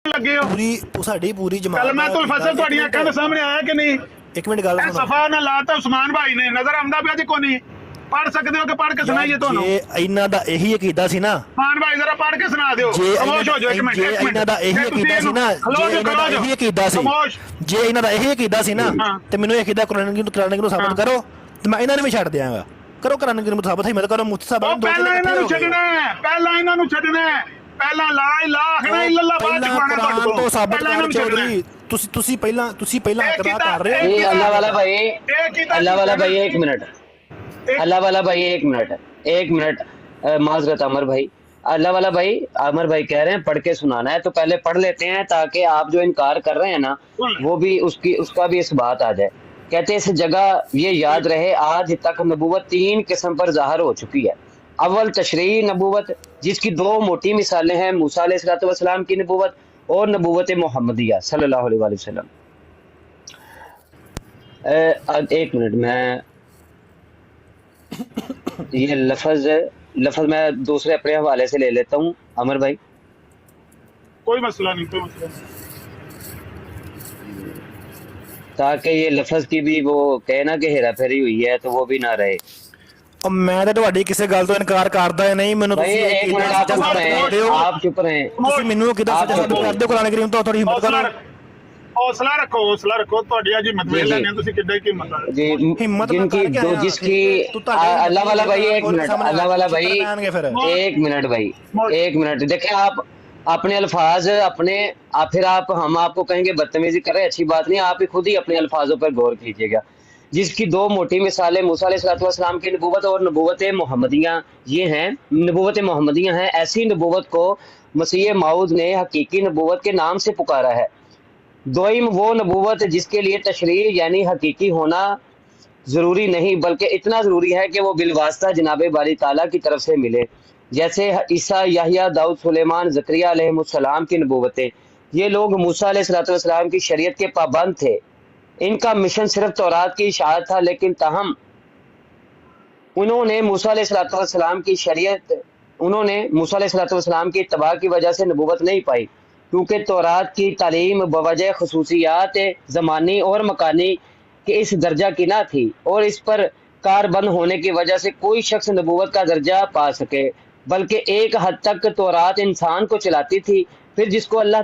ਲੱਗੇ ਹੋ ਸਾਡੀ ਪੂਰੀ ਜਮਾਤ ਕਲਮਾਤੁਲ ਫਸਲ ਤੁਹਾਡੀਆਂ ਅੱਖਾਂ ਦੇ ਸਾਹਮਣੇ ਆਇਆ ਕਿ ਨਹੀਂ? ਇੱਕ ਮਿੰਟ ਗੱਲ ਸੁਣੋ। ਸਫਾ ਨਾ ਲਾਤਾ ਉਸਮਾਨ ਭਾਈ ਨੇ, ਨਜ਼ਰ ਆਉਂਦਾ ਪਿਆ ਜੀ ਕੋਈ ਨਹੀਂ? ਪੜ ਸਕਦੇ ਹੋ ਕਿ ਪੜ ਕੇ ਸੁਣਾਈਏ ਤੁਹਾਨੂੰ? ਜੇ ਇਹਨਾਂ ਦਾ ਇਹੀ ਅਕੀਦਾ ਸੀ ਨਾ, ਉਸਮਾਨ ਭਾਈ ਜ਼ਰਾ ਪੜ ਕੇ ਸੁਣਾ ਦਿਓ। ਖਾਮੋਸ਼ ਹੋ ਜਾਓ ਇੱਕ ਮਿੰਟ। ਜੇ ਇਹਨਾਂ ਦਾ ਇਹੀ ਅਕੀਦਾ ਸੀ ਨਾ, ਜੇ ਇਹਨਾਂ ਦਾ ਇਹੀ ਅਕੀਦਾ ਸੀ, ਜੇ ਇਹਨਾਂ ਦਾ ਇਹੀ ਅਕੀਦਾ ਸੀ ਨਾ, ਤੇ ਮੈਨੂੰ ਇਹ ਅਕੀਦਾ ਕੁਰਾਨ ਨੂੰ ਸਾਬਤ ਕਰੋ ਤੇ ਮੈਂ ਇਹਨਾਂ ਨੂੰ ਵੀ ਛੱਡ ਦਿਆਂਗਾ। ਕਰੋ ਕੁਰਾਨ ਨੂੰ ਸਾਬਤ ਹੈ, ਮੈਂ ਕਰੋ ਮੁਫਤੀ ਸਾਹਿਬ ਪਹਿਲਾਂ ਇਹਨਾਂ ਨੂੰ ਛੱਡਣਾ ਹੈ, ਪਹਿਲਾਂ ਇਹਨਾਂ ਨੂੰ ਛੱਡਣਾ ਹੈ, ਪਹਿਲਾਂ ਲਾ ਇਲਾਹਾ ਇল্লাল্লাহ ਬਾਅਦ ਚ ਪਾਣਾ ਤੁਹਾਡੇ ਕੋਲ। ਤੋਂ ਸਾਬਤ ਕਰ ਚੌਧਰੀ, ਤੁਸੀਂ ਪਹਿਲਾਂ ਇਕਰਾਰ ਕਰ ਰਹੇ ਹੋ। ये अल्लाह वाला भाई, अल्लाह वाला भाई एक मिनट, अल्लाह वाला भाई एक मिनट माजरत अमर भाई, अल्लाह वाला भाई अमर भाई कह रहे हैं पढ़ के सुनाना है, तो पहले पढ़ लेते हैं ताकि आप जो इनकार कर रहे हैं ना वो भी उसका भी इस बात आ जाए। कहते हैं इस जगह ये याद रहे आज तक नबूवत 3 किस्म पर ज़ाहिर हो चुकी है। अव्वल तशरीई नबूवत जिसकी 2 मोटी मिसालें हैं, मूसा अलैहिस्सलाम की नबूवत और नबूवत मोहम्मदिया सल्लल्लाहु अलैहि वसल्लम। एक मिनट, मैं ये लफ्ज मैं दूसरे अपने हवाले से ले लेता हूँ अमर भाई। कोई मसला नहीं, कोई मसला नहीं, ताकि ये लफ्ज की भी वो कहे ना कि हेरा फेरी हुई है तो वो भी ना रहे। और मैं तो ਤੁਹਾਡੀ ਕਿਸੇ ਗੱਲ ਤੋਂ ਇਨਕਾਰ ਕਰਦਾ ਨਹੀਂ। ਮੈਨੂੰ भाई एक मिनट आप चुप रहें, आप चुप रहें। ਤੁਸੀਂ ਮੈਨੂੰ ਕਿਦਾਂ ਸੱਚ ਸਾਬਤ ਕਰਦੇ ਹੋ ਕੁਰਾਨ ਕਰੀਮ ਤੋਂ? ਥੋੜੀ ਹਿੰਮਤ ਕਰੋ, हौसला रखो, हौसला रखो। ਤੁਹਾਡੀ ਅੱਜ ਹਿੰਮਤ ਵੇਖ ਲੈਣੇ ਤੁਸੀਂ ਕਿੱਦਾਂ ਦੀ ਹਿੰਮਤ ਆ जी हिम्मत जिनकी मत कर दो क्या जिसकी यार? अल्लाह वाला भाई एक मिनट, अल्लाह वाला भाई एक मिनट भाई, एक मिनट देखें आप अपने अल्फाज अपने फिर हम आपको कहेंगे बदतमीजी कर रहे, अच्छी बात नहीं। आप ही खुद ही अपने अल्फाजों पर गौर कीजिएगा। जिसकी 2 मोटी मिसालें मूसा अलैहिस्सलाम की नबूवत और नबूवत मोहम्मदिया ये हैं, नबूवत मोहम्मदिया हैं। ऐसी नबूवत को मसीह मऊद ने हकीकी नबूवत के नाम से पुकारा है। दोइम वो नबूवत जिसके लिए तशरीह यानी हकीकी होना ज़रूरी नहीं बल्कि इतना ज़रूरी है कि वो बिलवास्ता जनाब बारी ताला की तरफ से मिले, जैसे ईसा, याहिया, दाऊद, सुलेमान, ज़करिया अलैहिस्सलाम की नबूवतें। ये लोग मूसा अलैहिस्सलाम की शरीयत के पाबंद थे। इनका मिशन सिर्फ तौरात की इशाअत था, लेकिन ताहम उन्होंने मूसा अलैहिस्सलाम की शरीयत मूसा अलैहिस्सलाम की इत्तबा की वजह से नबूवत नहीं पाई, क्योंकि तौरात की तालीम बवजह खसूसियात ज़मानी और मकानी के इस दर्जा की ना थी, और इस पर कारबंद होने की वजह से कोई शख्स नबूवत का दर्जा पा सके, बल्कि एक हद तक तौरात इंसान को चलाती थी। फिर जिसको अल्लाह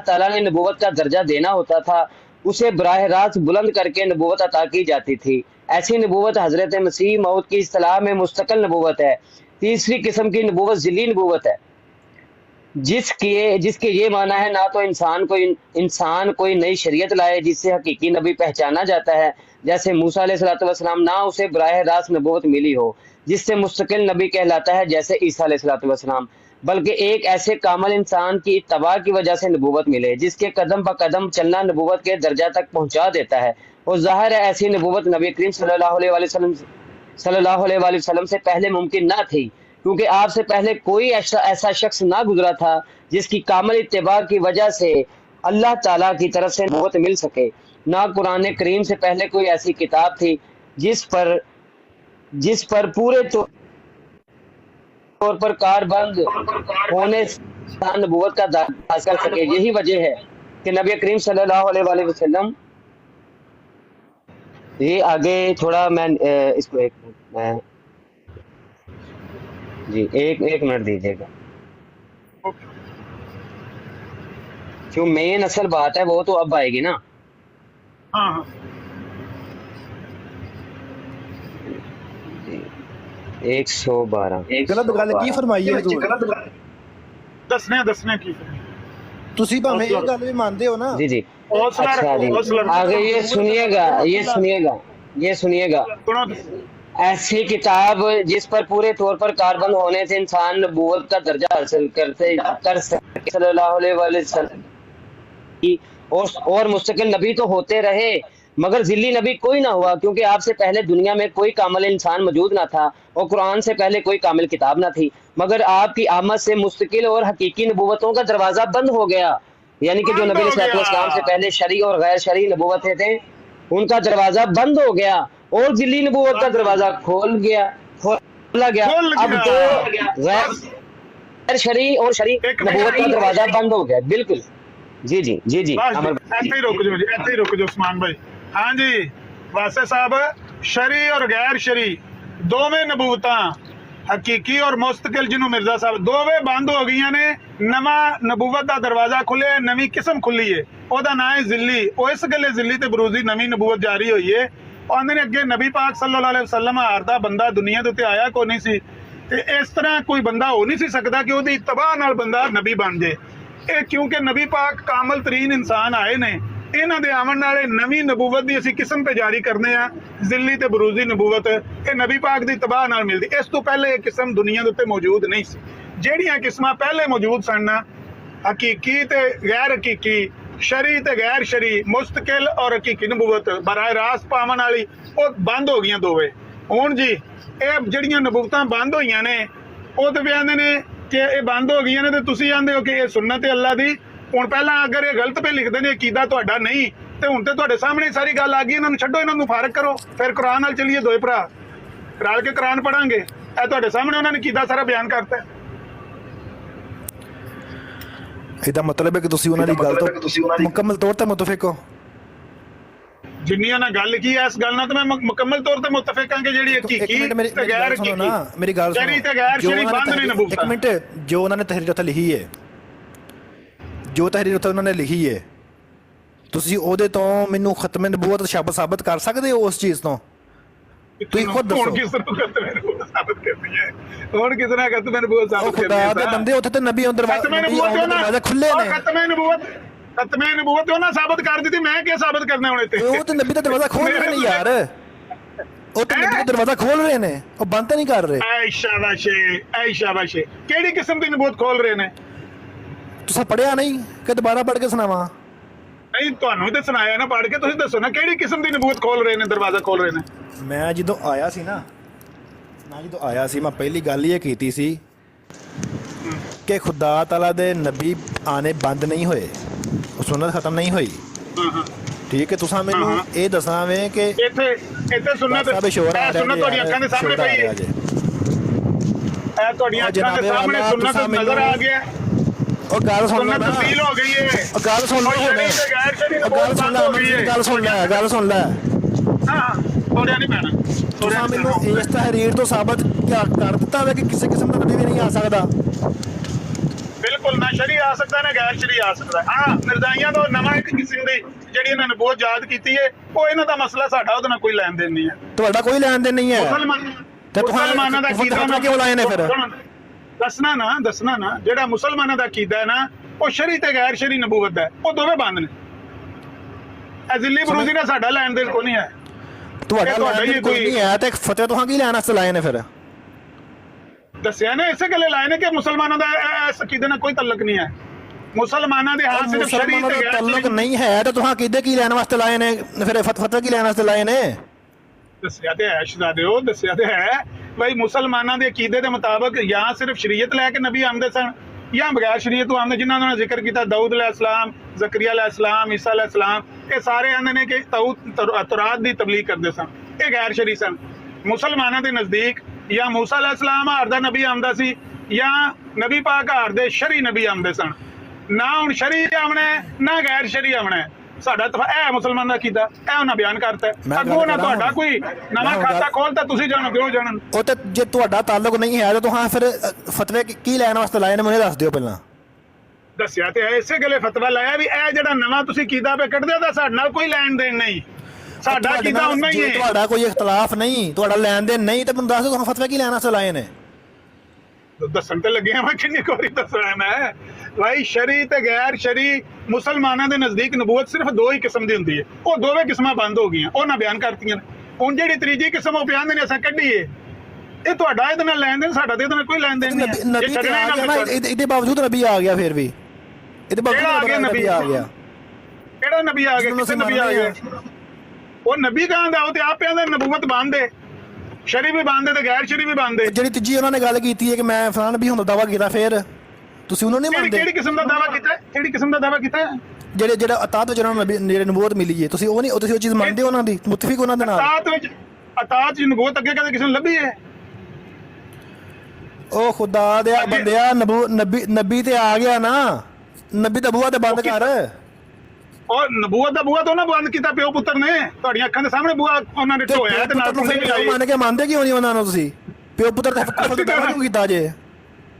ताला ने नबूवत का दर्जा देना होता था उसे बराह रास्त बुलंद करके नबूवत अता की जाती थी। ऐसी नबूवत हजरत मसीह मौत की इस्तिलाह में मुस्तकिल नबूवत है। तीसरी किस्म की नबूवत ज़िली नबूवत है, जिसके ये माना है ना तो इंसान कोई नई शरीयत लाए जिससे हकीकी नबी पहचाना जाता है, जैसे मूसा अलैहिस्सलाम, ना उसे बराह रास्त नबूवत मिली हो जिससे मुस्तकिल नबी कहलाता है जैसे ईसा अलैहिस्सलाम, बल्कि एक ऐसे कामल इंसान की इत्तबा की वजह से नबूवत मिले जिसके कदम ब कदम चलना नबूवत के दर्जा तक पहुंचा देता है। और ज़ाहिर है ऐसी नबूवत नबी करीम सल्लल्लाहु अलैहि वसल्लम से पहले मुमकिन ना थी, क्योंकि आपसे पहले कोई ऐसा शख्स ना गुजरा था जिसकी कामल इत्तिबा की वजह से अल्लाह ताला की तरफ से नबूवत मिल सके। ना कुरान करीम से पहले कोई ऐसी किताब थी जिस पर पूरे तौर पर कारबंद होने से नबूवत का दावा हासिल कर सके। यही वजह है कि नबी करीम सल्लल्लाहु अलैहि वसल्लम ये आगे थोड़ा मैं इसको एक मिनट दीजिएगा। जो मेन असल बात है वो तो अब आएगी ना। हाँ हाँ 112 ਗਲਤ ਗੱਲ ਕੀ ਫਰਮਾਈ ਹੈ ਤੂੰ? दसने की ਤੁਸੀਂ ਭਾਵੇਂ ਇਹ ਗੱਲ ਵੀ ਮੰਨਦੇ ਹੋ ਨਾ। जी जी हौसला अच्छा रखो, जी, हौसला रखो। आगे ये सुनिएगा सुनो। ऐसी किताब जिस पर पूरे तौर पर कारबंद होने से इंसान नबूवत का दर्जा हासिल कर सके सल्लल्लाहु अलैहि वसल्लम, और मुस्तकिल नबी तो होते रहे मगर ज़िली नबी कोई ना हुआ, क्योंकि आपसे पहले दुनिया में कोई कामिल इंसान मौजूद ना था और कुरान से पहले कोई कामिल किताब ना थी, मगर आपकी आमद से मुस्तकिल और हकीकी नबूवतों का दरवाज़ा बंद हो गया। यानी कि जो नबी अलैहिस्सलाम से पहले शरई और गैर शरई नबूवतें थे उनका दरवाज़ा बंद हो गया और ज़िली नबूवत का दरवाज़ा खोला गया। अब तो शरी और शरी नबूवत का दरवाजा बंद हो गया बिल्कुल। जी जी जी जी ਇੱਥੇ ਹੀ ਰੁਕ ਜਾਓ ਜੀ, ਇੱਥੇ ਹੀ ਰੁਕ ਜਾਓ ਉਸਮਾਨ ਭਾਈ। ਹਾਂਜੀ ਵਾਸੇ ਸਾਹਿਬ, ਸ਼ਰੀ ਔਰ ਗੈਰ ਸ਼ਰੀ ਦੋਵੇਂ ਨਬੂਵਤਾਂ ਹਕੀਕੀ ਔਰ ਮੁਸਤਕਿਲ, ਜਿਹਨੂੰ ਮਿਰਜ਼ਾ ਸਾਹਿਬ, ਦੋਵੇਂ ਬੰਦ ਹੋ ਗਈਆਂ ਨੇ। ਨਵਾਂ ਨਬੂਵਤ ਦਾ ਦਰਵਾਜ਼ਾ ਖੁੱਲਿਆ, ਨਵੀਂ ਕਿਸਮ ਖੁੱਲੀ ਹੈ, ਉਹਦਾ ਨਾਂ ਹੈ ਜ਼ਿੱਲੀ। ਉਹ ਇਸ ਗੱਲੇ ਜ਼ਿੱਲੀ ਤੇ ਬਰੂਜ਼ੀ ਨਵੀਂ ਨਬੂਵਤ ਜਾਰੀ ਹੋਈ ਹੈ। ਆਂਦੇ ਨੇ ਅੱਗੇ ਨਬੀ ਪਾਕ ਸੱਲੱਲਾਹੁ ਅਲੈਹਿ ਵਸੱਲਮ ਹਾਰ ਦਾ ਬੰਦਾ ਦੁਨੀਆ ਦੇ ਉੱਤੇ ਆਇਆ ਕੋਈ ਨਹੀਂ ਸੀ, ਤੇ ਇਸ ਤਰ੍ਹਾਂ ਕੋਈ ਬੰਦਾ ਹੋ ਨਹੀਂ ਸੀ ਸਕਦਾ ਕਿ ਉਹਦੀ ਇਤਬਾਹ ਨਾਲ ਬੰਦਾ ਨਬੀ ਬਣ ਜੇ। ਇਹ ਕਿਉਂਕਿ ਨਬੀ ਪਾਕ ਕਾਮਲ ਤਰੀਨ ਇਨਸਾਨ ਆਏ ਨੇ, ਇਹਨਾਂ ਦੇ ਆਉਣ ਨਾਲ ਨਵੀਂ ਨਬੂਵਤ ਦੀ ਅਸੀਂ ਕਿਸਮ ਤੇ ਜਾਰੀ ਕਰਨੇ ਆ, ਜ਼ਿੱਲੀ ਤੇ ਬਰੂਜ਼ੀ ਨਬੂਵਤ। ਇਹ ਨਬੀ ਪਾਕ ਦੀ ਇਤਬਾਹ ਨਾਲ ਮਿਲਦੀ। ਇਸ ਤੋਂ ਪਹਿਲੇ ਇਹ ਕਿਸਮ ਦੁਨੀਆ ਦੇ ਉੱਤੇ ਮੌਜੂਦ ਨਹੀਂ ਸੀ। ਜਿਹੜੀਆਂ ਕਿਸਮਾਂ ਪਹਿਲੇ ਮੌਜੂਦ ਸਨ, ਹਕੀਕੀ ਤੇ ਗੈਰ ਹਕੀਕੀ, ਸ਼ਰੀ ਤੇ ਗੈਰ ਸ਼ਰੀ, ਮੁਸਤਕਿਲ ਔਰ ਹਕੀਕੀ ਨਬੂਵਤ ਬਰਾਹ ਰਾਸਤ ਪਾਵਨ ਵਾਲੀ, ਉਹ ਬੰਦ ਹੋ ਗਈਆਂ ਦੋਵੇਂ। ਹੁਣ ਜੀ ਇਹ ਜਿਹੜੀਆਂ ਨਬੂਵਤਾਂ ਬੰਦ ਹੋਈਆਂ ਨੇ, ਉਹ ਤੇ ਕਹਿੰਦੇ ਨੇ ਕਿ ਇਹ ਬੰਦ ਹੋ ਗਈਆਂ ਨੇ, ਤੇ ਤੁਸੀਂ ਕਹਿੰਦੇ ਹੋ ਕਿ ਇਹ ਸੁਨਨਤ ਹੈ ਅੱਲਾ ਦੀ। ਹੁਣ ਪਹਿਲਾਂ ਅਗਰ ਇਹ ਗਲਤ ਪੇ ਲਿਖਦੇ ਨੇ ਅਕੀਦਾ ਤੁਹਾਡਾ ਨਹੀਂ, ਤੇ ਹੁਣ ਤੇ ਤੁਹਾਡੇ ਸਾਹਮਣੇ ਸਾਰੀ ਗੱਲ ਆ ਗਈ। ਇਹਨਾਂ ਨੂੰ ਛੱਡੋ, ਇਹਨਾਂ ਨੂੰ ਫਾਰਗ ਕਰੋ, ਫਿਰ ਕੁਰਾਨ ਨਾਲ ਚੱਲੀਏ ਦੋਏ ਭਰਾ ਰਲ ਕੇ ਕੁਰਾਨ ਪੜਾਂਗੇ। ਇਹ ਤੁਹਾਡੇ ਸਾਹਮਣੇ ਉਹਨਾਂ ਨੇ ਅਕੀਦਾ ਸਾਰਾ ਬਿਆਨ ਕਰਤਾ। ਇਹਦਾ ਮਤਲਬ ਹੈ ਕਿ ਤੁਸੀਂ ਉਹਨਾਂ ਦੀ ਗੱਲ ਤੋਂ ਮੁਕੰਮਲ ਤੌਰ ਤੇ ਮੁਤਫਿਕ ਹੋ। ਜਿੰਨੀਆਂ ਨਾਲ ਗੱਲ ਕੀ ਹੈ, ਇਸ ਗੱਲ ਨਾਲ ਤਾਂ ਮੈਂ ਮੁਕੰਮਲ ਤੌਰ ਤੇ ਮੁਤਫਿਕ ਹਾਂ ਕਿ ਜਿਹੜੀ ਹਕੀਕੀ ਤੇ ਗੈਰ ਹਕੀਕੀ, ਮੇਰੀ ਗੱਲ ਸੁਣੋ, ਸ਼ਰੀ ਤੇ ਗੈਰ ਸ਼ਰੀ ਬੰਦ ਨਹੀਂ ਨਬੂਵਤਾਂ। ਇੱਕ ਮਿੰਟ, ਜੋ ਉਹਨਾਂ ਨੇ ਤਹਰੀਰ ਉੱਥੇ ਲਿਖੀ ਹੈ, ਜੋ ਤਹਰੀਰ ਉੱਥੇ ਉਹਨਾਂ ਨੇ ਲਿਖੀ ਹੈ, ਤੁਸੀਂ ਉਹਦੇ ਤੋਂ ਮੈਨੂੰ ਖਤਮ ਨਬੂਵਤ ਸ਼ਬਦ ਸਾਬਤ ਕਰ ਸਕਦੇ ਹੋ ਉਸ ਚੀਜ਼ ਤੋਂ? ਤੁਸੀਂ ਖੁਦ ਦੱਸੋ। ਹੁਣ ਕਿਸ ਤਰ੍ਹਾਂ ਖਤਮ ਨਬੂਵਤ ਸਾਬਤ ਕਰਨੀ ਹੈ? ਹੁਣ ਕਿਸ ਤਰ੍ਹਾਂ ਖਤਮ ਨਬੂਵਤ ਸਾਬਤ ਕਰਨੀ ਹੈ? ਖੁਦਾ ਦੇ ਬੰਦੇ, ਉੱਥੇ ਤੇ ਨਬੀ ਦਰਵਾਜ਼ੇ ਖੁੱਲੇ ਨੇ। ਖਤਮ ਨਬੂਵਤ ਉਹਨਾਂ ਸਾਬਤ ਕਰ ਦਿੱਤੀ, ਮੈਂ ਕੀ ਸਾਬਤ ਕਰਨਾ ਹੁਣ ਇੱਥੇ? ਉਹ ਤੇ ਨਬੀ ਦਾ ਦਰਵਾਜ਼ਾ ਖੋਲ ਰਹੇ ਨੇ ਯਾਰ, ਉਹ ਤੇ ਨਬੀ ਦਾ ਦਰਵਾਜ਼ਾ ਖੋਲ ਰਹੇ ਨੇ, ਉਹ ਬੰਦ ਤਾਂ ਨਹੀਂ ਕਰ ਰਹੇ। ਐ ਸ਼ਾਬਾਸ਼ੇ, ਕਿਹੜੀ ਕਿਸਮ ਦੀ ਨਬੂਵਤ ਖੋਲ ਰਹੇ ਨੇ? ਤੁਸੀਂ ਪੜਿਆ ਨਹੀਂ ਕਿ ਦੁਬਾਰਾ ਪੜ੍ਹ ਕੇ ਸੁਣਾਵਾਂ? ਨਹੀਂ, ਤੁਹਾਨੂੰ ਤੇ ਸੁਣਾਇਆ ਨਾ ਪੜ੍ਹ ਕੇ, ਤੁਸੀਂ ਦੱਸੋ ਨਾ ਕਿਹੜੀ ਕਿਸਮ ਦੀ ਨਬੂਵਤ ਖੋਲ ਰਹੇ ਨੇ, ਦਰਵਾਜ਼ਾ ਖੋਲ ਰਹੇ ਨੇ? ਮੈਂ ਜਦੋਂ ਆਇਆ ਸੀ ਨਾ, ਮੈਂ ਪਹਿਲੀ ਗੱਲ ਇਹ ਕੀਤੀ ਸੀ ਕਿ ਖੁਦਾ ਤਾਲਾ ਦੇ ਨਬੀ ਆਣੇ ਬੰਦ ਨਹੀਂ ਹੋਏ, ਉਹ ਸੁਨਨਤ ਖਤਮ ਨਹੀਂ ਹੋਈ। ਠੀਕ ਹੈ, ਤੁਸੀਂ ਮੈਨੂੰ ਇਹ ਦੱਸਣਾ ਵੇ ਕਿ ਇੱਥੇ ਸੁਨਨਤ ਤੁਹਾਡੀ ਅੱਖਾਂ ਦੇ ਸਾਹਮਣੇ ਪਈ ਹੈ, ਇਹ ਤੁਹਾਡੀਆਂ ਅੱਖਾਂ ਦੇ ਸਾਹਮਣੇ ਸੁਨਨਤ ਨਜ਼ਰ ਆ ਗਿਆ। ਉਹ ਗੱਲ ਸੁਣ ਲੈ, ਤਬਦੀਲ ਹੋ ਗਈ ਹੈ। ਉਹ ਗੱਲ ਸੁਣ ਲੈ, ਗੱਲ ਸੁਣ ਲੈ। ਹਾਂ, ਥੋੜਿਆ ਨਹੀਂ ਪੈਣਾ। ਤੁਸੀਂ ਮੈਨੂੰ ਇਸ ਤਹਰੀਰ ਤੋਂ ਸਾਬਤ ਕਰ ਦਿੱਤਾ ਵੇ ਕਿ ਕਿਸੇ ਕਿਸਮ ਦਾ ਨਬੀ ਵੀ ਨਹੀਂ ਆ ਸਕਦਾ। ਬਿਲਕੁਲ, ਨਾ ਸ਼ਰੀ ਆ ਸਕਦਾ ਨਾ ਗੈਰ ਸ਼ਰੀ ਆ ਸਕਦਾ। ਹਾਂ, ਮਿਰਜ਼ਾਈਆਂ ਤੋਂ ਨਵਾਂ ਇੱਕ ਕਿਸਮ ਦੀ ਜਿਹੜੀ ਇਹਨਾਂ ਨੇ ਬਹੁਤ ਯਾਦ ਕੀਤੀ ਹੈ, ਉਹ ਇਹਨਾਂ ਦਾ ਮਸਲਾ, ਸਾਡਾ ਉਹਦੇ ਨਾਲ ਕੋਈ ਲੈਣ ਦੇਣ ਨਹੀਂ ਹੈ। ਤੁਹਾਡਾ ਕੋਈ ਲੈਣ ਦੇਣ ਨਹੀਂ ਹੈ। ਮੁਸਲਮਾਨਾਂ ਦਾ ਅਕੀਦਾ ਕਿਉਂ ਲਾਏ ਨੇ ਫਿਰ? ਦੱਸਣਾ ਨਾ ਜਿਹੜਾ ਮੁਸਲਮਾਨਾਂ ਦਾ ਅਕੀਦਾ ਹੈ ਨਾ, ਉਹ ਸ਼ਰੀ ਤੇ ਗੈਰ ਸ਼ਰੀ ਨਬੂਵਤ ਹੈ, ਉਹ ਦੋਵੇਂ ਬੰਦ ਨੇ। ਇਹ ਜ਼ਿੱਲੀ ਬਰੂਜ਼ੀ ਨਾਲ ਸਾਡਾ ਲੈਣ ਦੇਣ ਕੋਈ ਨਹੀਂ ਹੈ। ਤੁਹਾਡਾ ਕੋਈ ਨਹੀਂ ਹੈ ਤੇ ਫਤਿਹ ਤੁਹਾਂ ਕੀ ਲੈਣ ਵਾਸਤੇ ਲਾਏ ਨੇ ਫਿਰ? ਦੱਸਿਆ ਨਾ, ਇਸੇ ਗੱਲੇ ਲਾਏ ਨੇ ਕਿ ਮੁਸਲਮਾਨਾਂ ਦਾ ਇਸ ਅਕੀਦੇ ਨਾਲ ਕੋਈ ਤਾਲੁਕ ਨਹੀਂ ਹੈ। ਮੁਸਲਮਾਨਾਂ ਦੇ ਹੱਥ ਸਿਰਫ ਸ਼ਰੀ ਤੇ ਗੈਰ ਤਾਲੁਕ ਨਹੀਂ ਹੈ, ਤੇ ਤੁਹਾਂ ਅਕੀਦੇ ਕੀ ਲੈਣ ਵਾਸਤੇ ਲਾਏ ਨੇ ਫਿਰ? ਫਤਿਹ ਕੀ ਲੈਣ ਵਾਸਤੇ ਲਾਏ ਨੇ? ਦੱਸਿਆ ਤੇ ਹੈ ਸ਼ਹਜ਼ਾਦਿਓ, ਦੱਸਿਆ ਤੇ ਹੈ ਭਾਈ, ਮੁਸਲਮਾਨਾਂ ਦੇ ਅਕੀਦੇ ਦੇ ਮੁਤਾਬਕ ਜਾਂ ਸਿਰਫ ਸ਼ਰੀਅਤ ਲੈ ਕੇ ਨਬੀ ਆਉਂਦੇ ਸਨ, ਜਾਂ ਬਗੈਰ ਸ਼ਰੀਅਤ ਤੋਂ ਆਉਂਦੇ, ਜਿਨ੍ਹਾਂ ਦਾ ਜ਼ਿਕਰ ਕੀਤਾ ਦਾਊਦ ਅਲੈਹਿਸਲਾਮ, ਜ਼ਕਰੀਆ ਅਲੈਹਿਸਲਾਮ, ਈਸਾ ਅਲੈਹਿਸਲਾਮ, ਇਹ ਸਾਰੇ ਆਂਦੇ ਨੇ ਕਿ ਤੌਰਾਤ ਦੀ ਤਬਲੀਗ ਕਰਦੇ ਸਨ, ਇਹ ਗੈਰ ਸ਼ਰੀ ਸਨ। ਮੁਸਲਮਾਨਾਂ ਦੇ ਨਜ਼ਦੀਕ ਜਾਂ ਮੂਸਾ ਅਲੈਹਿਸਲਾਮ ਹਾਰ ਦਾ ਨਬੀ ਆਉਂਦਾ ਸੀ, ਜਾਂ ਨਬੀ ਪਾਕ ਹਾਰ ਦੇ ਸ਼ਰੀ ਨਬੀ ਆਉਂਦੇ ਸਨ। ਨਾ ਹੁਣ ਸ਼ਰੀ ਆਉਣਾ ਨਾ ਗੈਰ ਸ਼ਰੀ ਆਉਣਾ, ਸਾਡਾ ਇਹ ਮੁਸਲਮਾਨ ਦਾ ਅਕੀਦਾ, ਇਹ ਉਹਨਾਂ ਬਿਆਨ ਕਰਤਾ। ਅੱਗੋਂ ਨਾ ਤੁਹਾਡਾ ਕੋਈ ਨਵਾਂ ਖਾਤਾ ਖੋਲਤਾ, ਤੁਸੀਂ ਜਾਣੋ ਕਿਉਂ ਜਾਣਨ। ਉਹ ਤੇ ਜੇ ਤੁਹਾਡਾ ਤਾਲੁਕ ਨਹੀਂ ਹੈ ਤਾਂ ਤੁਹਾਂ ਫਿਰ ਫਤਵੇ ਕੀ ਲੈਣ ਵਾਸਤੇ ਲਾਏ ਨੇ, ਮੈਨੂੰ ਦੱਸ ਦਿਓ ਪਹਿਲਾਂ। ਦੱਸਿਆ ਤੇ ਹੈ, ਇਸੇ ਗੱਲੇ ਫਤਵਾ ਲਾਇਆ ਵੀ ਇਹ ਜਿਹੜਾ ਨਵਾਂ ਤੁਸੀਂ ਅਕੀਦਾ ਪੇ ਕੱਢਦੇ ਹੋ, ਤਾਂ ਸਾਡੇ ਨਾਲ ਕੋਈ ਲੈਣ ਦੇਣ ਨਹੀਂ, ਸਾਡਾ ਅਕੀਦਾ ਉਨਾ ਹੀ ਹੈ। ਤੁਹਾਡਾ ਕੋਈ ਇਖਤਲਾਫ ਨਹੀਂ, ਤੁਹਾਡਾ ਲੈਣ ਦੇਣ ਨਹੀਂ, ਤੇ ਮੈਨੂੰ ਦੱਸ ਦਿਓ ਫਤਵੇ ਕੀ ਲੈਣ ਵਾਸਤੇ ਲਾਏ ਨੇ। ਦੱਸਣ ਤੇ ਲੱਗਿਆ ਮੈਂ, ਕਿੰਨੀ ਵਾਰੀ ਦੱਸਣਾ ਮੈਂ ਭਾਈ। ਸ਼ਰੀ ਤੇ ਗੈਰ ਸ਼ਰੀ, ਮੁਸਲਮਾਨਾਂ ਦੇ ਨਜ਼ਦੀਕ ਨਬੂਵਤ ਸਿਰਫ ਦੋ ਹੀ ਕਿਸਮ ਦੀ ਹੁੰਦੀ ਹੈ, ਉਹ ਦੋਵੇਂ ਕਿਸਮਾਂ ਬੰਦ ਹੋ ਗਈਆਂ, ਉਹਨਾਂ ਬਿਆਨ ਕਰਤੀਆਂ ਨੇ। ਹੁਣ ਜਿਹੜੀ ਤੀਜੀ ਕਿਸਮ ਉਹ ਬਿਆਨ ਨੇ ਅਸਾਂ ਕੱਢੀ ਏ, ਇਹ ਤੁਹਾਡਾ ਇਹਦੇ ਨਾਲ ਲੈਣ ਦੇਣ, ਸਾਡਾ ਤੇ ਇਹਦੇ ਨਾਲ ਕੋਈ ਲੈਣ ਦੇਣ ਨਹੀਂ ਹੈ। ਇਹਦੇ ਬਾਵਜੂਦ ਨਬੀ ਆ ਗਿਆ, ਫਿਰ ਵੀ ਇਹਦੇ ਬਾਵਜੂਦ ਨਬੀ ਆ ਗਿਆ। ਕਿਹੜਾ ਨਬੀ ਆ ਗਿਆ? ਕਿੱਥੇ ਨਬੀ ਆ ਗਿਆ? ਉਹ ਨਬੀ ਕਹਿੰਦਾ, ਉਹ ਤੇ ਆਪੇ ਆਂਦਾ ਨਬੂਵਤ ਬੰਦ ਹੈ, ਸ਼ਰੀ ਵੀ ਬੰਦ ਹੈ ਤੇ ਗੈਰ ਸ਼ਰੀ ਵੀ ਬੰਦ ਹੈ। ਜਿਹੜੀ ਤੀਜੀ ਉਹਨਾਂ ਨੇ ਗੱਲ ਕੀਤੀ ਹੈ ਕਿ ਮੈਂ ਫਲਾਣ ਨਬੀ ਹੁੰਦਾ ਦਾਵਾ ਕੀਤਾ, ਫਿਰ ਤੁਸੀਂ ਉਹਨੂੰ ਨਹੀਂ ਮੰਨਦੇ? ਕਿਹੜੀ ਕਿਸਮ ਦਾ ਦਾਵਾ ਕੀਤਾ? ਕਿਹੜੀ ਕਿਸਮ ਦਾ ਦਾਵਾ ਕੀਤਾ? ਜਿਹੜਾ ਅਤਾਤ ਜਿਹਨਾਂ ਨੂੰ ਨਬੂਵਤ ਮਿਲੀ ਹੈ, ਤੁਸੀਂ ਉਹ ਨਹੀਂ, ਤੁਸੀਂ ਉਹ ਚੀਜ਼ ਮੰਨਦੇ ਹੋ ਉਹਨਾਂ ਦੀ, ਮੁਤਫਿਕ ਉਹਨਾਂ ਦੇ ਨਾਲ? ਅਤਾਤ ਵਿੱਚ ਨਬੂਵਤ ਅੱਗੇ ਕਦੇ ਕਿਸੇ ਨੂੰ ਲੱਭੀ ਹੈ? ਉਹ ਖੁਦਾ ਦੇ ਬੰਦਿਆ, ਨਬੀ ਤੇ ਆ ਗਿਆ ਨਾ, ਨਬੀ ਦਾ ਬੂਹਾ ਤੇ ਬੰਦ ਕਰ। ਉਹ ਨਬੂਵਤ ਦਾ ਬੂਹਾ ਤੋਂ ਨਾ ਬੰਦ ਕੀਤਾ ਪਿਓ ਪੁੱਤਰ ਨੇ, ਤੁਹਾਡੀਆਂ ਅੱਖਾਂ ਦੇ ਸਾਹਮਣੇ ਬੂਹਾ ਉਹਨਾਂ ਨੇ ਢੋਇਆ ਤੇ ਨਾਲ ਕੁੰਡੀ ਵੀ ਲਾਈ। ਮੰਨ ਕੇ ਮੰਨਦੇ ਕਿਉਂ ਨਹੀਂ ਉਹਨਾਂ ਨੂੰ ਤੁਸੀਂ? ਪਿਓ ਪੁੱਤਰ ਦਾ ਕਫਰ ਦਾ ਦਾਵਾ ਕਿਉਂ ਕੀਤਾ ਜੇ?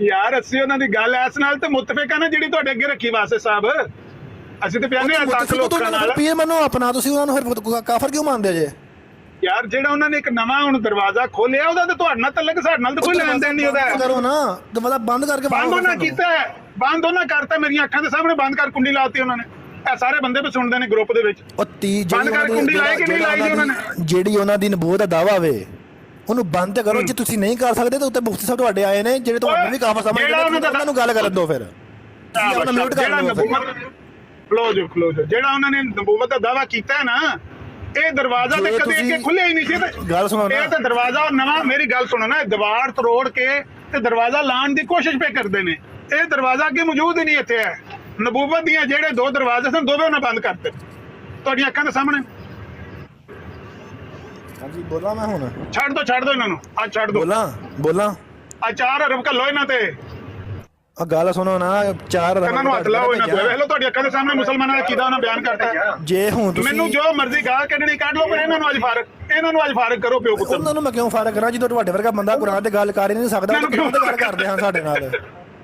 ਯਾਰ ਅਸੀਂ ਉਹਨਾਂ ਦੀ ਗੱਲ ਐਸ ਨਾਲ ਤੇ ਮੁੱਤਫਿਕ ਆ ਨਾ ਜਿਹੜੀ ਤੁਹਾਡੇ ਅੱਗੇ ਰੱਖੀ ਵਾਸੇ ਸਾਹਿਬ। ਅਸੀਂ ਤੇ ਪਿਆਨੇ ਆ ਤੱਕ ਲੋਕਾਂ ਨਾਲ ਪੀਰ ਮੰਨੋ ਆਪਣਾ, ਤੁਸੀਂ ਉਹਨਾਂ ਨੂੰ ਫਿਰ ਕਾਫਰ ਕਿਉਂ ਮੰਨਦੇ ਜੇ? ਯਾਰ ਜਿਹੜਾ ਉਹਨਾਂ ਨੇ ਇੱਕ ਨਵਾਂ ਹੁਣ ਦਰਵਾਜ਼ਾ ਖੋਲਿਆ ਉਹਦਾ ਤੇ ਤੁਹਾਡੇ ਨਾਲ ਤਲਕ, ਸਾਡੇ ਨਾਲ ਤਾਂ ਕੋਈ ਲੈਣ ਦੇਣ ਨਹੀਂ ਉਹਦਾ। ਕਰੋ ਨਾ ਦਰਵਾਜ਼ਾ ਬੰਦ ਕਰਕੇ ਬੰਦ ਉਹਨਾਂ ਕੀਤਾ, ਬੰਦ ਉਹਨਾਂ ਕਰਤਾ, ਮੇਰੀਆਂ ਅੱਖਾਂ ਦੇ ਸਾਹਮਣੇ ਬੰਦ ਕਰ ਕੁੰਡੀ ਲਾਤੀ ਉਹਨਾਂ ਨੇ। ਇਹ ਸਾਰੇ ਬੰਦੇ ਵੀ ਸੁਣਦੇ ਨੇ ਗਰੁੱਪ ਦੇ ਵਿੱਚ। ਉਹ ਬੰਦ ਕਰ ਕੁੰਡੀ ਲਾਈ ਕਿ ਨਹੀਂ ਲਾਈ ਉਹਨਾਂ ਨੇ? ਜਿਹੜੀ ਉਹਨਾਂ ਦੀ ਨਬੂਵਤ ਦਾ ਦਾਵਾ ਵੇ ਉਹਨੂੰ ਬੰਦ ਤੇ ਕਰੋ। ਜੇ ਤੁਸੀਂ ਨਹੀਂ ਕਰ ਸਕਦੇ ਤਾਂ ਉੱਤੇ ਮੁਫਤੀ ਸਾਹਿਬ ਤੁਹਾਡੇ ਆਏ ਨੇ ਜਿਹੜੇ ਤੁਹਾਨੂੰ ਵੀ ਕਾਫਰ ਸਮਝਦੇ ਨੇ, ਉਹਨਾਂ ਨੂੰ ਗੱਲ ਕਰਨ ਦਿਓ। ਫਿਰ ਆਪਣਾ ਮਿਊਟ ਕਰ ਲਓ। ਖਲੋ ਜੋ ਜਿਹੜਾ ਉਹਨਾਂ ਨੇ ਨਬੂਵਤ ਦਾ ਦਾਵਾ ਕੀਤਾ ਹੈ ਨਾ, ਇਹ ਦਰਵਾਜ਼ਾ ਤੇ ਕਦੇ ਅੱਗੇ ਖੁੱਲਿਆ ਹੀ ਨਹੀਂ ਸੀ। ਗੱਲ ਸੁਣੋ, ਇਹ ਤੇ ਦਰਵਾਜ਼ਾ ਨਵਾਂ, ਮੇਰੀ ਗੱਲ ਸੁਣੋ ਨਾ, ਦੀਵਾਰ ਤੋੜ ਕੇ ਤੇ ਦਰਵਾਜ਼ਾ ਲਾਉਣ ਦੀ ਕੋਸ਼ਿਸ਼ ਪੇ ਕਰਦੇ ਨੇ। ਇਹ ਦਰਵਾਜ਼ਾ ਅੱਗੇ ਮੌਜੂਦ ਹੀ ਨਹੀਂ ਇੱਥੇ ਹੈ। ਨਬੂਵਤ ਦੀਆਂ ਜਿਹੜੇ 2 ਦਰਵਾਜ਼ੇ ਸਨ ਦੋਵੇਂ ਉਹਨਾਂ ਬੰਦ ਕਰਤੇ ਤੁਹਾਡੀਆਂ ਅੱਖਾਂ ਦੇ ਸਾਹਮਣੇ। ਹਾਂਜੀ ਬੋਲਾਂ ਮੈਂ ਹੁਣ? ਛੱਡ ਦੋ ਇਹਨਾਂ ਨੂੰ, ਅੱਜ ਛੱਡ ਦੋ। ਬੋਲਾਂ ਆ 4 ਅਰਬ ਘੱਲੋ ਇਹਨਾਂ ਤੇ। ਆ ਗੱਲ ਸੁਣੋ ਨਾ, 4 ਅਰਬ ਇਹਨਾਂ ਨੂੰ ਹੱਥ ਲਾਓ ਇਹਨਾਂ ਤੇ। ਵੇਖ ਲਓ ਤੁਹਾਡੀ ਅੱਖਾਂ ਦੇ ਸਾਹਮਣੇ ਮੁਸਲਮਾਨਾਂ ਦਾ ਕਿਦਾਂ ਉਹਨਾਂ ਬਿਆਨ ਕਰਤਾ। ਜੇ ਹੁਣ ਤੁਸੀਂ ਮੈਨੂੰ ਜੋ ਮਰਜ਼ੀ ਗਾਲ ਕੱਢਣੀ ਕੱਢ ਲਓ, ਪਰ ਇਹਨਾਂ ਨੂੰ ਅੱਜ ਫਾਰਗ ਕਰੋ ਪਿਓ ਪੁੱਤਰ। ਉਹਨਾਂ ਨੂੰ ਮੈਂ ਕਿਉਂ ਫਾਰਗ ਕਰਾਂ ਜਦੋਂ ਤੁਹਾਡੇ ਵਰਗਾ ਬੰਦਾ ਕੁਰਾਨ ਤੇ ਗੱਲ ਕਰ ਹੀ ਨਹੀਂ ਸਕਦਾ? ਕਿਉਂ ਤੇ ਗੱਲ ਕਰਦੇ ਹਾਂ ਸਾਡੇ ਨਾਲ?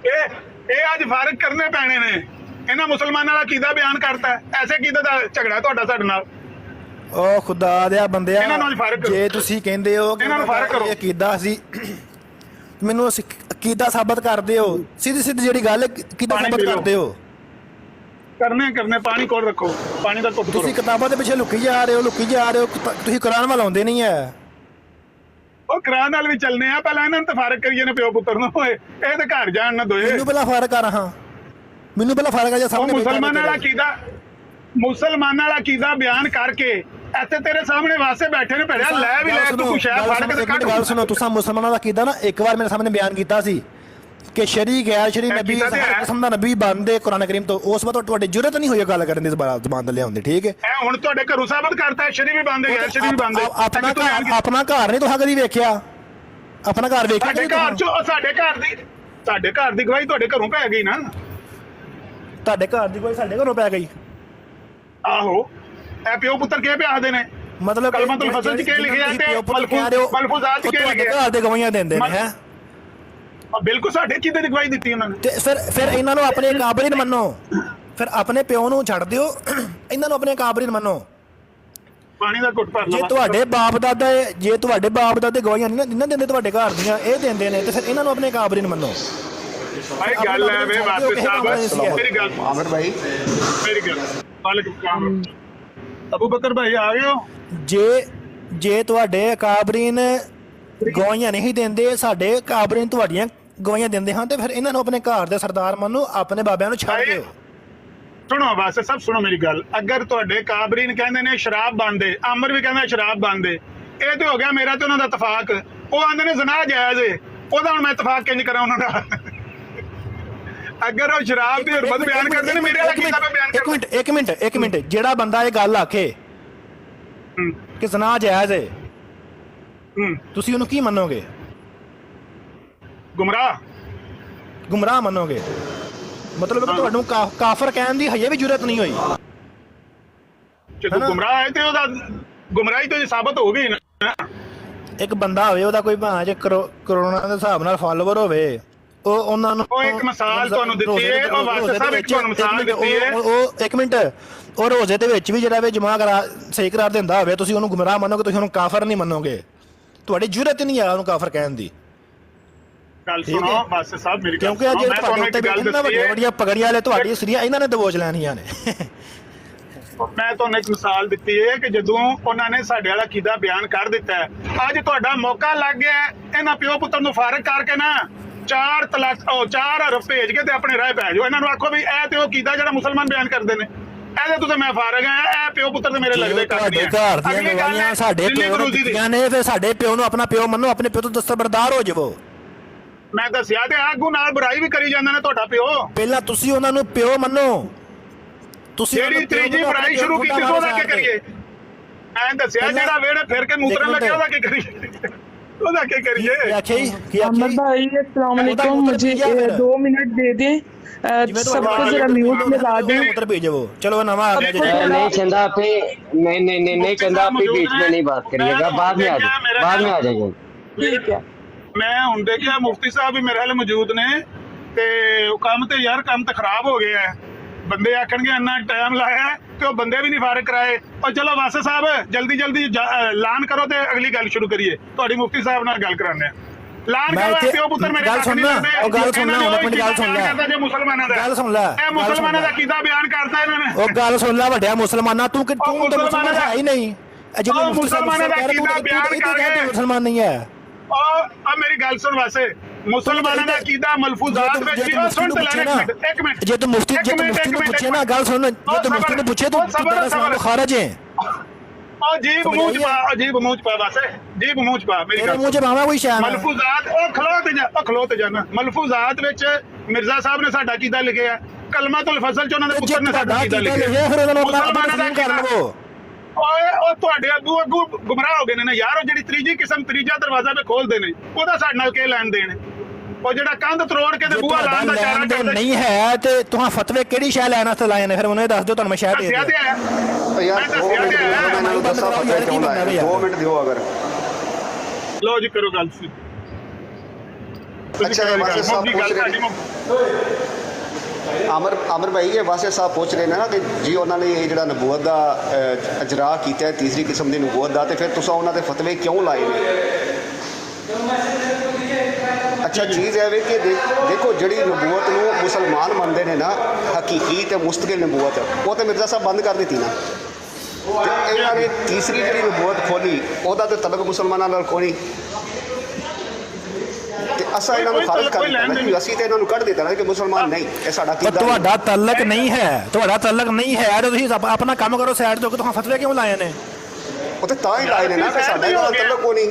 ਇਹ ਅੱਜ ਫਾਰਗ ਕਰਨੇ ਪੈਣੇ ਨੇ। ਇਹਨਾਂ ਮੁਸਲਮਾਨਾਂ ਦਾ ਕੀਦਾ ਬਿਆਨ ਕਰਤਾ, ਐਸੇ ਕੀਦੇ ਦਾ ਝਗੜਾ ਤੁਹਾਡਾ ਸਾਡੇ ਨਾਲ। ਉਹ ਖੁਦਾ ਦੇ ਬੰਦਿਆ, ਇਹਨਾਂ ਨੂੰ ਫਰਕ ਕਰੋ। ਜੇ ਤੁਸੀਂ ਕਹਿੰਦੇ ਹੋ ਕਿ ਇਹਨਾਂ ਨੂੰ ਫਰਕ ਕਰੋ, ਇਹ ਕੀਦਾ ਸੀ, ਮੈਨੂੰ ਕੀਦਾ ਸਾਬਤ ਕਰਦੇ ਹੋ। ਸਿੱਧੀ ਜਿਹੜੀ ਗੱਲ ਕੀਦਾ ਸਾਬਤ ਕਰਦੇ ਹੋ? ਕਰਨੇ ਪਾਣੀ ਕੋਲ ਰੱਖੋ, ਪਾਣੀ ਦਾ ਘੁੱਟ। ਤੁਸੀਂ ਕਿਤਾਬਾਂ ਦੇ ਪਿੱਛੇ ਲੁਕੀ ਜਾ ਰਹੇ ਹੋ। ਤੁਸੀਂ ਕੁਰਾਨ ਵੱਲ ਆਉਂਦੇ ਨਹੀਂ ਹੈ। ਉਹ ਕੁਰਾਨ ਨਾਲ ਵੀ ਚੱਲਨੇ ਆ, ਪਹਿਲਾਂ ਇਹਨਾਂ ਨੂੰ ਤਾਂ ਫਾਰਕ ਕਰੀਏ ਨੇ ਪਿਓ ਪੁੱਤਰ ਨੂੰ। ਇਹ ਤੇ ਘਰ ਜਾਣ ਨਾ ਦੋਏ। ਮੈਨੂੰ ਪਹਿਲਾਂ ਫਾਰਕ ਕਰ ਹਾਂ, ਮੈਨੂੰ ਪਹਿਲਾਂ ਫਾਰਕ ਆ ਜਾ ਸਾਹਮਣੇ। ਮੁਸਲਮਾਨਾਂ ਦਾ ਕੀਦਾ ਬਿਆਨ ਕਰਕੇ ਇੱਥੇ ਤੇਰੇ ਸਾਹਮਣੇ ਵਾਸਤੇ ਬੈਠੇ ਨੇ। ਭੜਿਆ ਲੈ ਵੀ ਲੈ ਤੂੰ ਸ਼ਾਇਦ ਫਾਰਕ ਤੇ ਕੱਢ। ਗੱਲ ਸੁਣੋ, ਤੁਸੀਂ ਮੁਸਲਮਾਨਾਂ ਦਾ ਕੀਦਾ ਨਾ ਇੱਕ ਵਾਰ ਮੇਰੇ ਸਾਹਮਣੇ ਬਿਆਨ ਕੀਤਾ ਸੀ ਕਿ ਸ਼ਰੀ ਗੈਰ ਸ਼ਰੀ ਨਬੀ ਹਰ ਕਿਸਮ ਦਾ ਨਬੀ ਬਣਦੇ ਕੁਰਾਨ ਕਰੀਮ ਤੋਂ। ਉਸ ਵਕਤ ਤੁਹਾਡੀ ਜ਼ਰੂਰਤ ਨਹੀਂ ਹੋਈ ਗੱਲ ਕਰਨ ਦੀ, ਜ਼ਬਾਨ ਤੇ ਲਿਆਉਂਦੇ। ਠੀਕ ਹੈ, ਹੁਣ ਤੁਹਾਡੇ ਘਰੋਂ ਸਾਬਤ ਕਰਤਾ ਸ਼ਰੀ ਵੀ ਬਣਦੇ, ਗੈਰ ਸ਼ਰੀ ਵੀ ਬਣਦੇ। ਆਪਣਾ ਘਰ ਨਹੀਂ ਤੁਸੀਂ ਕਦੀ ਵੇਖਿਆ? ਆਪਣਾ ਘਰ ਵੇਖਿਆ? ਸਾਡੇ ਘਰ ਦੀ ਗਵਾਹੀ ਤੁਹਾਡੇ ਘਰੋਂ ਪੈ ਗਈ ਨਾ। ਤੁਹਾਡੇ ਘਰ ਦੀ ਕੋਈ ਸਾਡੇ ਘਰੋਂ ਪੈ ਗਈ? ਆਹੋ, ਇਹ ਪਿਓ ਪੁੱਤਰ ਕਿਹ ਪਿਆ ਆਖਦੇ ਨੇ। ਮਤਲਬ ਕਲਮਤੁਲ ਫਸਲ ਚ ਕੀ ਲਿਖਿਆ ਤੇ ਮਲਫੂਜ਼ਾਤ ਚ ਕੀ ਲਿਖਿਆ? ਘਰ ਦੇ ਗਵਾਹੀਆਂ ਦਿੰਦੇ ਨੇ ਹੈ। ਬਿਲਕੁਲ, ਸਾਡੇ ਕਿਹਦੇ ਦੀ ਗਵਾਹੀ ਦਿੱਤੀ ਉਹਨਾਂ ਨੇ? ਤੇ ਫਿਰ ਇਹਨਾਂ ਨੂੰ ਆਪਣੇ ਕਾਬਰੀਨ ਮੰਨੋ। ਫਿਰ ਆਪਣੇ ਪਿਓ ਨੂੰ ਛੱਡ ਦਿਓ, ਇਹਨਾਂ ਨੂੰ ਆਪਣੇ ਕਾਬਰੀਨ ਮੰਨੋ। ਪਾਣੀ ਦਾ ਘੁੱਟ ਭਰ ਲਓ। ਜੇ ਤੁਹਾਡੇ ਬਾਪ ਦਾਦੇ ਗਵਾਹੀਆਂ ਨਹੀਂ ਦਿੰਦੇ ਤੁਹਾਡੇ ਘਰ ਦੀਆਂ, ਇਹ ਦਿੰਦੇ ਨੇ, ਤੇ ਫਿਰ ਇਹਨਾਂ ਨੂੰ ਆਪਣੇ ਕਾਬਰੀਨ ਮੰਨੋ। ਭਾਈ ਗੱਲ ਹੈ ਵੇ ਵਾਸਤੇ ਸਾਹਿਬ, ਮੇਰੀ ਗੱਲ ਆਮਰ ਭਾਈ, ਮੇਰੀ ਗੱਲ ਵਾਲੇਕੁਮ ਅਬੂ ਬਕਰ ਭਾਈ ਆ ਗਏ ਹੋ? ਜੇ ਤੁਹਾਡੇ ਕਾਬਰੀਨ ਗਵਾਹੀਆਂ ਨਹੀਂ ਦਿੰਦੇ, ਸਾਡੇ ਕਾਬਰੀਨ ਤੁਹਾਡੀਆਂ ਗਵਾਹੀਆਂ ਦਿੰਦੇ ਹਨ, ਤੇ ਫਿਰ ਇਹਨਾਂ ਨੂੰ ਆਪਣੇ ਘਰ ਦੇ ਸਰਦਾਰ ਮੰਨੋ, ਆਪਣੇ ਬਾਬਿਆਂ ਨੂੰ ਛੱਡ ਦਿਓ। ਸੁਣੋ ਵਾਸਤੇ ਸਭ ਸੁਣੋ ਮੇਰੀ ਗੱਲ। ਅਗਰ ਤੁਹਾਡੇ ਕਾਬਰੀਨ ਕਹਿੰਦੇ ਨੇ ਸ਼ਰਾਬ ਬੰਦੇ, ਅਮਰ ਵੀ ਕਹਿੰਦਾ ਸ਼ਰਾਬ ਬੰਦੇ, ਇਹ ਤੇ ਹੋ ਗਿਆ ਮੇਰਾ ਤੇ ਉਹਨਾਂ ਦਾ ਇਤਫਾਕ। ਉਹ ਆਂਦੇ ਨੇ ਜ਼ਨਾ ਜਾਇਜ਼ ਏ, ਉਹਦਾ ਹੁਣ ਮੈਂ ਇਤਫਾਕ ਕਿੰਜ ਕਰਾਂ ਉਹਨਾਂ ਦਾ? ਅਗਰ ਉਹ ਸ਼ਰਾਬ ਦੀ ਹਰਮਤ ਬਿਆਨ ਕਰਦੇ ਨੇ, ਮੇਰੇ ਵਾਲਾ ਕੀਤਾ ਮੈਂ ਬਿਆਨ ਕਰਦਾ। ਇੱਕ ਮਿੰਟ ਜਿਹੜਾ ਬੰਦਾ ਇਹ ਗੱਲ ਆਖੇ ਕਿ ਜ਼ਨਾ ਜਾਇਜ਼ ਹੈ, ਤੁਸੀਂ ਉਹਨੂੰ ਕੀ ਮੰਨੋਗੇ? ਗੁੰਮਰਾਹ ਮੰਨੋਗੇ? ਮਤਲਬ ਕਿ ਤੁਹਾਨੂੰ ਕਾਫਰ ਕਹਿਣ ਦੀ ਹਜੇ ਵੀ ਜ਼ਰੂਰਤ ਨਹੀਂ ਹੋਈ। ਜੇ ਤੂੰ ਗੁੰਮਰਾਹ ਹੈ ਤੇ ਉਹਦਾ ਗੁੰਮਰਾਹੀ ਤਾਂ ਸਾਬਤ ਹੋ ਗਈ ਨਾ। ਇੱਕ ਬੰਦਾ ਹੋਵੇ, ਉਹਦਾ ਕੋਈ ਭਾਂ ਜੇ ਕਰੋਨਾ ਦੇ ਹਿਸਾਬ ਨਾਲ ਫਾਲੋਵਰ ਹੋਵੇ, ਉਹ ਉਹਨਾਂ ਨੂੰ ਇੱਕ ਮਿਸਾਲ ਤੁਹਾਨੂੰ ਦਿੱਤੀ ਹੈ। ਉਹ ਵਾਸਤੇ ਸਾਹਿਬ ਇੱਕ ਤੁਹਾਨੂੰ ਮਿਸਾਲ ਦਿੱਤੀ ਹੈ। ਉਹ ਇੱਕ ਮਿੰਟ, ਉਹ ਰੋਜ਼ੇ ਦੇ ਵਿੱਚ ਵੀ ਜਿਹੜਾ ਵੇ ਜਮਾ ਸਹੀ ਕਰਾਰ ਦਿੰਦਾ ਹੋਵੇ, ਤੁਸੀਂ ਉਹਨੂੰ ਗੁੰਮਰਾਹ ਮੰਨੋਗੇ? ਤੁਸੀਂ ਉਹਨੂੰ ਕਾਫਰ ਨਹੀਂ ਮੰਨੋਗੇ? ਤੁਹਾਡੀ ਜ਼ਰੂਰਤ ਨਹੀਂ ਹੈ ਉਹਨੂੰ ਕਾਫਰ ਕਹਿਣ ਦੀ। ਗੱਲ ਸੁਣੋ ਵਾਸਤੇ ਸਾਹਿਬ ਮੇਰੀ, ਕਿਉਂਕਿ ਅੱਜ ਤੁਹਾਡੇ ਉੱਤੇ ਵੱਡੀਆਂ ਪਗੜੀਆਂ ਵਾਲੇ ਤੁਹਾਡੀ ਸਰੀਆਂ ਇਹਨਾਂ ਨੇ ਦਬੋਚ ਲੈਣੀਆਂ ਨੇ। ਮੈਂ ਤੁਹਾਨੂੰ ਇੱਕ ਮਿਸਾਲ ਦਿੱਤੀ ਹੈ ਕਿ ਜਦੋਂ ਉਹਨਾਂ ਨੇ ਸਾਡੇ ਵਾਲਾ ਕੀਦਾ ਬਿਆਨ ਕਰ ਦਿੱਤਾ ਹੈ, ਅੱਜ ਤੁਹਾਡਾ ਮੌਕਾ ਲੱਗ ਗਿਆ ਇਹਨਾਂ ਪਿਓ ਪੁੱਤਰ ਨੂੰ ਫਾਰਗ ਕਰਕੇ ਨਾ 4 ਅਰਬ ਭੇਜ ਕੇ ਤੇ ਆਪਣੇ ਰਾਹ ਪੈ ਜਾਓ। ਇਹਨਾਂ ਨੂੰ ਆਖੋ ਵੀ ਇਹ ਤੇ ਉਹ ਕੀਦਾ ਜਿਹੜਾ ਮੁਸਲਮਾਨ ਬਿਆਨ ਕਰਦੇ ਨੇ, ਇਹਦੇ ਤੋਂ ਮੈਂ ਫਾਰਗ ਆ। ਇਹ ਪਿਓ ਪੁੱਤਰ ਤੇ ਮੇਰੇ ਲੱਗਦੇ ਤੁਹਾਡੇ ਘਰ ਦੀਆਂ ਗਵਾਹੀਆਂ ਸਾਡੇ ਪਿਓ ਨੂੰ ਦਿੱਤੀਆਂ ਨੇ, ਫਿਰ ਸਾਡੇ ਪਿਓ ਨੂੰ ਆਪਣਾ ਪਿਓ ਮੰਨੋ, ਆਪਣੇ ਪਿਓ ਤੋਂ ਦਸਤਬਰਦਾਰ ਹੋ ਜਾਵੋ। ਮੈਂ ਦੱਸਿਆ ਤੇ ਆਗੂ ਨਾਲ ਬੁਰਾਈ ਵੀ ਕਰੀ ਜਾਂਦਾ ਨੇ ਤੁਹਾਡਾ ਪਿਓ। ਪਹਿਲਾਂ ਤੁਸੀਂ ਉਹਨਾਂ ਨੂੰ ਪਿਓ ਮੰਨੋ। ਤੁਸੀਂ ਜਿਹੜੀ ਤੀਜੀ ਬੁਰਾਈ ਸ਼ੁਰੂ ਕੀਤੀ ਉਹਦਾ ਕੀ ਕਰੀਏ? ਮੈਂ ਦੱਸਿਆ ਜਿਹੜਾ ਵੇੜੇ ਫਿਰ ਕੇ ਮੂਤਰਨ ਲੱਗਿਆ ਉਹਦਾ ਕੀ ਕਰੀਏ? ਉਹਦਾ ਕੀ ਕਰੀਏ? आखे ही कि अहमद भाई अस्सलाम वालेकुम, मुझे 2 मिनट दे दें, सबको जरा म्यूट में ला दें। उधर भेजो वो। चलो नवा आ गया नहीं चंदा पे नहीं चंदा पे बीच में नहीं बात करिएगा, बाद में आ जाइए। ठीक है। ਮੈਂ ਹੁਣ ਦੇਖਿਆ ਮੁਫਤੀ ਸਾਹਿਬ ਵੀ ਮੇਰੇ ਹਾਲੇ ਮੌਜੂਦ ਨੇ ਤੇ ਉਹ ਕੰਮ ਤੇ ਯਾਰ ਕੰਮ ਤਾਂ ਖਰਾਬ ਹੋ ਗਿਆ ਹੈ। ਬੰਦੇ ਆਖਣਗੇ ਇੰਨਾ ਟਾਈਮ ਲਾਇਆ ਤੇ ਉਹ ਬੰਦੇ ਵੀ ਨਹੀਂ ਫਾਰਗ ਕਰਾਏ। ਔਰ ਚਲੋ ਵਾਸਾ ਸਾਹਿਬ ਜਲਦੀ ਐਲਾਨ ਕਰੋ ਤੇ ਅਗਲੀ ਗੱਲ ਸ਼ੁਰੂ ਕਰੀਏ। ਤੁਹਾਡੀ ਮੁਫਤੀ ਸਾਹਿਬ ਨਾਲ ਗੱਲ ਕਰਾਉਂਦੇ ਆ। ਐਲਾਨ ਕਰੋ ਪਿਓ ਪੁੱਤਰ ਮੇਰੇ ਗੱਲ ਸੁਣਨਾ ਉਹ ਗੱਲ ਸੁਣਨਾ ਹੁਣ ਆਪਣੀ ਗੱਲ ਸੁਣ ਲੈ। ਜੇ ਮੁਸਲਮਾਨਾਂ ਦਾ ਗੱਲ ਸੁਣ ਲੈ। ਇਹ ਮੁਸਲਮਾਨਾਂ ਦਾ ਕੀਦਾ ਬਿਆਨ ਕਰਤਾ ਇਹਨਾਂ ਨੇ। ਉਹ ਗੱਲ ਸੁਣ ਲੈ ਵੱਡਿਆ ਮੁਸਲਮਾਨਾਂ ਤੂੰ ਕਿ ਤੂੰ ਤਾਂ ਮੁਸਲਮਾਨ ਹੈ ਹੀ ਨਹੀਂ। ਜਿਹੜੇ ਮੁਸਲਮਾਨਾਂ ਦਾ ਕੀਦਾ ਬਿਆਨ ਕਰਕੇ ਮੁਸਲਮਾਨ ਨਹੀਂ ਹੈ। ਆ ਮੇਰੀ ਗੱਲ ਸੁਣ ਵਾਸੇ ਮੁਸਲਮਾਨਾਂ ਦਾ ਕੀਦਾ ਮਲਫੂਜ਼ਾਤ ਵਿੱਚ ਵੀ ਉਹ ਸੁਣ ਤੇ ਲੈ ਇੱਕ ਮਿੰਟ ਜੇ ਤੂੰ ਮੁਫਤੀ ਨੂੰ ਪੁੱਛੇ ਨਾ ਗੱਲ ਸੁਣ, ਜੇ ਤੂੰ ਮੁਫਤੀ ਨੂੰ ਪੁੱਛੇ ਤੂੰ ਖਾਰਜ ਹੈ। ਜੀਬ ਮੂੰਹ ਚ ਪਾ ਵਾਸੇ ਜੀਬ ਮੂੰਹ ਚ ਪਾ ਮੇਰੀ ਗੱਲ ਮੂੰਹ ਚ ਪਾਵਾਂ ਕੋਈ ਸ਼ਾਨ ਮਲਫੂਜ਼ਾਤ ਉਹ ਖਲੋ ਤੇ ਜਾਣਾ ਮਲਫੂਜ਼ਾਤ ਵਿੱਚ ਮਿਰਜ਼ਾ ਸਾਹਿਬ ਨੇ ਸਾਡਾ ਕੀਦਾ ਲਿਖਿਆ ਕਲਮਾਤੁਲ ਫਜ਼ਲ ਚ ਉਹਨਾਂ ਦੇ ਪੁੱਤਰ ਨੇ ਸਾਡਾ ਕੀਦਾ ਲਿਖਿਆ। ਫਿਰ ਉਹਨਾਂ ਨੂੰ ਆਪਣਾ ਤਸਲੀਮ ਕਰ ਲਵੋ। ਉਹ ਤੁਹਾਡੇ ਅੱਗੂ ਗੁੰਮਰਾਹ ਹੋ ਗਏ ਨੇ ਨਾ ਯਾਰ। ਉਹ ਜਿਹੜੀ ਤੀਜੀ ਕਿਸਮ ਤੀਜਾ ਦਰਵਾਜ਼ਾ ਵੀ ਖੋਲਦੇ ਨੇ ਉਹਦਾ ਸਾਡੇ ਨਾਲ ਕੀ ਲੈਣ ਦੇਣ? ਉਹ ਜਿਹੜਾ ਕੰਧ ਤਰੋੜ ਕੇ ਤੇ ਬੂਹਾ ਲਾਉਣ ਦਾ ਚਾਰਾ ਕਰਦੇ ਨਹੀਂ ਹੈ ਤੇ ਤੁਸੀਂ ਫਤਵੇ ਕਿਹੜੀ ਸ਼ੈ ਲੈਣ ਵਾਸਤੇ ਲਾਏ ਨੇ? ਫਿਰ ਉਹਨੇ ਦੱਸ ਦਿਓ ਤੁਹਾਨੂੰ ਮੈਂ ਸ਼ੈ ਦੇ ਦਿਆਂ। ਯਾਰ 2 ਮਿੰਟ ਦਿਓ, ਮੈਂ ਇਹਨਾਂ ਨੂੰ ਦੱਸਾਂ ਪਤਾ ਚਾਹੁੰਦਾ ਹੈ। 2 ਮਿੰਟ ਦਿਓ ਅਗਰ। ਲਓ ਜੀ ਕਰੋ ਗੱਲ ਸੀ। अच्छा वासे साहब पूछ रहे आमिर भाई ये वासे साहब पूछ रहे ने ना कि जी उन्होंने ये ਜਿਹੜਾ ਨਬੂਵਤ ਦਾ ਇਜਰਾ ਕੀਤਾ ਹੈ ਤੀਸਰੀ ਕਿਸਮ ਦੀ ਨਬੂਵਤ ਦਾ ਤੇ ਫਿਰ ਤੁਸੀਂ ਉਹਨਾਂ ਦੇ ਫਤਵੇ ਕਿਉਂ ਲਾਏ ਨੇ? ਅੱਛਾ ਚੀਜ਼ ਹੈ ਵੇ ਕਿ ਦੇਖੋ ਜਿਹੜੀ ਨਬੂਵਤ ਨੂੰ ਮੁਸਲਮਾਨ ਮੰਨਦੇ ਨੇ ਨਾ ਹਕੀਕੀ ਤੇ ਮੁਸਤਕਿਲ ਨਬੂਵਤ ਉਹ ਤੇ ਮਿਰਜ਼ਾ ਸਾਹਿਬ ਬੰਦ ਕਰ ਦਿੱਤੀ ਨਾ। ਤੇ ਇਹਨਾਂ ਨੇ ਤੀਸਰੀ ਜਿਹੜੀ ਨਬੂਵਤ ਖੋਲੀ ਉਹਦਾ ਤੇ ਤਲਕ ਮੁਸਲਮਾਨਾਂ ਨਾਲ ਕੋਈ ਤੇ ਅਸਾਂ ਇਹਨਾਂ ਨੂੰ ਖਾਰਜ ਕਰ ਦਿੱਤਾ ਕਿ ਅਸੀਂ ਤੇ ਇਹਨਾਂ ਨੂੰ ਕੱਢ ਦਿੱਤਾ ਨਾ ਕਿ ਮੁਸਲਮਾਨ ਨਹੀਂ ਇਹ ਸਾਡਾ ਕੀਦਾ। ਤੁਹਾਡਾ ਤਲਕ ਨਹੀਂ ਹੈ, ਤੁਹਾਡਾ ਤਲਕ ਨਹੀਂ ਹੈ ਤੇ ਤੁਸੀਂ ਆਪਣਾ ਕੰਮ ਕਰੋ ਸਾਈਡ ਤੋਂ ਕਿ ਤੁਸੀਂ ਫਤਵੇ ਕਿਉਂ ਲਾਏ ਨੇ? ਉਹ ਤੇ ਤਾਂ ਹੀ ਲਾਏ ਨੇ ਨਾ ਕਿ ਸਾਡਾ ਨਾਲ ਤਲਕ ਕੋਈ ਨਹੀਂ।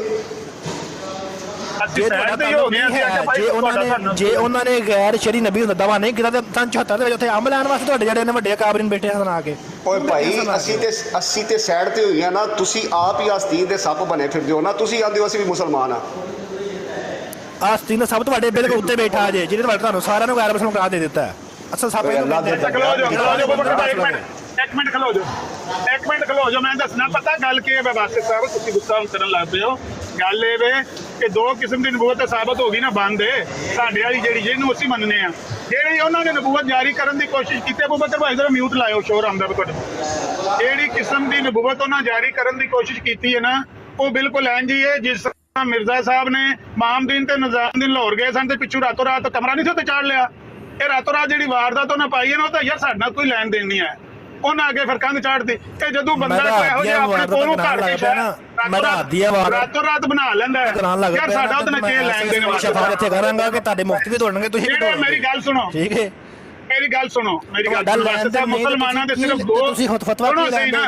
ਜੇ ਤੁਹਾਡਾ ਤਲਕ ਨਹੀਂ ਹੈ, ਜੇ ਉਹਨਾਂ ਨੇ ਗੈਰ ਸ਼ਰੀ ਨਬੀ ਦਾ ਦਾਵਾ ਨਹੀਂ ਕੀਤਾ ਤਾਂ 74 ਦੇ ਵਿੱਚ ਉੱਥੇ ਅੰਬ ਲੈਣ ਵਾਸਤੇ ਤੁਹਾਡੇ ਜਿਹੜੇ ਨੇ ਵੱਡੇ ਕਾਬਰੀਨ ਬੈਠੇ ਹਸਨ ਆ ਕੇ। ਓਏ ਭਾਈ ਅਸੀਂ ਤੇ ਸਾਈਡ ਤੇ ਹੋਈਆਂ ਨਾ, ਤੁਸੀਂ ਆਪ ਹੀ ਆਸਤੀਨ ਦੇ ਸੱਪ ਬਣੇ ਫਿਰਦੇ ਹੋ ਨਾ। ਤੁਸੀਂ ਆਂਦੇ ਹੋ ਅਸੀਂ ਵੀ ਮੁਸਲਮਾਨ ਆ। ਆਸਤੀਨ ਸਭ ਤੁਹਾਡੇ ਬਿਲਕੁਲ ਉੱਤੇ ਬੈਠਾ ਜੇ ਜਿਹਨੇ ਤੁਹਾਨੂੰ ਸਾਰਿਆਂ ਨੂੰ ਗੈਰ ਮੁਸਲਮਾਨ ਕਰਾ ਦੇ ਦਿੱਤਾ। ਅਸਲ ਸਭ ਇੱਕ ਮਿੰਟ ਖਲੋ ਜਾਓ ਮੈਂ ਦੱਸਣਾ ਪਤਾ ਗੱਲ ਕੀ ਹੈ। ਵਾਸੇ ਸਾਹਿਬ ਤੁਸੀਂ ਗੁੱਸਾ ਕਰਨ ਲੱਗ ਪਏ ਹੋ। ਗੱਲ ਇਹ ਵੇ ਕਿ 2 ਕਿਸਮ ਦੀ ਨਬੂਵਤ ਸਾਬਤ ਹੋ ਗਈ ਨਾ ਬੰਦ ਸਾਡੇ ਵਾਲੀ ਜਿਹੜੀ ਜਿਹਨੂੰ ਅਸੀਂ ਮੰਨਦੇ ਆ। ਜਿਹੜੀ ਉਹਨਾਂ ਨੇ ਨਬੂਵਤ ਜਾਰੀ ਕਰਨ ਦੀ ਕੋਸ਼ਿਸ਼ ਕੀਤੀ ਅਬੂ ਬਕਰ ਭਾਈ ਜਰਾ ਮਿਊਟ ਲਾਇਓ ਸ਼ੋਰ ਆਉਂਦਾ ਤੁਹਾਡੇ। ਜਿਹੜੀ ਕਿਸਮ ਦੀ ਨਬੂਵਤ ਉਹਨਾਂ ਜਾਰੀ ਕਰਨ ਦੀ ਕੋਸ਼ਿਸ਼ ਕੀਤੀ ਹੈ ਨਾ ਉਹ ਬਿਲਕੁਲ ਇੰਝ ਹੀ ਹੈ ਜਿਸ ਮਿਰਜ਼ਾ ਸਾਹਿਬ ਨੇ ਮਾਮਦੀਨ ਤੇ ਨਿਜ਼ਾਮਦੀਨ ਲਾਹੌਰ ਗਏ ਸਨ ਤੇ ਪਿੱਛੋਂ ਰਾਤੋਂ ਰਾਤ ਕਮਰਾ ਨਹੀਂ ਸੀ ਉੱਤੇ ਚਾੜ ਲਿਆ। ਇਹ ਰਾਤੋਂ ਰਾਤ ਜਿਹੜੀ ਵਾਰਦਾਤ ਉਹਨਾਂ ਪਾਈ ਹੈ ਨਾ ਉਹ ਤਾਂ ਯਾਰ ਸਾਡੇ ਨਾਲ ਕੋਈ ਲੈਣ ਦੇਣ ਨਹੀਂ ਹੈ। ਉਹਨਾਂ ਅੱਗੇ ਫਿਰ ਕੰਧ ਚਾੜਦੀ ਇਹ ਜਦੋਂ ਬੰਦਾ ਕੋਈ ਇਹੋ ਜਿਹਾ ਆਪਣੇ ਕੋਲੋਂ ਘਰ ਰਾਤੋਂ ਰਾਤ ਬਣਾ ਲੈਂਦਾ ਯਾਰ ਸਾਡਾ ਉਹਦੇ ਨਾਲ ਕੀ ਲੈਣ ਦੇਣ ਵਾਸਤੇ ਇੱਥੇ ਕਰਾਂਗਾ ਕਿ ਤੁਹਾਡੇ ਮੁਫਤੀ ਵੀ ਤੋੜਨਗੇ ਤੁਸੀਂ ਮੇਰੀ ਗੱਲ ਸੁਣੋ ਠੀਕ ਹੈ ਮੇਰੀ ਗੱਲ ਸੁਣੋ ਮੁਸਲਮਾਨਾਂ ਦੇ ਸਿਰਫ 2 ਤੁਸੀਂ ਫਤਵਾ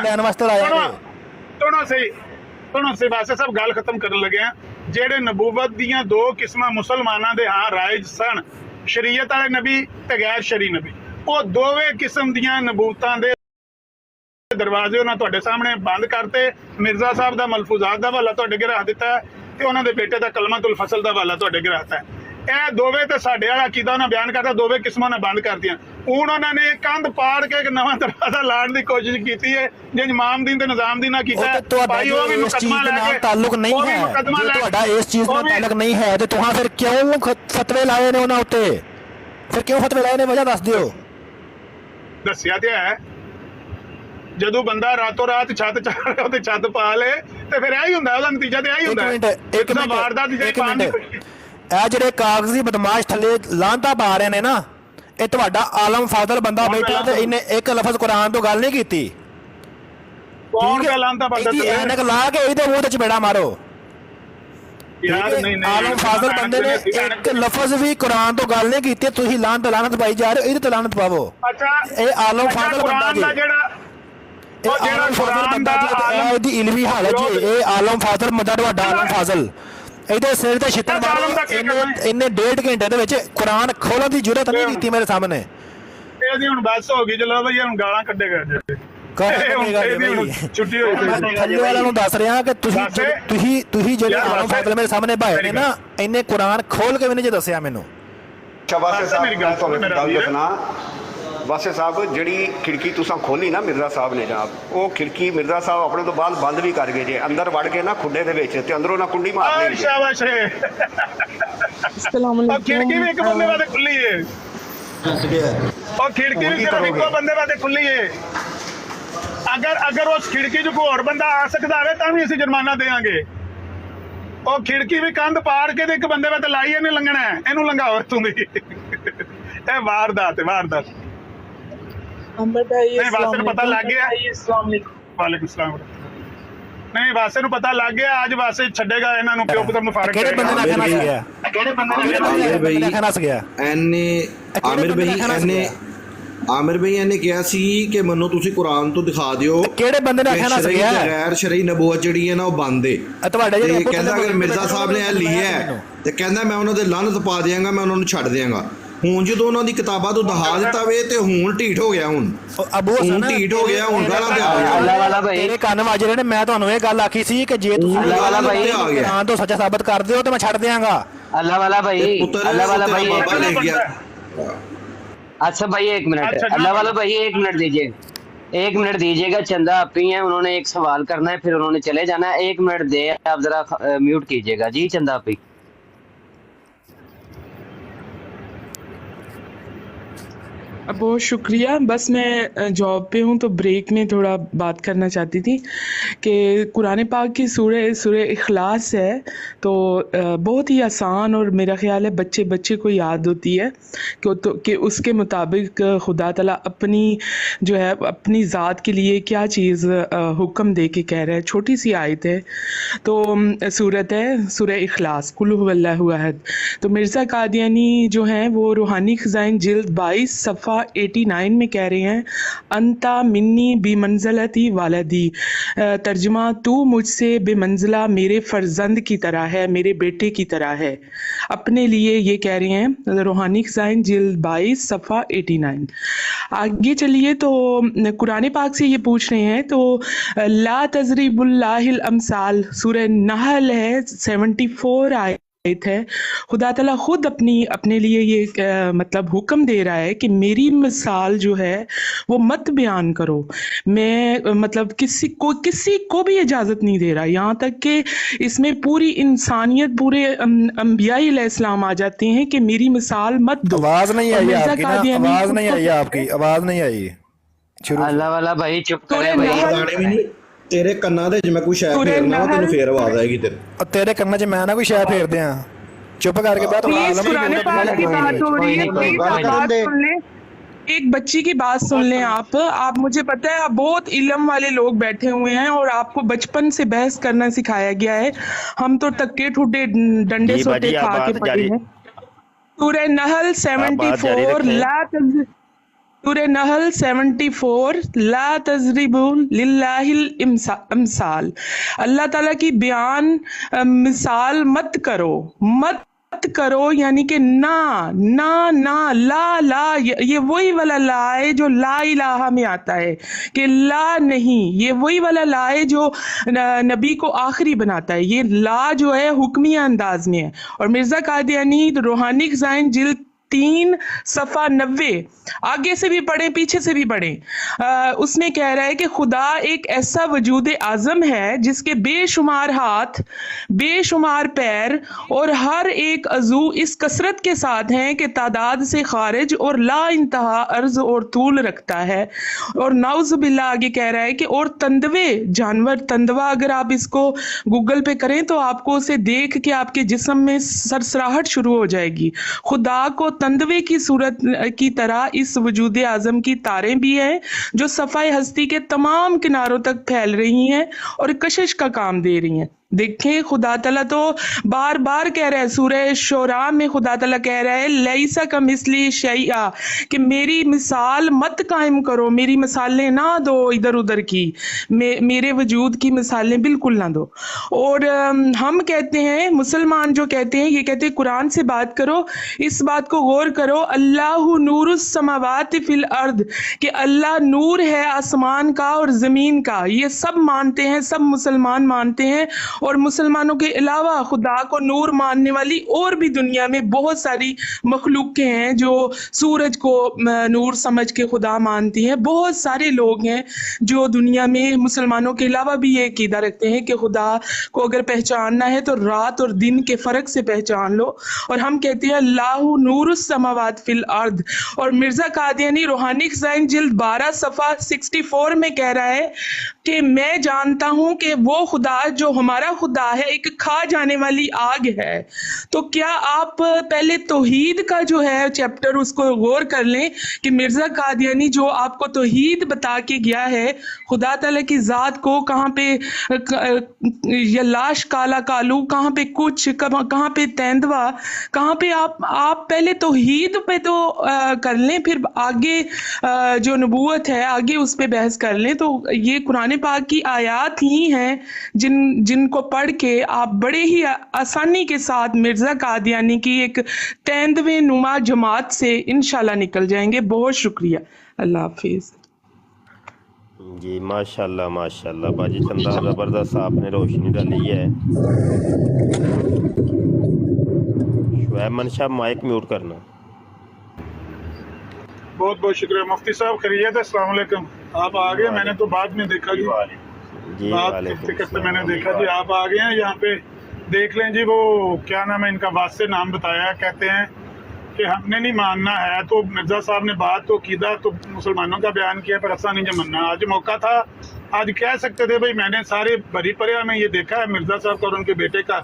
ਲੈਣ ਵਾਸਤੇ ਲਾਇਆ ਸੁਣੋ ਸੇ ਵਾਸੇ ਸਭ ਗੱਲ ਖਤਮ ਕਰਨ ਲੱਗੇ ਆ। ਜਿਹੜੇ ਨਬੂਵਤ ਦੀਆਂ 2 ਕਿਸਮਾਂ ਮੁਸਲਮਾਨਾਂ ਦੇ ਹਾਂ ਰਾਇਜ ਸਨ ਸ਼ਰੀਅਤ ਵਾਲੇ ਨਬੀ ਤੇ ਗੈਰ ਸ਼ਰੀ ਨਬੀ ਉਹ ਦੋਵੇਂ ਕਿਸਮ ਦੀਆਂ ਨਬੂਵਤਾਂ ਦੇ ਦਰਵਾਜ਼ੇ ਉਹਨਾਂ ਤੁਹਾਡੇ ਸਾਹਮਣੇ ਬੰਦ ਕਰਤੇ। ਮਿਰਜ਼ਾ ਸਾਹਿਬ ਦਾ ਮਲਫੂਜ਼ਾਤ ਦਾ ਹਵਾਲਾ ਤੁਹਾਡੇ ਅੱਗੇ ਰੱਖ ਦਿੱਤਾ ਤੇ ਉਹਨਾਂ ਦੇ ਬੇਟੇ ਦਾ ਕਲਮਾਤੁਲ ਫਸਲ ਦਾ ਹਵਾਲਾ ਤੁਹਾਡੇ ਅੱਗੇ ਰੱਖਤਾ। ਇਹ ਦੋਵੇਂ ਤੇ ਸਾਡੇ ਵਾਲਾ ਅਕੀਦਾ ਉਹਨਾਂ ਬਿਆਨ ਕਰਤਾ ਦੋਵੇਂ ਕਿਸਮਾਂ ਨੇ ਬੰਦ ਕਰਤੀਆਂ। ਹੁਣ ਉਹਨਾਂ ਨੇ ਕੰਧ ਪਾੜ ਕੇ ਇੱਕ ਨਵਾਂ ਦਰਵਾਜ਼ਾ ਲਾਉਣ ਦੀ ਕੋਸ਼ਿਸ਼ ਕੀਤੀ ਹੈ ਜੇ ਇਮਾਮਦੀਨ ਤੇ ਨਿਜ਼ਾਮਦੀਨ ਨਾਲ ਕੀਤਾ ਭਾਈ ਉਹ ਵੀ ਮੁਕੱਦਮਾ ਲੈ ਕੇ ਤਾਲੁਕ ਨਹੀਂ ਹੈ। ਤੁਹਾਡਾ ਇਸ ਚੀਜ਼ ਨਾਲ ਤਾਲੁਕ ਨਹੀਂ ਹੈ ਤੇ ਤੁਸੀਂ ਫਿਰ ਕਿਉਂ ਫਤਵੇ ਲਾਏ ਨੇ ਉਹਨਾਂ ਉੱਤੇ? ਫਿਰ ਕਿਉਂ ਫਤਵੇ ਲਾਏ ਨੇ ਵਜ੍ਹਾ ਦੱਸ ਦਿਓ। ਦੱਸਿਆ ਤੇ ਹੈ ਜਦੋਂ ਬੰਦਾ ਰਾਤੋਂ ਰਾਤ ਛੱਤ ਚਾੜ ਰਿਹਾ ਤੇ ਛੱਤ ਪਾ ਲੇ ਤੇ ਫਿਰ ਇਹੀ ਹੁੰਦਾ ਉਹਦਾ ਨਤੀਜਾ ਤੇ ਇਹੀ ਹੁੰਦਾ। ਇੱਕ ਵਾਰਦਾਤ ਦੀ ਇਹ ਜਿਹੜੇ ਕਾਗਜ਼ੀ ਬਦਮਾਸ਼ ਥੱਲੇ ਲਾਂਤਾ ਪਾ ਰਹੇ ਨੇ ਨਾ ਇਹ ਤੁਹਾਡਾ ਆਲਮ ਫਾਜ਼ਲ ਬੰਦਾ ਬੈਠਾ ਤੇ ਇਹਨੇ ਇੱਕ ਲਫ਼ਜ਼ ਕੁਰਾਨ ਤੋਂ ਗੱਲ ਨਹੀਂ ਕੀਤੀ। ਕੌਣ ਲਾਂਤਾ ਬੰਦਾ ਐਨਕ ਲਾ ਕੇ ਇਹਦੇ ਮੂੰਹ ਤੇ ਚਪੇੜਾ ਮਾਰੋ। ਯਾਰ ਨਹੀਂ ਆਲਮ ਫਾਜ਼ਲ ਬੰਦੇ ਨੇ ਇੱਕ ਲਫ਼ਜ਼ ਵੀ ਕੁਰਾਨ ਤੋਂ ਗੱਲ ਨਹੀਂ ਕੀਤੀ। ਤੁਸੀਂ ਲਾਨਤ ਪਾਈ ਜਾ ਰਹੇ ਹੋ ਇਹਦੇ ਤੇ ਲਾਨਤ ਪਾਵੋ। ਅੱਛਾ ਇਹ ਆਲਮ ਫਾਜ਼ਲ ਬੰਦਾ ਜੀ ਇਹ ਆਲਮ ਫਾਜ਼ਲ ਬੰਦਾ ਇਹਦੀ ਇਲਮੀ ਹਾਲਤ ਜੀ ਇਹ ਆਲਮ ਫਾਜ਼ਲ ਬੰਦਾ ਤੁਹਾਡਾ ਆਲਮ ਫਾਜ਼ਲ ਇਹਦੇ ਸਿਰ ਤੇ ਛਿੱਤਰ ਮਾਰੋ। ਇਹਨੇ 1.5 ਘੰਟੇ ਦੇ ਵਿੱਚ ਕੁਰਾਨ ਖੋਲਣ ਦੀ ਜ਼ਰੂਰਤ ਨਹੀਂ ਕੀਤੀ ਮੇਰੇ ਸਾਹਮਣੇ। ਇਹਦੀ ਹੁਣ ਬਸ ਹੋ ਗਈ ਚਲੋ ਬਈ ਹੁਣ ਗਾਲਾਂ ਕੱਢੇਗਾ ਛੁੱਟੀ ਹੋਈ ਮੈਂ ਥੱਲੇ ਵਾਲਿਆਂ ਨੂੰ ਦੱਸ ਰਿਹਾ ਕਿ ਤੁਸੀਂ ਜਿਹੜੇ ਫੈਸਲੇ ਮੇਰੇ ਸਾਹਮਣੇ ਭਾਏ ਨੇ ਨਾ, ਇੰਨੇ ਕੁਰਾਨ ਖੋਲ ਕੇ ਵੀ ਨਹੀਂ ਜੇ ਦੱਸਿਆ ਮੈਨੂੰ। ਵਾਸੇ ਸਾਹਿਬ ਮੈਂ ਤੁਹਾਨੂੰ ਇੱਕ ਗੱਲ ਦੱਸਣਾ, ਵਾਸੇ ਸਾਹਿਬ ਜਿਹੜੀ ਖਿੜਕੀ ਤੁਸੀਂ ਖੋਲੀ ਨਾ ਮਿਰਜ਼ਾ ਸਾਹਿਬ ਨੇ ਜਨਾਬ, ਉਹ ਖਿੜਕੀ ਮਿਰਜ਼ਾ ਸਾਹਿਬ ਆਪਣੇ ਤੋਂ ਬਾਅਦ ਬੰਦ ਵੀ ਕਰ ਗਏ ਜੇ, ਅੰਦਰ ਵੜ ਕੇ ਨਾ ਖੁੱਡੇ ਦੇ ਵਿੱਚ ਤੇ ਅੰਦਰੋਂ ਨਾ ਕੁੰਡੀ ਮਾਰ ਲਈ। ਸ਼ਾਬਾਸ਼ ਰੇ। ਉਹ ਖਿੜਕੀ ਵੀ ਇੱਕ ਬੰਦੇ ਵਾਸਤੇ ਖੁੱਲੀ ਏ, ਉਹ ਖਿੜਕੀ ਵੀ ਸਿਰਫ ਇੱਕੋ ਬੰਦੇ ਵਾਸਤੇ ਖੁੱਲੀ ਏ। ਅਗਰ ਉਸ ਖਿੜਕੀ 'ਚ ਕੋਈ ਹੋਰ ਬੰਦਾ ਆ ਸਕਦਾ ਹੋਵੇ ਤਾਂ ਵੀ ਅਸੀਂ ਜੁਰਮਾਨਾ ਦੇਵਾਂਗੇ। ਉਹ ਖਿੜਕੀ ਵੀ ਕੰਧ ਪਾੜ ਕੇ ਤੇ ਇੱਕ ਬੰਦੇ ਵਾਸਤੇ ਲਾਈ, ਇਹਨੇ ਲੰਘਣਾ, ਇਹਨੂੰ ਲੰਘਾਓ ਇੱਥੋਂ ਦੀ। ਇਹ ਵਾਰਦਾਤ ਨਹੀਂ, ਵਾਸੇ ਨੂੰ ਪਤਾ ਲੱਗ ਗਿਆ। ਵਾਲੇਕੁਮ ਸਲਾਮ। ਨਹੀਂ, ਵਾਸੇ ਨੂੰ ਪਤਾ ਲੱਗ ਗਿਆ, ਅੱਜ ਵਾਸੇ ਛੱਡੇਗਾ ਇਹਨਾਂ ਨੂੰ, ਪਿਓ ਪੁੱਤਰ ਨੂੰ ਫਰਕ ਕਿਹੜੇ ਬੰਦੇ ਨਾਲ ਖਾਣਾ ਗਿਆ? ਕਿਹੜੇ ਬੰਦੇ ਨਾਲ ਖਾਣਾ ਗਿਆ? ਆਮਿਰ ਭਾਈ ਇਹਨੇ ਕਿਹਾ ਸੀ ਕਿ ਮੈਨੂੰ ਤੁਸੀਂ ਕੁਰਾਨ ਤੋਂ ਦਿਖਾ ਦਿਓ ਕਿਹੜੇ ਬੰਦੇ ਨੇ ਆਖਿਆ ਨਾ ਸਕਿਆ ਗੈਰ ਸ਼ਰਈ ਨਬੂਵਤ ਜਿਹੜੀ ਹੈ ਨਾ ਉਹ ਬੰਦ ਏ। ਤੁਹਾਡੇ ਜਿਹੜੇ ਕਹਿੰਦਾ ਅਗਰ ਮਿਰਜ਼ਾ ਸਾਹਿਬ ਨੇ ਇਹ ਲਿਖਿਆ ਤੇ ਕਹਿੰਦਾ ਮੈਂ ਉਹਨਾਂ ਦੇ ਲਾਨਤ ਪਾ ਦਿਆਂਗਾ, ਮੈਂ ਉਹਨਾਂ ਨੂੰ ਛੱਡ ਦਿਆਂਗਾ। ਹੁਣ ਜਦੋਂ ਉਹਨਾਂ ਦੀ ਕਿਤਾਬਾਂ ਤੋਂ ਦਿਖਾ ਦਿੱਤਾ ਵੇ ਤੇ ਹੁਣ ਢੀਠ ਹੋ ਗਿਆ, ਹੁਣ ਢੀਠ ਹੋ ਗਿਆ, ਹੁਣ ਗਾਲਾਂ ਤੇ ਆ ਗਿਆ। ਅੱਲਾਹ ਵਾਲਾ ਭਾਈ ਤੇਰੇ ਕੰਨ ਵੱਜ ਰਹੇ ਨੇ। ਮੈਂ ਤੁਹਾਨੂੰ ਇਹ ਗੱਲ ਆਖੀ ਸੀ ਕਿ ਜੇ ਤੁਸੀਂ ਅੱਲਾਹ ਵਾਲਾ ਭਾਈ ਕੁਰਾਨ ਤੋਂ ਸੱਚਾ ਸਾਬਤ ਕਰਦੇ ਹੋ ਤੇ ਮੈਂ ਛੱਡ ਦਿਆਂਗਾ। ਅੱਲਾਹ ਵਾਲਾ ਭਾਈ, ਅੱਲਾਹ वाला भाई बाबा ले गया। अच्छा भाई एक मिनट, अल्लाह वाला भाई एक मिनट दीजिए, एक मिनट दीजिएगा। चंदा आप ही हैं, उन्होंने एक सवाल करना है, फिर उन्होंने चले जाना है। एक मिनट दे, आप जरा म्यूट कीजिएगा जी। चंदा आप ही। बहुत शुक्रिया। बस मैं जॉब पे हूँ तो ब्रेक में थोड़ा बात करना चाहती थी कि कुरान पाक की सूरह इखलास है तो बहुत ही आसान और मेरा ख्याल है बच्चे बच्चे को याद होती है कि उसके मुताबिक खुदा ताला अपनी जो है अपनी ज़ात के लिए क्या चीज़ हुक्म दे के कह रहा है। छोटी सी आयत है तो सूरत है सूरह इखलास, कुल हुवल्लाहु अहद। तो मिर्ज़ा कादियानी जो हैं वो रूहानी ख़ज़ाइन जिल्द 22 सफ़ा 89 में कह रहे हैं, अंता मिन्नी बेमंज़लती वालदी, तर्जुमा तू मुझसे बेमंज़ला मेरे फ़र्जंद की तरह है, मेरे बेटे की तरह है। अपने लिए ये कह रहे हैं, रूहानी ख़ज़ाइन जिल्द 22 सफ़ा 89। आगे चलिए तो कुरान पाक से ये पूछ रहे हैं तो ला तज़रिबुल्लाहिल अमसाल, सूरह नहल है 74 आयत है। खुदा ताला खुद अपने लिए ये मतलब हुक्म दे रहा है कि मेरी मिसाल जो है वो मत बयान करो। मैं मतलब किसी को भी इजाज़त नहीं दे रहा, यहाँ तक कि इसमें पूरी इंसानियत पूरे अंबिया अलैहिस्सलाम आ जाते हैं कि मेरी मिसाल मत दो। आवाज़ नहीं आई आपकी ना, आवाज़ नहीं आई आपकी, आवाज़ नहीं आई। अल्लाह वाला भाई चुप करे भाई। तेरे कन्ना दे मैं कोई शय फेरना तेन फेर आवाज आएगी तेरे कन्ना च मैं ना कोई शय फेर दियां। चुप करके बात कुरान पाक की बात हो रही है, प्लीज आप बात सुन लें, एक बच्ची की बात सुन लें। आप मुझे पता है आप बहुत इल्म वाले लोग बैठे हुए हैं और आपको बचपन से बहस करना सिखाया गया है। हम तो तक्के ठुड्डे डंडे सोटे खा के पड़े हैं। सूरह नहल 74 सूरह नहल 74 ला तज़रिबु लिल्लाहिल अमसाल, अल्लाह ताला की बयान मिसाल मत करो यानी कि ना ला ये वही वाला ला है जो ला इलाहा में आता है कि ला नहीं, ये वही वाला ला है जो नबी को आखिरी बनाता है। ये ला जो है हुक्मिया अंदाज में है। और मिर्ज़ा कादियानी रूहानी ख़ज़ाइन जिल्द 3 सफ़ा 90 आगे से भी पढ़ें पीछे से भी पढ़ें, उसमें कह रहा है कि खुदा एक ऐसा वजूद आज़म है जिसके बेशुमार हाथ, बेशुमार पैर और हर एक अज़ू इस कसरत के साथ हैं कि तादाद से खारिज और ला इंतहा अर्ज़ और तूल रखता है। और नाउज़ बिल्लाह आगे कह रहा है कि और तंदवे जानवर, तंदवा अगर आप इसको गूगल पे करें तो आपको उसे देख के आपके जिस्म में सरसराहट शुरू हो जाएगी। खुदा को तंदवे की सूरत की तरह इस वजूद आज़म की तारें भी हैं जो सफ़ाए हस्ती के तमाम किनारों तक फैल रही हैं और कशिश का काम दे रही हैं। देखें, खुदा तला तो बार बार कह रहा है, सूरह शोरा में खुदा तला कह रहा है लईसा का मिसली शैया, कि मेरी मिसाल मत कायम करो, मेरी मिसालें ना दो इधर उधर की, मेरे वजूद की मिसालें बिल्कुल ना दो। और हम कहते हैं, मुसलमान जो कहते हैं, ये कहते हैं कुरान से बात करो, इस बात को गौर करो, अल्लाहु नूरुस समावाति फिल अर्द, कि अल्लाह नूर है आसमान का और ज़मीन का। ये सब मानते हैं, सब मुसलमान मानते हैं। और मुसलमानों के अलावा खुदा को नूर मानने वाली और भी दुनिया में बहुत सारी मखलूकें हैं जो सूरज को नूर समझ के खुदा मानती हैं। बहुत सारे लोग हैं जो दुनिया में मुसलमानों के अलावा भी ये अकीदा रखते हैं कि खुदा को अगर पहचानना है तो रात और दिन के फ़र्क से पहचान लो। और हम कहते हैं अल्लाहु नूरुस समावात फिल अर्द। और मिर्ज़ा कादियानी रूहानी ख़ज़ाइन जिल्द 12 सफ़ा 64 में कह रहा है कि मैं जानता हूं कि वो खुदा जो हमारा खुदा है एक खा जाने वाली आग है। तो क्या आप पहले तौहीद का जो है चैप्टर उसको गौर कर लें कि मिर्ज़ा कादियानी जो आपको तौहीद बता के गया है, खुदा ताला की ज़ात को, कहाँ पे यलाश काला कालू, कहाँ पे कुछ, कहाँ पे तेंदवा, कहाँ पे आप पहले तौहीद पे तो कर लें, फिर आगे जो नबूवत है आगे उस पे बहस कर लें। तो ये कुरान पाक की आयात ही हैं जिनको पढ़ के आप बड़े ही आसानी के साथ मिर्ज़ा कादियानी की एक तेंदवे नुमा जमात से इंशाल्लाह निकल जाएंगे। बहुत शुक्रिया, अल्लाह हाफिज़। जी माशाल्लाह माशाल्लाह बाजी चंदा ज़बरदस्त आपने रोशनी डाली है। शुएब मनशा माइक म्यूट करना। बहुत बहुत शुक्रिया मुफ्ती साहब, खैरियत है? अस्सलाम वालेकुम। आप आ गए, मैंने तो बाद में देखा जी, जी बात वालेकुम करते करते सलाम। मैंने देखा जी आप आ गए हैं यहाँ पे। देख लें जी, वो क्या नाम है इनका, वास्ते नाम बताया, कहते हैं कि हमने नहीं मानना है। तो मिर्ज़ा साहब ने बात तो कीदा तो मुसलमानों का बयान किया, पर ऐसा नहीं जमना। आज मौका था, आज कह सकते थे भाई मैंने सारे भरी परिया में ये देखा है मिर्ज़ा साहब का और उनके बेटे का,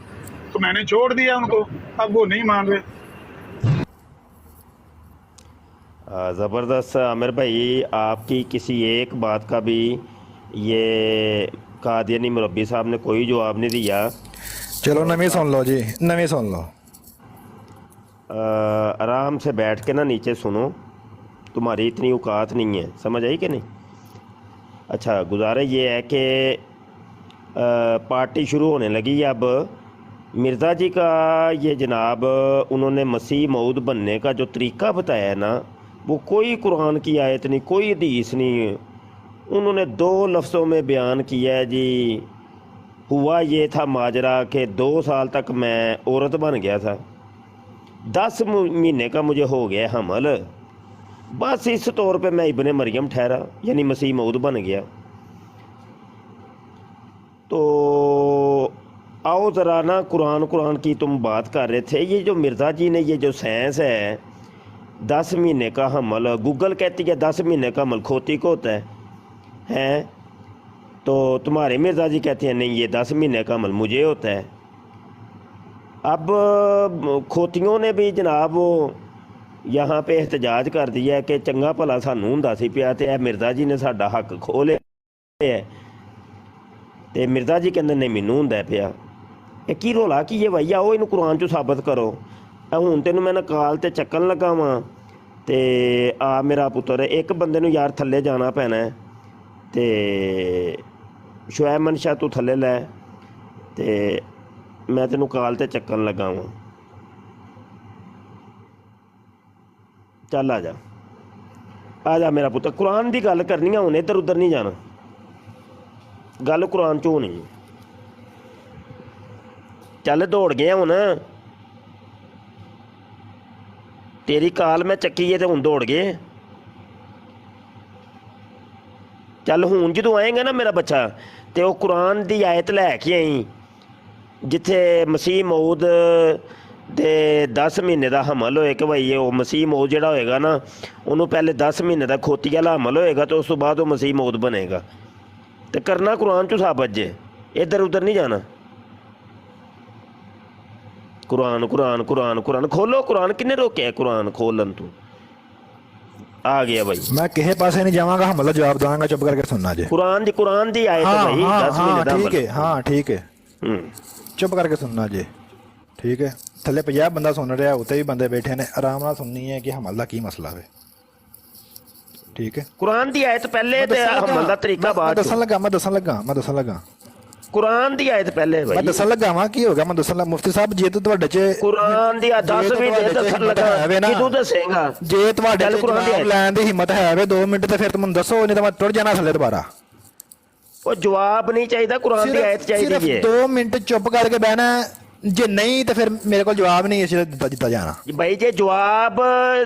तो मैंने छोड़ दिया उनको। अब वो नहीं मान रहे। ज़बरदस्त आमिर भाई, आपकी किसी एक बात का भी ये कादियानी मुरब्बी साहब ने कोई जवाब नहीं दिया। चलो नवी सुन लो जी, नवी सुन लो। आराम से बैठ के ना नीचे सुनो, तुम्हारी इतनी औकात नहीं है, समझ आई कि नहीं? अच्छा, गुजारा ये है कि पार्टी शुरू होने लगी। अब मिर्ज़ा जी का ये जनाब उन्होंने मसीह मऊद बनने का जो तरीका बताया है ना, वो कोई कुरान की आयत नहीं, कोई हदीस नहीं, उन्होंने 2 लफ्ज़ों में बयान किया है जी। हुआ ये था माजरा कि 2 साल तक मैं औरत बन गया था, 10 महीने का मुझे हो गया हमल, बस इस तौर पे मैं इब्ने मरियम ठहरा, यानी मसीह मऊद बन गया। तो आओ ज़रा ना, कुरान की तुम बात कर रहे थे, ये जो मिर्ज़ा जी ने ये जो साइंस है 10 महीने का हमल, गूगल कहती है 10 महीने का हमल खोती को होता है, तो तुम्हारे मिर्ज़ा जी कहते हैं नहीं ये 10 महीने का हमल मुझे होता है। अब खोतियों ने भी जनाब वो यहाँ पे एहतजाज कर दिया कि चंगा भला सानू हुंदा सी पिया ते मिर्ज़ा जी ने साडा हक खो लिया है, ते मिर्ज़ा जी कहंदे नहीं मैनू हुंदा पिया। ਇਹ ਕੀ ਰੋਲਾ ਕੀ ਹੈ ਭਾਈ? ਆਓ ਇਹਨੂੰ ਕੁਰਾਨ 'ਚੋਂ ਸਾਬਤ ਕਰੋ। ਹੁਣ ਤੈਨੂੰ ਮੈਂ ਨਕਾਲ ਤੇ ਚੱਕਣ ਲੱਗਾ ਵਾਂ, ਤੇ ਆ ਮੇਰਾ ਪੁੱਤਰ, ਇੱਕ ਬੰਦੇ ਨੂੰ ਯਾਰ ਥੱਲੇ ਜਾਣਾ ਪੈਣਾ, ਤੇ ਸ਼ੁਐਬ ਮਨਸ਼ਾ ਤੂੰ ਥੱਲੇ ਲੈ, ਤੇ ਮੈਂ ਤੈਨੂੰ ਕਾਲ ਤੇ ਚੱਕਣ ਲੱਗਾ ਵਾਂ। ਚੱਲ ਆ ਜਾ ਮੇਰਾ ਪੁੱਤਰ, ਕੁਰਾਨ ਦੀ ਗੱਲ ਕਰਨੀ ਆ ਹੁਣ, ਇੱਧਰ ਉੱਧਰ ਨਹੀਂ ਜਾਣਾ, ਗੱਲ ਕੁਰਾਨ 'ਚੋਂ ਹੋਣੀ। ਚੱਲ ਦੌੜ ਗਿਆ ਹੁਣ, ਤੇਰੀ ਕਾਲ ਮੈਂ ਚੱਕੀ ਹੈ ਤੇ ਹੁਣ ਦੌੜ ਗਏ। ਚੱਲ ਹੁਣ ਜਦੋਂ ਆਏਗਾ ਨਾ ਮੇਰਾ ਬੱਚਾ, ਤੇ ਉਹ ਕੁਰਾਨ ਦੀ ਆਇਤ ਲੈ ਕੇ ਆਈ ਜਿੱਥੇ ਮਸੀਹ ਮਊਦ ਦੇ 10 ਮਹੀਨੇ ਦਾ ਹਮਲ ਹੋਏ, ਕਿ ਭਾਈ ਉਹ ਮਸੀਹ ਮਊਦ ਜਿਹੜਾ ਹੋਏਗਾ ਨਾ, ਉਹਨੂੰ ਪਹਿਲੇ 10 ਮਹੀਨੇ ਦਾ ਖੋਤੀ ਵਾਲਾ ਹਮਲ ਹੋਏਗਾ, ਤੇ ਉਸ ਤੋਂ ਬਾਅਦ ਉਹ ਮਸੀਹ ਮਊਦ ਬਣੇਗਾ। ਤੇ ਕਰਨਾ ਕੁਰਾਨ 'ਚੋਂ ਸਾਬਤ ਜੇ, ਇੱਧਰ ਉੱਧਰ ਨਹੀਂ ਜਾਣਾ। कुरान कुरान कुरान कुरान खोलो, कुरान किन्ने रोके कुरान खोलन? तू आ गया भाई, मैं किसी पासे नहीं जावांगा, हमला जवाब दूंगा, चुप करके सुनना जी। कुरान दी आयत है भाई, 10 महीने दा ठीक है, हाँ ठीक है, ਚੁੱਪ ਕਰਕੇ ਸੁਣਨਾ ਜੇ, ਠੀਕ ਹੈ। ਥੱਲੇ 50 ਬੰਦਾ ਸੁਣ ਰਿਹਾ, ਉੱਤੇ ਵੀ ਬੰਦੇ ਬੈਠੇ ਨੇ, ਆਰਾਮ ਨਾਲ ਸੁਣਨੀ ਹੈ ਕਿ ਹਮਲ ਦਾ ਕੀ ਮਸਲਾ ਹੈ, ਠੀਕ ਹੈ। ਕੁਰਾਨ ਦੀ ਆਇਤ ਪਹਿਲੇ ਤੇ ਹਮਲ ਦਾ ਤਰੀਕਾ ਬਾਅਦ ਦੱਸਣ ਲੱਗਾ ਕੁਰਾਨ ਦੀ ਆਇਤ ਪਹਿਲੇ ਮੈਂ ਦੱਸਣ ਲੱਗਾ ਵਾਂ ਕੀ ਹੋ ਗਿਆ, ਮੈਂ ਦੱਸਣ ਲੱਗਾ। ਮੁਫਤੀ ਸਾਹਿਬ ਜੇ ਤੁਹਾਡੇ ਚ ਕੁਰਾਨ ਦੀ 10ਵੀਂ ਦੇ ਦੱਸਣ ਲੱਗਾ ਕਿ ਤੂੰ ਦੱਸੇਗਾ, ਜੇ ਤੁਹਾਡੇ ਚੱਲ ਕੁਰਾਨ ਦੀ ਜਵਾਬ ਲੈਣ ਦੀ ਹਿੰਮਤ ਹੈ ਵੇ 2 ਮਿੰਟ ਤੇ ਫਿਰ ਤੁਮ ਦੱਸੋ, ਨਹੀਂ ਤਾਂ ਮੈਂ ਟੁੱਟ ਜਾਣਾ ਥੱਲੇ ਦੁਬਾਰਾ। ਉਹ ਜਵਾਬ ਨਹੀਂ ਚਾਹੀਦਾ, ਕੁਰਾਨ ਦੀ ਆਇਤ ਚਾਹੀਦੀ ਹੈ। 2 ਮਿੰਟ ਚੁੱਪ ਕਰਕੇ ਬਹਿਣਾ, ਜੇ ਨਹੀਂ ਤੇ ਫਿਰ ਮੇਰੇ ਕੋਲ ਜਵਾਬ ਨਹੀਂ ਇਸ ਦਿੱਤਾ ਜਾਣਾ। ਭਾਈ ਜੇ ਜਵਾਬ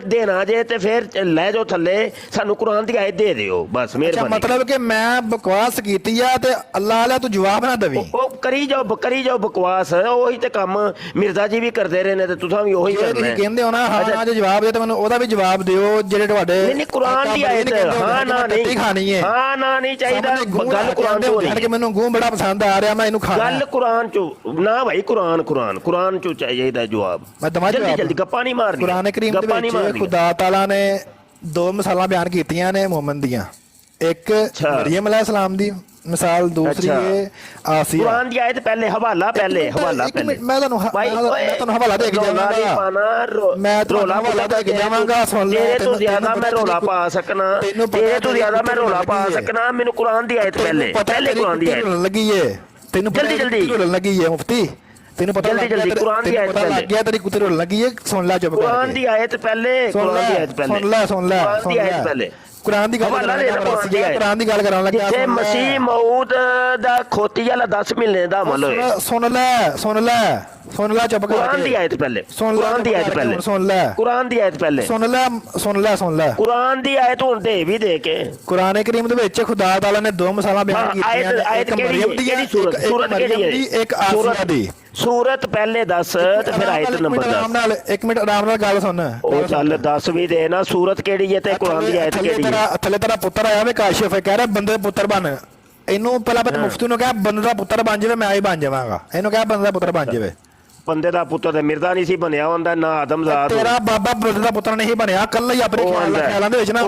ਦੇਣਾ ਜੇ ਤੇ ਫਿਰ ਲੈ ਜਾਓ ਥੱਲੇ, ਸਾਨੂੰ ਕੁਰਾਨ ਦੀ ਆਇਤ ਦੇ ਦਿਓ ਬਸ, ਮਿਹਰਬਾਨੀ। ਮਤਲਬ ਕਿ ਮੈਂ ਬਕਵਾਸ ਕੀਤੀ ਆ ਤੇ ਅੱਲਾਹ ਵਾਲਾ ਤੂੰ ਜਵਾਬ ਨਾ ਦੇਵੀਂ। ਉਹ ਕਰੀ ਜਾਓ ਬਕਵਾਸ, ਉਹੀ ਤੇ ਕੰਮ ਮਿਰਜ਼ਾ ਜੀ ਵੀ ਕਰਦੇ ਰਹੇ ਨੇ ਤੇ ਤੁਸੀਂ ਵੀ ਉਹੀ ਕਰਨਾ ਹੈ। ਕਹਿੰਦੇ ਹੋ ਨਾ ਹਾਂ ਜੇ ਜਵਾਬ ਦੇ ਤੇ ਮੈਨੂੰ ਉਹਦਾ ਵੀ ਜਵਾਬ ਦਿਓ ਜਿਹੜੇ ਤੁਹਾਡੇ ਨਹੀਂ ਕੁਰਾਨ ਦੀ ਆਇਤ ਹਾਂ ਨਾ ਨਹੀਂ ਖਾਣੀ ਹੈ, ਹਾਂ ਨਾ ਨਹੀਂ ਚਾਹੀਦਾ। ਗੱਲ ਕੁਰਾਨ ਤੋਂ ਹੋ ਰਹੀ ਹੈ, ਮੈਨੂੰ ਗੂੰ ਬੜਾ ਪਸੰਦ ਆ ਰਿਹਾ, ਮੈਂ ਇਹਨੂੰ ਖਾਣਾ। ਗੱਲ ਕੁਰਾਨ ਚੋਂ ਨਾ ਭਾਈ, ਕੁਰਾਨ ਚੋਂ ਚਾਹੀਦਾ ਜਵਾਬ। ਜਲਦੀ ਗੱਪਾਂ ਨਹੀਂ ਮਾਰਨੀ। ਕੁਰਾਨ ਕਰੀਮ ਦੇ ਵਿੱਚ ਖੁਦਾ ਤਾਲਾ ਨੇ 2 ਮਿਸਾਲਾਂ ਬਿਆਨ ਕੀਤੀਆਂ ਨੇ ਮੂਮਨ ਦੀਆਂ, ਇੱਕ ਮਰੀਮ ਅਲੈਹਿਸ ਸਲਾਮ ਦੀ ਮਿਸਾਲ, ਦੂਸਰੀ ਹੈ ਆਸੀਆ। ਕੁਰਾਨ ਦੀ ਆਇਤ ਪਹਿਲੇ, ਹਵਾਲਾ ਪਹਿਲੇ। ਮੈਂ ਤੁਹਾਨੂੰ ਹਵਾਲਾ ਦੇ ਕੇ ਜਾਵਾਂਗਾ, ਮੈਂ ਤੁਹਾਨੂੰ ਹਵਾਲਾ ਦੇ ਕੇ ਜਾਵਾਂਗਾ। ਸੁਣ ਲੈ, ਤੇਰੇ ਤੋਂ ਜ਼ਿਆਦਾ ਮੈਂ ਰੋਲਾ ਪਾ ਸਕਣਾ, ਮੈਨੂੰ ਕੁਰਾਨ ਦੀ ਆਇਤ ਪਹਿਲੇ ਕੁਰਾਨ ਦੀ ਆਇਤ ਲੱਗੀ ਏ, ਤੈਨੂੰ ਜਲਦੀ ਲੱਗੀ ਏ ਮੁਫਤੀ, ਤੈਨੂੰ ਪਤਾ ਜਲਦੀ ਕੁਰਾਨ ਦੀ ਆਇਤ ਪਹਿਲੇ ਲੱਗ ਗਿਆ, ਤੇਰੀ ਕੁੱਤੇ ਰੋਣ ਲੱਗੀ ਏ। ਸੁਣ ਲੈ ਚੁੱਪ ਕਰਕੇ, ਕੁਰਾਨ ਦੀ ਆਇਤ ਪਹਿਲੇ, ਸੁਣ ਲੈ ਕੁਰਾਨ ਦੀ ਗੱਲ ਕਰਾਉਣ ਲੱਗਾ। ਜਿੱਥੇ ਮਸੀਹ ਮਊਦ ਦਾ ਖੋਤੀ ਵਾਲਾ 10 ਮਹੀਨੇ ਦਾ ਅਮਲ ਹੋਇਆ। ਸੁਣ ਲੈ ਚੁੱਪ ਕਰਕੇ। ਕੁਰਾਨ ਦੀ ਆਇਤ ਪਹਿਲੇ, ਕੁਰਾਨ ਦੀ ਆਇਤ ਪਹਿਲੇ, ਕੁਰਾਨ ਦੀ ਆਇਤ ਪਹਿਲੇ, ਸੁਣ ਲੈ ਕੁਰਾਨ ਦੀ ਆਇਤ ਹੁਣ ਦੇ ਵੀ ਦੇ ਕੇ। ਕੁਰਾਨ ਕਰੀਮ ਦੇ ਵਿੱਚ ਖੁਦਾ ਤਾਲਾ ਨੇ 2 ਮਿਸਾਲਾਂ ਬਿਆਨ ਕੀਤੀਆਂ ਨੇ, ਆਇਤ ਕਿਹੜੀ ਸੂਰਤ ਕਿਹੜੀ ਹੈ? ਇੱਕ ਆਸੀਆ ਦੀ। ਸੂਰਤ ਪਹਿਲੇ 10 ਤੇ ਫਿਰ ਆਇਤ ਨੰਬਰ 10। ਇੱਕ ਮਿੰਟ ਆਰਾਮ ਨਾਲ ਗੱਲ ਸੁਣ। ਉਹ ਚੱਲ 10 ਵੀ ਦੇ ਨਾ, ਸੂਰਤ ਕਿਹੜੀ ਹੈ ਤੇ ਕੁਰਾਨ ਦੀ ਆਇਤ ਕਿਹੜੀ ਹੈ? ਥੱਲੇ ਤੇਰਾ ਪੁੱਤਰ ਆਇਆ ਵੇ ਕਾਸ਼ਿਫ, ਕਹਿ ਰਿਹਾ ਬੰਦੇ ਦਾ ਪੁੱਤਰ ਬਣ। ਇਹਨੂੰ ਪਹਿਲਾਂ ਮੁਫਤੀ ਨੂੰ ਕਿਹਾ ਬੰਦੇ ਦਾ ਪੁੱਤਰ ਬਣ ਜਾਵੇ, ਮੈਂ ਹੀ ਬਣ ਜਾਵਾਂਗਾ। ਇਹਨੂੰ ਕਿਹਾ ਬੰਦੇ ਦਾ ਪੁੱਤਰ ਬਣ ਜਾਵੇ। ਬੰਦੇ ਦਾ ਪੁੱਤਰ ਤੇ ਮਿਰਜ਼ਾ ਨਹੀਂ ਸੀ ਬਣਿਆ ਹੁੰਦਾ, ਨਾ ਆਦਮਜ਼ਾਦ। ਤੇਰਾ ਬਾਬਾ ਬੰਦੇ ਦਾ ਪੁੱਤਰ ਨਹੀਂ ਬਣਿਆ, ਕੱਲਾ ਹੀ ਆਪਣੇ ਖਿਆਲਾਂ ਦੇ ਵਿੱਚ ਨਾ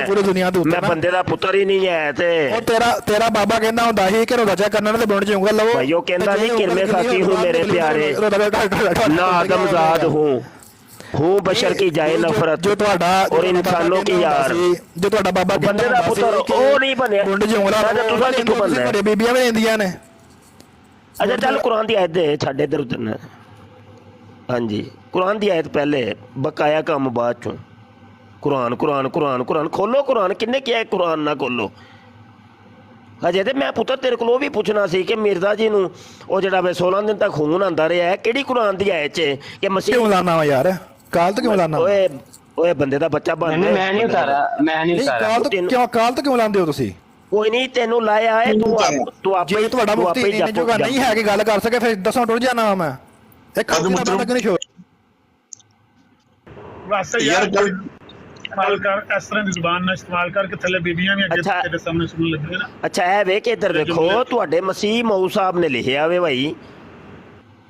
ਪੂਰੀ ਦੁਨੀਆ ਦੇ ਉੱਤੇ ਮੈਂ ਬੰਦੇ ਦਾ ਪੁੱਤਰ ਹੀ ਨਹੀਂ ਹੈ। ਤੇ ਉਹ ਤੇਰਾ ਬਾਬਾ ਕਹਿੰਦਾ ਹੁੰਦਾ ਸੀ ਕਿ ਰੋਜ਼ਾ ਕਰਨਾ ਤੇ ਬੁੰਡ ਜਾਊਗਾ। ਲਵੋ ਭਾਈ ਉਹ ਕਹਿੰਦਾ ਨਹੀਂ ਕਿਰਮੇ ਖਾਤੀ ਹੂੰ ਮੇਰੇ ਪਿਆਰੇ, ਨਾ ਆਦਮਜ਼ਾਦ हूँ बशर की जाए नफरत जो ਤੁਹਾਡਾ और इंसानों की यार। जो ਤੁਹਾਡਾ ਬਾਬਾ ਬੰਦੇ ਦਾ ਪੁੱਤਰ ਉਹ ਨਹੀਂ ਬਣਿਆ, ਬੁੰਡ ਜਾਊਗਾ। ਤੁਸੀਂ ਕਿੱਥੋਂ ਬਣਨਾ ਹੈ? ਬੀਬੀਆਂ ਵੀ ਰਹਿੰਦੀਆਂ ਨੇ। ਅੱਛਾ ਚੱਲ ਕੁਰਾਨ ਦੀ ਆਇਤ ਦੇ, ਛੱਡ ਇੱਧਰ ਉੱਧਰ ਨਾ। ਹਾਂਜੀ ਕੁਰਾਨ ਦੀ ਆਇਤ ਪਹਿਲੇ, ਬਕਾਇਆ ਕੰਮ ਬਾਅਦ ਚੋਂ। ਕੁਰਾਨ ਖੋਲੋ। ਕੁਰਾਨ ਕਿੰਨੇ ਕਿਹਾ ਕੁਰਾਨ ਨਾ ਖੋਲੋ? ਹਜੇ ਤੇ ਮੈਂ ਪੁੱਤਰ ਤੇਰੇ ਕੋਲ ਉਹ ਵੀ ਪੁੱਛਣਾ ਸੀ ਕਿ ਮਿਰਜ਼ਾ ਜੀ ਨੂੰ ਉਹ ਜਿਹੜਾ ਵੇ 16 ਦਿਨ ਤੱਕ ਖੂਨ ਆਂਦਾ ਰਿਹਾ ਹੈ, ਕਿਹੜੀ ਕੁਰਾਨ ਦੀ ਆਇਤ 'ਚ ਕਿ ਮਸੀਹ ਕਿਉਂ ਲਾਣਾ ਵਾ ਯਾਰ? ਕਾਲ ਤੋਂ ਕਿਉਂ ਲਾਣਾ? ਓਏ ਬੰਦੇ ਦਾ ਬੱਚਾ ਬਣ मैं नहीं उतारा, मैं नहीं उतारा। ਕਾਲ ਤੋਂ ਕਿਉਂ ਲਾਉਂਦੇ ਹੋ ਤੁਸੀਂ? ਕੋਈ ਨਹੀਂ ਤੈਨੂੰ ਲਾਇਆ ਹੈ, ਤੂੰ ਆਪੇ ਜੇ ਤੁਹਾਡਾ ਮੁਫਤੀ ਇਹਨੇ ਜੋਗਾ ਨਹੀਂ ਹੈ ਕਿ ਗੱਲ ਕਰ ਸਕੇ ਫਿਰ ਦੱਸੋ ਟੁੱਟ ਜਾਣਾ ਮੈਂ। ਇੱਕ ਬੰਦਾ ਕਿ ਨਹੀਂ ਛੋੜ ਬਸ ਯਾਰ ਇਸਤੇਮਾਲ ਕਰ, ਇਸ ਤਰ੍ਹਾਂ ਦੀ ਜ਼ੁਬਾਨ ਨਾਲ ਇਸਤੇਮਾਲ ਕਰਕੇ ਥੱਲੇ ਬੀਬੀਆਂ ਵੀ ਅੱਗੇ ਤੇਰੇ ਸਾਹਮਣੇ ਸੁਣਨ ਲੱਗੀਆਂ ਨਾ। ਅੱਛਾ ਇਹ ਵੇਖ ਇੱਧਰ ਵੇਖੋ, ਤੁਹਾਡੇ ਮਸੀਹ ਮਊ ਸਾਹਿਬ ਨੇ ਲਿਖਿਆ ਵੇ ਭਾਈ।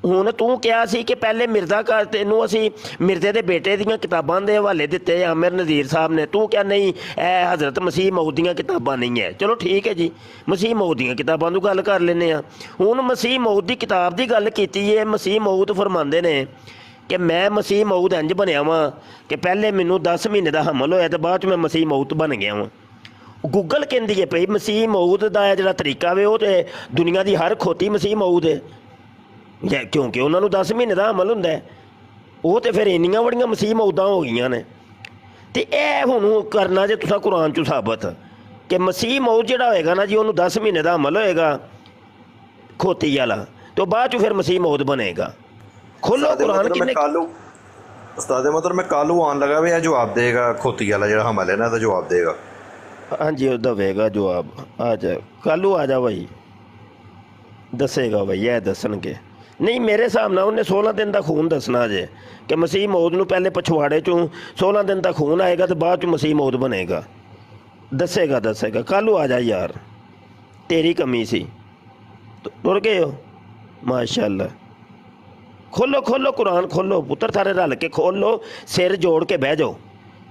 ਹੁਣ ਤੂੰ ਕਿਹਾ ਸੀ ਕਿ ਪਹਿਲੇ ਮਿਰਜ਼ਾ ਘਰ, ਤੈਨੂੰ ਅਸੀਂ ਮਿਰਜ਼ੇ ਦੇ ਬੇਟੇ ਦੀਆਂ ਕਿਤਾਬਾਂ ਦੇ ਹਵਾਲੇ ਦਿੱਤੇ ਆਮਿਰ ਨਜ਼ੀਰ ਸਾਹਿਬ ਨੇ। ਤੂੰ ਕਿਹਾ ਨਹੀਂ ਇਹ ਹਜ਼ਰਤ ਮਸੀਹ ਮਊਦ ਦੀਆਂ ਕਿਤਾਬਾਂ ਨਹੀਂ ਹੈ। ਚਲੋ ਠੀਕ ਹੈ ਜੀ, ਮਸੀਹ ਮਊਦ ਦੀਆਂ ਕਿਤਾਬਾਂ ਨੂੰ ਗੱਲ ਕਰ ਲੈਂਦੇ ਹਾਂ। ਹੁਣ ਮਸੀਹ ਮਊਦ ਦੀ ਕਿਤਾਬ ਦੀ ਗੱਲ ਕੀਤੀ ਹੈ। ਮਸੀਹ ਮਊਦ ਫਰਮਾਉਂਦੇ ਨੇ ਕਿ ਮੈਂ ਮਸੀਹ ਮਊਦ ਇੰਜ ਬਣਿਆ ਵਾਂ ਕਿ ਪਹਿਲੇ ਮੈਨੂੰ 10 ਮਹੀਨੇ ਦਾ ਹਮਲ ਹੋਇਆ ਤੇ ਬਾਅਦ 'ਚ ਮੈਂ ਮਸੀਹ ਮਊਦ ਬਣ ਗਿਆ ਵਾਂ। ਗੂਗਲ ਕਹਿੰਦੀ ਹੈ ਭਈ ਮਸੀਹ ਮਊਦ ਦਾ ਜਿਹੜਾ ਤਰੀਕਾ ਵੇ ਉਹ ਤੇ ਦੁਨੀਆ ਦੀ ਹਰ ਖੋਤੀ ਮਸੀਹ ਮਊਦ ਹੈ, ਕਿਉਂਕਿ ਉਹਨਾਂ ਨੂੰ 10 ਮਹੀਨੇ ਦਾ ਅਮਲ ਹੁੰਦਾ। ਉਹ ਤੇ ਫਿਰ ਇੰਨੀਆਂ ਬੜੀਆਂ ਮਸੀਹ ਮਊਦਾਂ ਹੋ ਗਈਆਂ ਨੇ। ਤੇ ਇਹ ਹੁਣ ਕਰਨਾ ਜੇ ਤੁਸੀਂ ਕੁਰਾਨ 'ਚੋਂ ਸਾਬਤ ਕਿ ਮਸੀਹ ਮਊਦ ਜਿਹੜਾ ਹੋਏਗਾ ਨਾ ਜੀ, ਉਹਨੂੰ 10 ਮਹੀਨੇ ਦਾ ਅਮਲ ਹੋਏਗਾ ਖੋਤੀ ਵਾਲਾ, ਤੇ ਬਾਅਦ 'ਚ ਫਿਰ ਮਸੀਹ ਮਊਦ ਬਣੇਗਾ। ਖੋਲੋ ਕੁਰਾਨ ਕਿੰਨੇ ਉਸਤਾਦ ਮਤਲਬ ਮੈਂ ਕੱਲ੍ਹ ਆਉਣ ਲੱਗਾ ਵੀ ਇਹ ਜਵਾਬ ਦੇਗਾ, ਖੋਤੀ ਵਾਲਾ ਜਿਹੜਾ ਹਮਲ ਹੈ ਨਾ ਇਹਦਾ ਜਵਾਬ ਦੇਗਾ। ਹਾਂਜੀ ਉਹ ਦਵੇਗਾ ਜਵਾਬ। ਆ ਜਾ ਕੱਲ੍ਹ ਆ ਜਾ ਭਾਈ, ਦੱਸੇਗਾ ਭਾਈ, ਇਹ ਦੱਸਣਗੇ। ਨਹੀਂ ਮੇਰੇ ਹਿਸਾਬ ਨਾਲ ਉਹਨੇ 16 ਦਿਨ ਦਾ ਖੂਨ ਦੱਸਣਾ ਜੇ ਕਿ ਮਸੀਹ ਮੌਦ ਨੂੰ ਪਹਿਲੇ ਪਛਵਾੜੇ 'ਚੋਂ 16 ਦਿਨ ਦਾ ਖੂਨ ਆਏਗਾ ਤੇ ਬਾਅਦ 'ਚ ਮਸੀਹ ਮੌਦ ਬਣੇਗਾ। ਦੱਸੇਗਾ ਕੱਲ੍ਹ ਨੂੰ ਆ ਜਾ ਯਾਰ, ਤੇਰੀ ਕਮੀ ਸੀ। ਟੁਰ ਗਏ ਹੋ ਮਾਸ਼ਾਅੱਲਾ। ਖੋਲੋ ਕੁਰਾਨ ਖੋਲੋ ਪੁੱਤਰ, ਸਾਰੇ ਰਲ ਕੇ ਖੋਲੋ, ਸਿਰ ਜੋੜ ਕੇ ਬਹਿ ਜਾਓ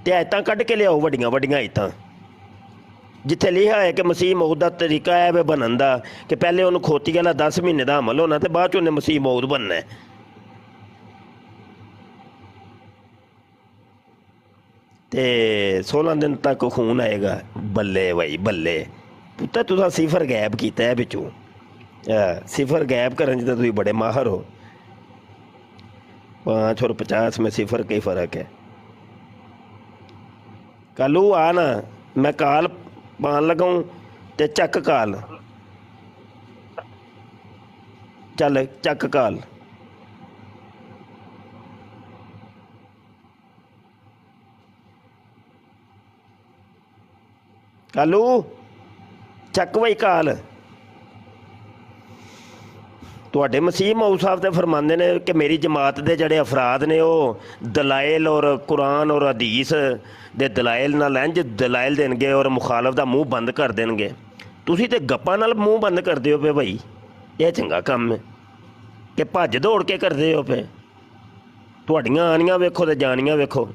ਤੇ ਆਇਤਾਂ ਕੱਢ ਕੇ ਲਿਆਓ, ਵੱਡੀਆਂ ਆਇਤਾਂ। ਜਿੱਥੇ ਲਿਖਿਆ ਹੈ ਕਿ ਮਸੀਹ ਮੌਤ ਦਾ ਤਰੀਕਾ ਹੈ ਵੇ ਬਣਨ ਦਾ, ਕਿ ਪਹਿਲੇ ਉਹਨੂੰ ਖੋਤੀ ਵਾਲਾ 10 ਮਹੀਨੇ ਦਾ ਅਮਲ ਹੋਣਾ ਤੇ ਬਾਅਦ 'ਚ ਉਹਨੇ ਮਸੀਹ ਮੌਤ ਬਣਨਾ ਹੈ। ਤੇ 16 ਦਿਨ ਤੱਕ ਖੂਨ ਆਏਗਾ। ਬੱਲੇ ਬਾਈ ਬੱਲੇ, ਪੁੱਤਰ ਤੁਸੀਂ ਸਿਫਰ ਗੈਪ ਕੀਤਾ ਹੈ ਵਿੱਚੋਂ। ਸਿਫਰ ਗੈਪ ਕਰਨ 'ਚ ਤਾਂ ਤੁਸੀਂ ਬੜੇ ਮਾਹਰ ਹੋ। 5 और 50 में सिफर का ही फ़र्क है। कल आ ना, मैं काल पान लगाऊँ ते चक काल, चल चक काल। कालू चक बई काल। ਤੁਹਾਡੇ ਮਸੀਹ ਮਊਦ ਸਾਹਿਬ ਤੇ ਫਰਮਾਉਂਦੇ ਨੇ ਕਿ ਮੇਰੀ ਜਮਾਤ ਦੇ ਜਿਹੜੇ ਅਫਰਾਦ ਨੇ ਉਹ ਦਲਾਇਲ ਔਰ ਕੁਰਾਨ ਔਰ ਹਦੀਸ ਦੇ ਦਲਾਇਲ ਨਾਲ ਇੰਝ ਦਲਾਇਲ ਦੇਣਗੇ ਔਰ ਮੁਖਾਲਫ ਦਾ ਮੂੰਹ ਬੰਦ ਕਰ ਦੇਣਗੇ। ਤੁਸੀਂ ਤੇ ਗੱਪਾਂ ਨਾਲ ਮੂੰਹ ਬੰਦ ਕਰਦੇ ਹੋ ਪਏ ਭਾਈ। ਇਹ ਚੰਗਾ ਕੰਮ ਹੈ ਕਿ ਭੱਜ ਦੌੜ ਕੇ ਕਰਦੇ ਹੋ ਪਏ। ਤੁਹਾਡੀਆਂ ਆਣੀਆਂ ਵੇਖੋ ਤੇ ਜਾਣੀਆਂ ਵੇਖੋ।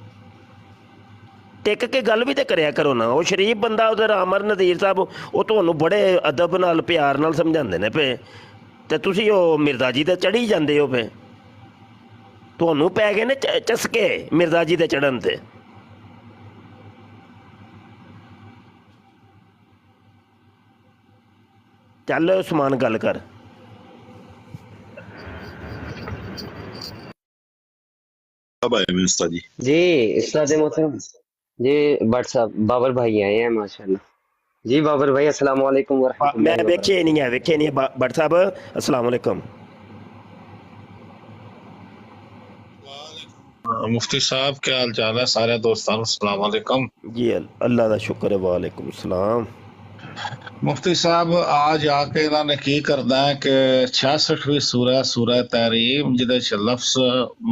ਟਿਕ ਕੇ ਗੱਲ ਵੀ ਤੇ ਕਰਿਆ ਕਰੋ ਨਾ। ਉਹ ਸ਼ਰੀਫ ਬੰਦਾ ਉਧਰ ਅਮਰ ਨਦੀਰ ਸਾਹਿਬ ਉਹ ਤੁਹਾਨੂੰ ਬੜੇ ਅਦਬ ਨਾਲ ਪਿਆਰ ਨਾਲ ਸਮਝਾਉਂਦੇ ਨੇ ਪਏ ਤੇ ਤੁਸੀਂ ਉਹ ਮਿਰਜ਼ਾ ਜੀ ਤੇ ਚੜ੍ਹੀ ਜਾਂਦੇ ਹੋ ਪਏ। ਤੁਹਾਨੂੰ ਪੈ ਗਏ ਨੇ ਚਸਕੇ ਮਿਰਜ਼ਾ ਜੀ ਤੇ ਚੜ੍ਹਨ ਤੇ। ਚੱਲ ਉਸਮਾਨ ਗੱਲ ਕਰ। जी इस्लाम मोहतरम जी, भट्ट साहब बाबर भाई आए हैं माशाल्लाह। जी बाबर भाई अस्सलाम वालेकुम मैं वरहमतुल्लाहि वेखे नहीं है भट्ट साहब अस्सलाम वालेकुम। मुफ्ती साहब क्या हाल चाल है? सारे दोस्तों अस्सलाम वालेकुम। जी अल्लाह का शुक्र है। वालेकुम सलाम। मुफ्ती साहब आज आके इन्होंने की करना है कि 66वीं सूरह तहरीम जिहदे च लफ्ज़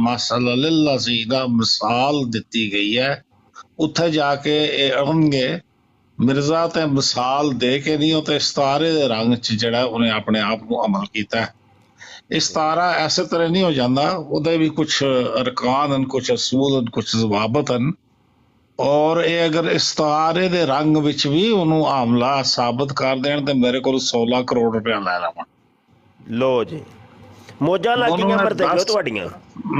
मसल लिल्लज़ीना मिसाल दिती गई है, उत्थे जाके अड़नगे मिर्जा ते मिसाल दे के नहीं ते इस्तारे दे रंग च जिहड़ा उन्हें अपने आप को अमल किया है। इस्तारा ऐसे तरह नहीं हो जाता, उहदे भी कुछ अरकान हैं, कुछ असूल हैं, कुछ ज़वाबत हैं। और ये अगर इस्तारे दे रंग विच भी उन्होंने आमला साबित कर देन ते मेरे को 16 करोड़ रुपया लै लवां। लो जी मौजा लागियां मरदे क्यों तुहाडियां?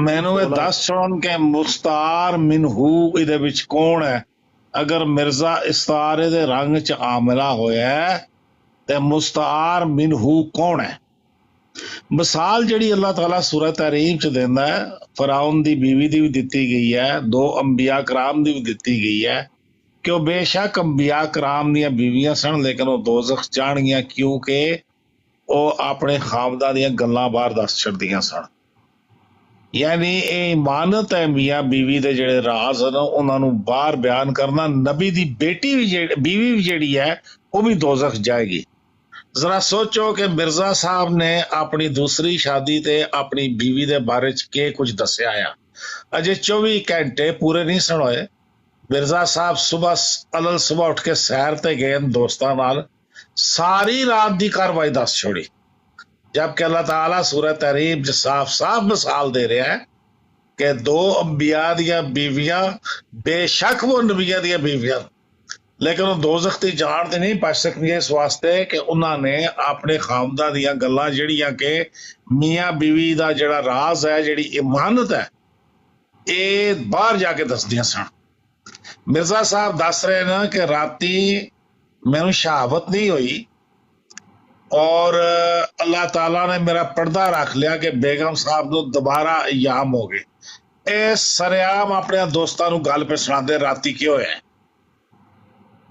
मैनू ये दस सुन के मुस्तार मिनहू इहदे विच कौन है? अगर मिर्जा इस्तारे दे रंग च आमला होया है ते मुस्तार मिनहू कौन है? मिसाल जिहड़ी अल्लाह ताला सूरह तहरीम च देंदा है, फराउन दी बीवी दी भी दित्ती गई है, 2 अंबिया कराम दी भी दित्ती गई है कि वो बेशक अंबिया कराम दी बीवियां सन लेकिन वो दोज़ख जाणगियां क्योंकि वो अपने खामदा दी गल्लां बाहर दस छड्डियां सन। यानी ये इमानत है मियां बीवी दे जिहड़े राज हैं उन्हां नूं बाहर बयान करना। नबी दी बेटी भी बीवी भी जिहड़ी है वो भी दोज़ख जाएगी। जरा सोचो कि मिर्जा साहब ने अपनी दूसरी शादी ते अपनी बीवी दे बारे च के कुछ दस्या आ। अजे 24 घंटे पूरे नहीं सन होए। मिर्जा साहब सुबह उठ के सैर ते गए दोस्तां नाल, सारी रात दी कार्रवाई दस छोड़ी, जबकि अल्लाह ताला सूरह तहरीम च साफ साफ मिसाल दे रहा है कि 2 अंबिया दियां बीवियां बेशक वो नबियां दियां बीवियां लेकिन वो दोज़ख दी जान ते नहीं बच सकदियां इस वास्ते कि उन्होंने अपने खामदा दियां गल्लां जिहड़ियां कि मियां बीवी दा जिहड़ा राज है, जिहड़ी इमानत है, ये बाहर जाके दसदियां सन। मिर्जा साहब दस रहे ना कि राती मैनू शहावत नहीं हुई और अल्लाह ताला ने मेरा पर्दा रख लिया कि बेगम साहब नूं दोबारा अयाम हो गए। ये सरेआम अपने दोस्तां नूं गल पे सुणांदे राती की होया।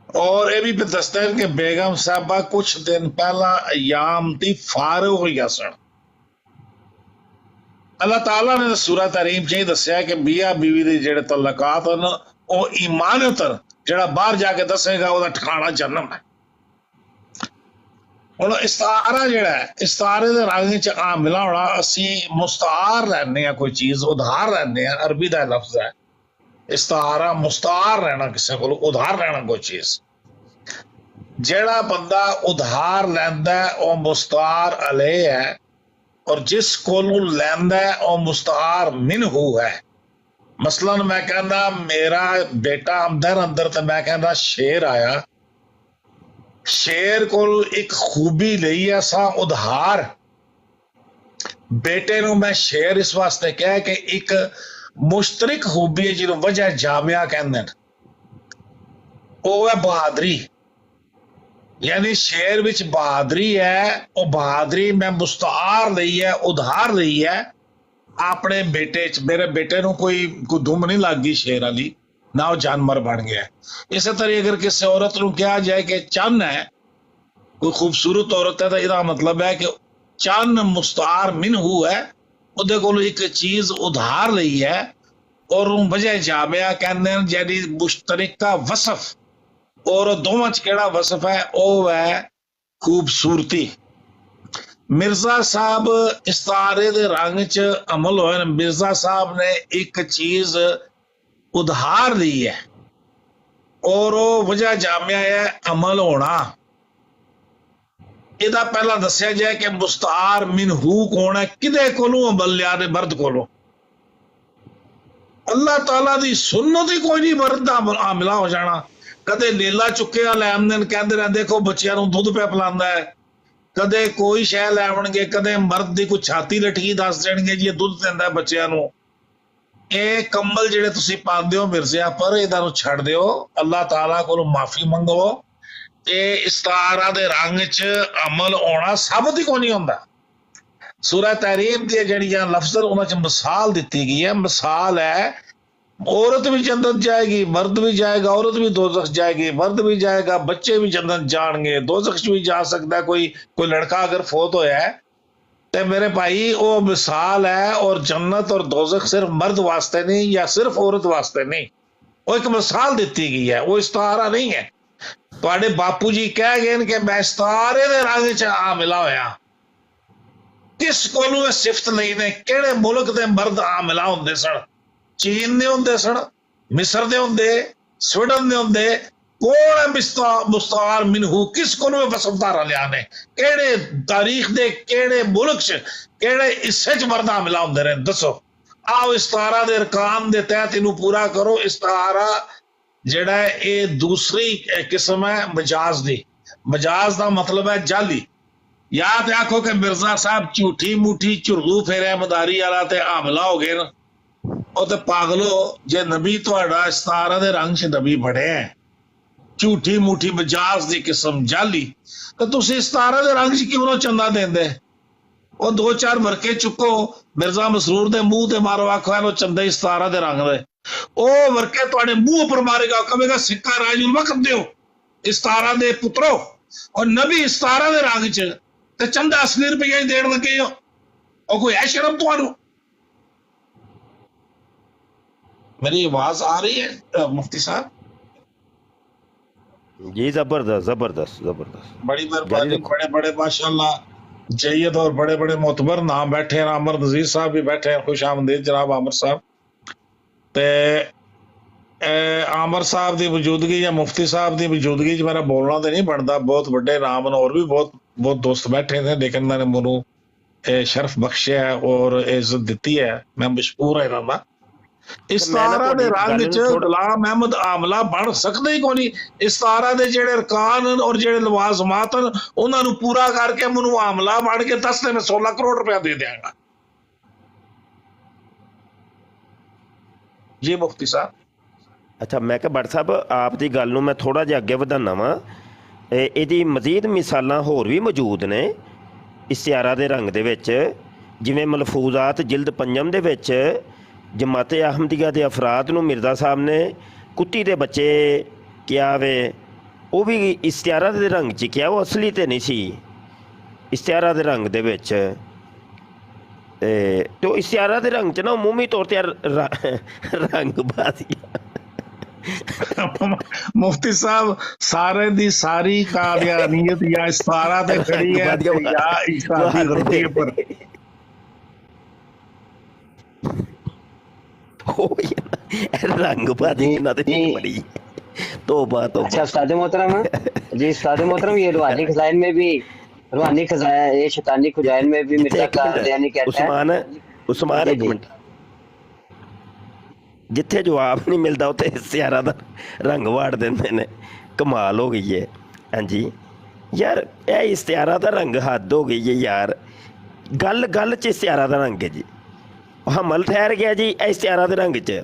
और ये भी दसते हैं कि बेगम साहबा कुछ दिन पहला अयाम दी फारग होई सन। अल्लाह ताला ने सूरह तहरीम च दस्या कि मियां बीवी दे जिहड़े तल्लकात हैं वो इमानत जिहड़ा बाहर जाके दसेगा ਉਹਦਾ ठिकाना जन्नत है। ਹੁਣ इस्तारा जिहड़ा है, इस्तारे दे रंग च आमिला होना, असी मुस्तार लैने कोई चीज उधार लैने, अरबी दा लफ्ज है इस्तारा, मुस्तार रहना, किसी को उधार रहना कोई चीज। जेड़ा बंदा उधार लैंदा है वो मुस्तार अलैह है और जिस कोलू लैंदा है वो मुस्तार मिनहू है। मसलन मैं कहना मेरा बेटा अंदर तो मैं कहना शेर आया, ਸ਼ੇਰ ਕੋਲ ਇੱਕ ਖੂਬੀ ਲਈ ਐ ਸਾ ਉਧਾਰ। ਬੇਟੇ ਨੂੰ ਮੈਂ ਸ਼ੇਰ ਇਸ ਵਾਸਤੇ ਕਿਹਾ ਕਿ ਇੱਕ ਮੁਸ਼ਤਰਕ ਖੂਬੀ ਹੈ ਜਿਹਨੂੰ ਵਜ੍ਹਾ ਜਾਮਿਆ ਕਹਿੰਦੇ ਨੇ, ਉਹ ਹੈ ਬਹਾਦਰੀ। ਯਾਨੀ ਸ਼ੇਰ ਵਿੱਚ ਬਹਾਦਰੀ ਹੈ, ਉਹ ਬਹਾਦਰੀ ਮੈਂ ਮੁਸਤਾਰ ਲਈ ਹੈ, ਉਧਾਰ ਲਈ ਹੈ ਆਪਣੇ ਬੇਟੇ ਚ। ਮੇਰੇ ਬੇਟੇ ਨੂੰ ਕੋਈ ਦੁਮ ਨਹੀਂ ਲੱਗ ਗਈ ਸ਼ੇਰ ਵਾਲੀ, ਨਾ ਉਹ ਜਾਨਵਰ ਬਣ ਗਿਆ। ਇਸੇ ਤਰ੍ਹਾਂ ਅਗਰ ਕਿਸੇ ਔਰਤ ਨੂੰ ਕਿਹਾ ਜਾਏ ਕਿ ਚੰਨ ਹੈ, ਕੋਈ ਖੂਬਸੂਰਤ ਔਰਤ ਹੈ, ਤਾਂ ਇਹਦਾ ਮਤਲਬ ਹੈ ਕਿ ਚੰਨ ਮੁਸਤਾਰ ਮਿਨਹੂ ਹੈ, ਉਹਦੇ ਕੋਲ ਇੱਕ ਚੀਜ਼ ਉਧਾਰ ਲਈ ਹੈ ਔਰ ਉਹ ਵਜ੍ਹਾ ਜਾਮਿਆ ਕਹਿੰਦੇ ਨੇ, ਜਿਹੜੀ ਮੁਸ਼ਤਰਕਾ ਵਸਫ। ਔਰ ਦੋਵਾਂ ਚ ਕਿਹੜਾ ਵਸਫ ਹੈ? ਉਹ ਹੈ ਖੂਬਸੂਰਤੀ। ਮਿਰਜ਼ਾ ਸਾਹਿਬ ਇਸਤਾਰੇ ਦੇ ਰੰਗ ਚ ਅਮਲ ਹੋਏ ਨੇ। ਮਿਰਜ਼ਾ ਸਾਹਿਬ ਨੇ ਇੱਕ ਚੀਜ਼ ਉਧਾਰ ਲਈ ਹੈ ਔਰ ਉਹ ਵਜ੍ਹਾ ਜਾਮਿਆ ਹੈ ਅਮਲ ਹੋਣਾ। ਇਹਦਾ ਪਹਿਲਾਂ ਦੱਸਿਆ ਜਾਏ ਕਿ ਮੁਸਤਾਰ ਮਿਨਹੂ ਕੌਣ ਹੈ, ਕਿਹਦੇ ਕੋਲੋਂ ਅਮਲ ਲਿਆ ਨੇ? ਮਰਦ ਕੋਲੋਂ। ਅੱਲਾਹ ਤਾਲਾ ਦੀ ਸੁਨਨਤ ਹੀ ਕੋਈ ਨਹੀਂ ਮਰਦ ਦਾ ਆਮਲਾ ਹੋ ਜਾਣਾ। ਕਦੇ ਲੀਲਾ ਚੁੱਕਿਆ ਲੈ ਆਉਂਦੇ ਨੇ, ਕਹਿੰਦੇ ਨੇ ਦੇਖੋ ਬੱਚਿਆਂ ਨੂੰ ਦੁੱਧ ਪਿਆ ਪਿਲਾਉਂਦਾ ਹੈ, ਕਦੇ ਕੋਈ ਸ਼ੈ ਲੈ ਆਉਣਗੇ, ਕਦੇ ਮਰਦ ਦੀ ਕੋਈ ਛਾਤੀ ਲਟਕੀ ਦੱਸ ਦੇਣਗੇ ਜੀ ਇਹ ਦੁੱਧ ਦਿੰਦਾ ਬੱਚਿਆਂ ਨੂੰ। ਇਹ ਕੰਬਲ ਜਿਹੜੇ ਤੁਸੀਂ ਪਾਉਂਦੇ ਹੋ ਮਿਰਜ਼ਿਆਂ ਪਰ, ਇਹਨਾਂ ਨੂੰ ਛੱਡ ਦਿਓ, ਅੱਲਾਹ ਤਾਲਾ ਕੋਲੋਂ ਮਾਫੀ ਮੰਗੋ। ਇਹ ਇਸਤਾਰਾ ਦੇ ਰੰਗ ਚ ਅਮਲ ਹੋਣਾ ਸਾਬਤ ਹੀ ਕੋਈ ਨਹੀਂ ਹੁੰਦਾ। ਸੂਰਾ ਤਹਿਰੀਮ ਦੀਆਂ ਜਿਹੜੀਆਂ ਲਫ਼ਜ਼ ਉਹਨਾਂ ਚ ਮਿਸਾਲ ਦਿੱਤੀ ਗਈ ਹੈ। ਮਿਸਾਲ ਹੈ औरत भी जन्नत जाएगी, मर्द भी जाएगा, औरत भी दोज़ख जाएगी, मर्द भी जाएगा, बच्चे भी जन्नत जाएंगे, दोज़ख भी जा सकता है। कोई लड़का अगर फोत होया है तो मेरे भाई वो मिसाल है। और जन्नत और दोज़ख सिर्फ मर्द वास्ते नहीं या सिर्फ औरत वास्ते नहीं, वो एक मिसाल दी गई है, वो इस्तारा नहीं है। तुहाडे बापू जी कह गए कि मैं इस्तारे दे रंग च आ मिला होया। किस कोलों सिफत नहीं ने? किहड़े मुल्क दे मर्द आ मिला हुंदे सन? चीन दे हुंदे सन, मिस्र दे हुंदे, स्वीडन दे हुंदे। कौन है मुस्तार मिनहू? किस कोलों वसफदारा लिया ने? केड़े तारीख दे केड़े मुल्क च केड़े हिस्से च मर्द आ मिला हुंदे ने? दसो। आओ इस्तारा दे अरकान दे तहत इनू पूरा करो। इस्तारा जेड़ा है ये दूसरी किस्म है मजाज दी। मजाज दा मतलब है जाली। याद आखो कि मिर्जा साहब झूठी मूठी झुरलू फेरिया मदारी वाला ते हमला हो गए ना, ਉਹ ਤੇ ਪਾਗਲੋ। ਜੇ ਨਬੀ ਤੁਹਾਡਾ ਇਸਤਾਰਾ ਦੇ ਰੰਗ 'ਚ ਨਬੀ ਬਣਿਆ, ਝੂਠੀ ਮੂਠੀ ਮਜਾਜ਼ ਦੀ ਕਿਸਮ ਜਾਲੀ, ਤਾਂ ਤੁਸੀਂ ਇਸਤਾਰਾ ਦੇ ਰੰਗ 'ਚ ਕਿਉਂ ਨਾ ਚੰਦਾ ਦਿੰਦੇ? ਉਹ ਦੋ ਚਾਰ ਵਰਕੇ ਚੁੱਕੋ, ਮਿਰਜ਼ਾ ਮਸਰੂਰ ਦੇ ਮੂੰਹ ਤੇ ਮਾਰੋ, ਆਖੋ ਇਹਨੂੰ ਚੰਦੇ ਇਸਤਾਰਾ ਦੇ ਰੰਗ ਦੇ। ਉਹ ਵਰਕੇ ਤੁਹਾਡੇ ਮੂੰਹ ਉੱਪਰ ਮਾਰੇਗਾ, ਕਹੇਗਾ ਸਿੱਕਾ ਰਾਜੁਲ ਵਕਤ ਦਿਓ ਇਸਤਾਰਾ ਦੇ ਪੁੱਤਰੋ। ਔਰ ਨਬੀ ਇਸਤਾਰਾ ਦੇ ਰੰਗ 'ਚ ਤੇ ਚੰਦਾ ਅਸਲੀ ਰੁਪਈਆ ਹੀ ਦੇਣ ਲੱਗੇ ਹੋ। ਉਹ ਕੋਈ ਹੈ ਸ਼ਰਮ ਤੁਹਾਨੂੰ? मेरी आवाज आ रही है मुफ्ती साहब? जी जबरदस्त जबरदस्त जबरदस्त, बड़ी मेहरबानी। बड़े बड़े माशाल्लाह जयद और बड़े बड़े मोतबर नाम बैठे हैं। आमर नजीर साहब भी बैठे हैं, खुश आमदीद जनाब आमर साहब। ते आमर साहब की मौजूदगी या मुफ्ती साहब की मौजूदगी च मेरा बोलना तो नहीं बनता। बहुत बड़े नाम और भी बहुत दोस्त बैठे थे, लेकिन मैंने मैनू शर्फ बख्शिया है और इज्जत दी है। मैं मशहूर है इन्हों का। इस्तारा दे रंग च गुलाम अहमद आमला बन सकदा ही कोई नहीं। इस्तारा दे जेड़े अरकान और जेड़े लवाजमात उन्हां नूं पूरा करके मैनूं आमला बन के 10 मैं 16 करोड़ रुपया दे देंगा जी मुफ्ती साहब। अच्छा, मैं कहा भट्ट साहब आप दी गल नूं मैं थोड़ा जिहा अगे वधाना वा। ਇਹਦੀ ਮਜ਼ੀਦ ਮਿਸਾਲਾਂ ਹੋਰ ਵੀ ਮੌਜੂਦ ਨੇ ਇਸਤਿਆਰਾ ਦੇ ਰੰਗ ਦੇ ਵਿੱਚ, ਜਿਵੇਂ ਮਲਫੂਜ਼ਾਤ ਜਿਲਦ ਪੰਜਮ ਦੇ ਵਿੱਚ ਜਮਾਤੇ ਅਹਮਦੀਆ ਦੇ ਅਫਰਾਦ ਨੂੰ ਮਿਰਜ਼ਾ ਸਾਹਿਬ ਨੇ ਕੁੱਤੀ ਦੇ ਬੱਚੇ ਕਿਹਾ ਵੇ, ਉਹ ਵੀ ਇਸਤਿਆਰਾ ਦੇ ਰੰਗ 'ਚ ਕਿਹਾ, ਉਹ ਅਸਲੀ ਤੇ ਨਹੀਂ ਸੀ, ਇਸਤਿਆਰਾ ਦੇ ਰੰਗ ਦੇ ਵਿੱਚ। ਤੇ ਉਹ ਇਸਤਿਆਰਾ ਦੇ ਰੰਗ 'ਚ ਨਾ ਉਮੂਮੀ ਤੌਰ 'ਤੇ ਰੰਗ ਬਾਜ਼ੀ। मुफ्ती साहब सारे दी सारी कादियानियत या इस्तारा ते खड़ी है या इशादी गलती पर। रंग बाजी ना तो बड़ी तौबा तौबा। अच्छा उस्ताद मोहतरम जी, उस्ताद मोहतरम ये रूहानी खजाइन में भी, रूहानी खजाइन, ये शैतानी खजाइन में भी मिर्जा का यानी कहता है। उस्मान एक मिनट, जिथे जवाब नहीं मिलता उत्थे इस्तियारा दा रंग वाड़ देंदे ने, कमाल हो गई है। हाँ जी, ਯਾਰ ਇਹ ਇਸ਼ਤਿਹਾਰਾਂ ਦਾ ਰੰਗ ਹੱਦ ਹੋ ਗਈ ਹੈ ਯਾਰ, ਗੱਲ ਗੱਲ 'ਚ ਇਸ਼ਤਿਹਾਰਾਂ ਦਾ ਰੰਗ ਹੈ ਜੀ। ਹਮਲ ਠਹਿਰ ਗਿਆ ਜੀ ਇਹ ਇਸ਼ਤਿਹਾਰਾਂ ਦੇ ਰੰਗ 'ਚ,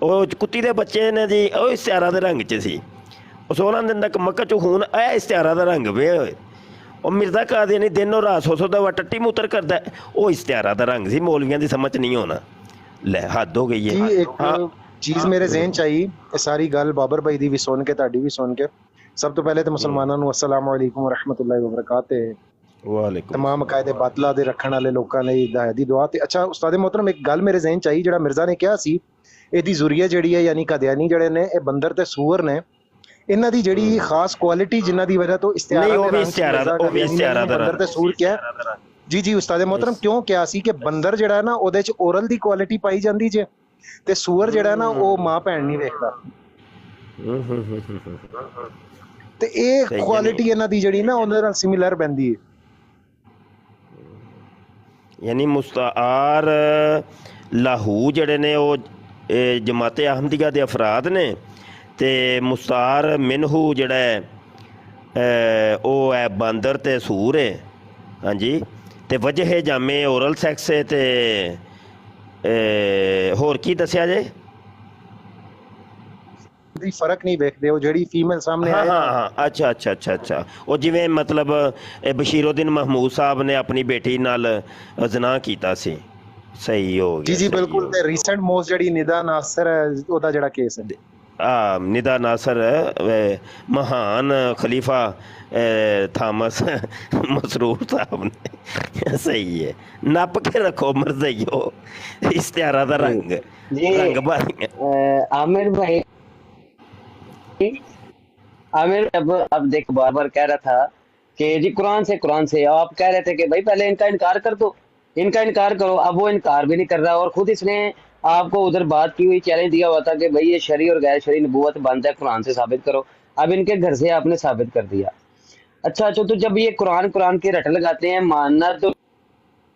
ਉਹ ਕੁੱਤੀ ਦੇ ਬੱਚੇ ਨੇ ਜੀ ਉਹ ਇਸ਼ਤਿਹਾਰਾਂ ਦੇ ਰੰਗ 'ਚ ਸੀ, ਉਹ 16 ਦਿਨ ਤੱਕ ਮੱਕਾ 'ਚ ਖੂਨ ਇਹ ਇਸ਼ਤਿਹਾਰਾਂ ਦਾ ਰੰਗ ਵੇ ਹੋਏ। ਉਹ ਮਿਰਜ਼ਾ ਕਾਦੀਆਨੀ ਦਿਨੋਂ ਰਾਤ ਸੋ ਦਾ ਵਾ ਟੱਟੀ ਮੂਤਰ ਕਰਦਾ, ਉਹ ਇਸ਼ਤਿਹਾਰਾਂ ਦਾ ਰੰਗ ਸੀ, ਮੌਲਵੀਆਂ ਦੀ ਸਮਝ ਨਹੀਂ ਹੋਣਾ। ਲੈ ਹੱਦ ਹੋ ਗਈ ਜੀ ਹੈ। ਇੱਕ ਚੀਜ਼ ਮੇਰੇ ਜ਼ਿਹਨ ਚ ਆਈ, ਇਹ ਸਾਰੀ ਗੱਲ ਬਾਬਰ ਭਾਈ ਦੀ ਵੀ ਸੁਣ ਕੇ ਤੁਹਾਡੀ ਵੀ ਸੁਣ ਕੇ, ਸਭ ਤੋਂ ਪਹਿਲੇ ਤਾਂ ਮੁਸਲਮਾਨਾਂ ਨੂੰ ਅਸਲਾਮੁ ਅਲੈਕੁਮ ਵਰਹਿਮਤੁਲਾਹਿ ਵਬਰਕਾਤੁਹ। ਵਾਲੇਕੁਮ ਤਮਾਮ ਅਕਾਇਦੇ ਬਾਤਲਾ ਦੇ ਰੱਖਣ ਵਾਲੇ ਲੋਕਾਂ ਲਈ ਹਿਦਾਇਤ ਦੀ ਦੁਆ। ਤੇ ਅੱਛਾ ਉਸਤਾਦ ਮੁਹਤਰਮ, ਇੱਕ ਗੱਲ ਮੇਰੇ ਜ਼ਿਹਨ ਚ ਆਈ, ਜਿਹੜਾ ਮਿਰਜ਼ਾ ਨੇ ਕਿਹਾ ਸੀ ਇਹਦੀ ਜ਼ੁਰੀਆ ਜਿਹੜੀ ਹੈ ਯਾਨੀ ਕਾਦੀਆਨੀ ਜਿਹੜੇ ਨੇ ਇਹ ਬੰਦਰ ਤੇ ਸੂਰ ਨੇ, ਇਹਨਾਂ ਦੀ ਜਿਹੜੀ ਖਾਸ ਕੁਆਲਿਟੀ ਜਿਨ੍ਹਾਂ ਦੀ ਵਜ੍ਹਾ ਤੋਂ ਇਸ਼ਤਿਹਾਰਾਂ ਨਹੀਂ, ਉਹ ਵੀ ਇਸ਼ਤਿਹਾਰਾਂ ਦਾ ਬੰਦਰ ਤੇ ਸੂਰ ਕਿਹਾ ਜੀ। ਜੀ ਉਸਤਾਦ ਮੁਹਤਰਮ, ਕਿਉਂ ਕਿਹਾ ਸੀ ਕਿ ਬੰਦਰ ਜਿਹੜਾ ਹੈ ਨਾ ਉਹਦੇ ਚ ਓਰਲ ਦੀ ਕੁਆਲਿਟੀ ਪਾਈ ਜਾਂਦੀ ਜੇ, ਤੇ ਸੂਰ ਜਿਹੜਾ ਨਾ ਉਹ ਮਾਂ ਭੈਣ ਨਹੀਂ ਵੇਖਦਾ, ਤੇ ਇਹ ਕੁਆਲਿਟੀ ਇਹਨਾਂ ਦੀ ਜਿਹੜੀ ਨਾ ਉਹਦੇ ਨਾਲ ਸਿਮਿਲਰ ਪੈਂਦੀ ਹੈ। ਯਾਨੀ ਮੁਸਤਾਰ ਲਾਹੂ ਜਿਹੜੇ ਨੇ ਉਹ ਜਮਾਤ ਅਹਿਮਦੀਆ ਦੇ ਅਫਰਾਦ ਨੇ, ਤੇ ਮੁਸਤਾਰ ਮਿਨਹੂ ਜਿਹੜਾ ਹੈ ਉਹ ਹੈ ਬਾਂਦਰ ਤੇ ਸੂਰ ਹੈ। ਹਾਂਜੀ, ਤੇ ਵਜਹ ਜਾਮੇ ਓਰਲ ਸੈਕਸ ਹੈ, ਤੇ ਹੋਰ ਕੀ ਦੱਸਿਆ ਜੇ? ਦੀ ਫਰਕ ਨਹੀਂ ਵੇਖਦੇ, ਉਹ ਜਿਹੜੀ ਫੀਮੇਲ ਸਾਹਮਣੇ ਆਏ। ਹਾਂ ਅੱਛਾ। ਉਹ ਜਿਵੇਂ ਮਤਲਬ ਬਸ਼ੀਰਉদ্দিন ਮਹਿਮੂਦ ਸਾਹਿਬ ਨੇ ਆਪਣੀ ਬੇਟੀ ਨਾਲ ਜ਼ਨਾ ਕੀਤਾ ਸੀ, ਸਹੀ ਹੋ ਗਿਆ। ਜੀ ਬਿਲਕੁਲ। ਤੇ ਰੀਸੈਂਟ ਮੋਸਟ ਜਿਹੜੀ ਨਿਦਾ ਨਾਸਰ ਹੈ ਉਹਦਾ ਜਿਹੜਾ ਕੇਸ ਹੈ, ਨਿਦਾ ਨਾਸਰ ਮਹਾਨ ਖਲੀਫਾ ਥਾਮਸ ਮਸਰੂਰ ਸਾਹਿਬ ਨੇ, ਸਹੀ ਹੈ। ਨੱਪ ਕੇ ਰੱਖੋ ਮਰਜ਼ਈਓ ਇਸ਼ਤਿਹਾਰਾਂ ਦਾ ਰੰਗ आमिर भाई, आमिर अब देख बार बार कह रहा था कि जी कुरान से आप कह रहे थे कि भाई पहले इनका इनकार कर दो, इनका इनकार करो। अब वो इनकार भी नहीं कर रहा, और खुद इसने आपको उधर बात की हुई चैलेंज दिया हुआ था कि भाई ये शरी और गैर शरी नबूवत बंद है, कुरान से साबित करो। अब इनके घर से आपने साबित कर दिया। अच्छा, तो जब ये कुरान की रट लगाते हैं, मानना तो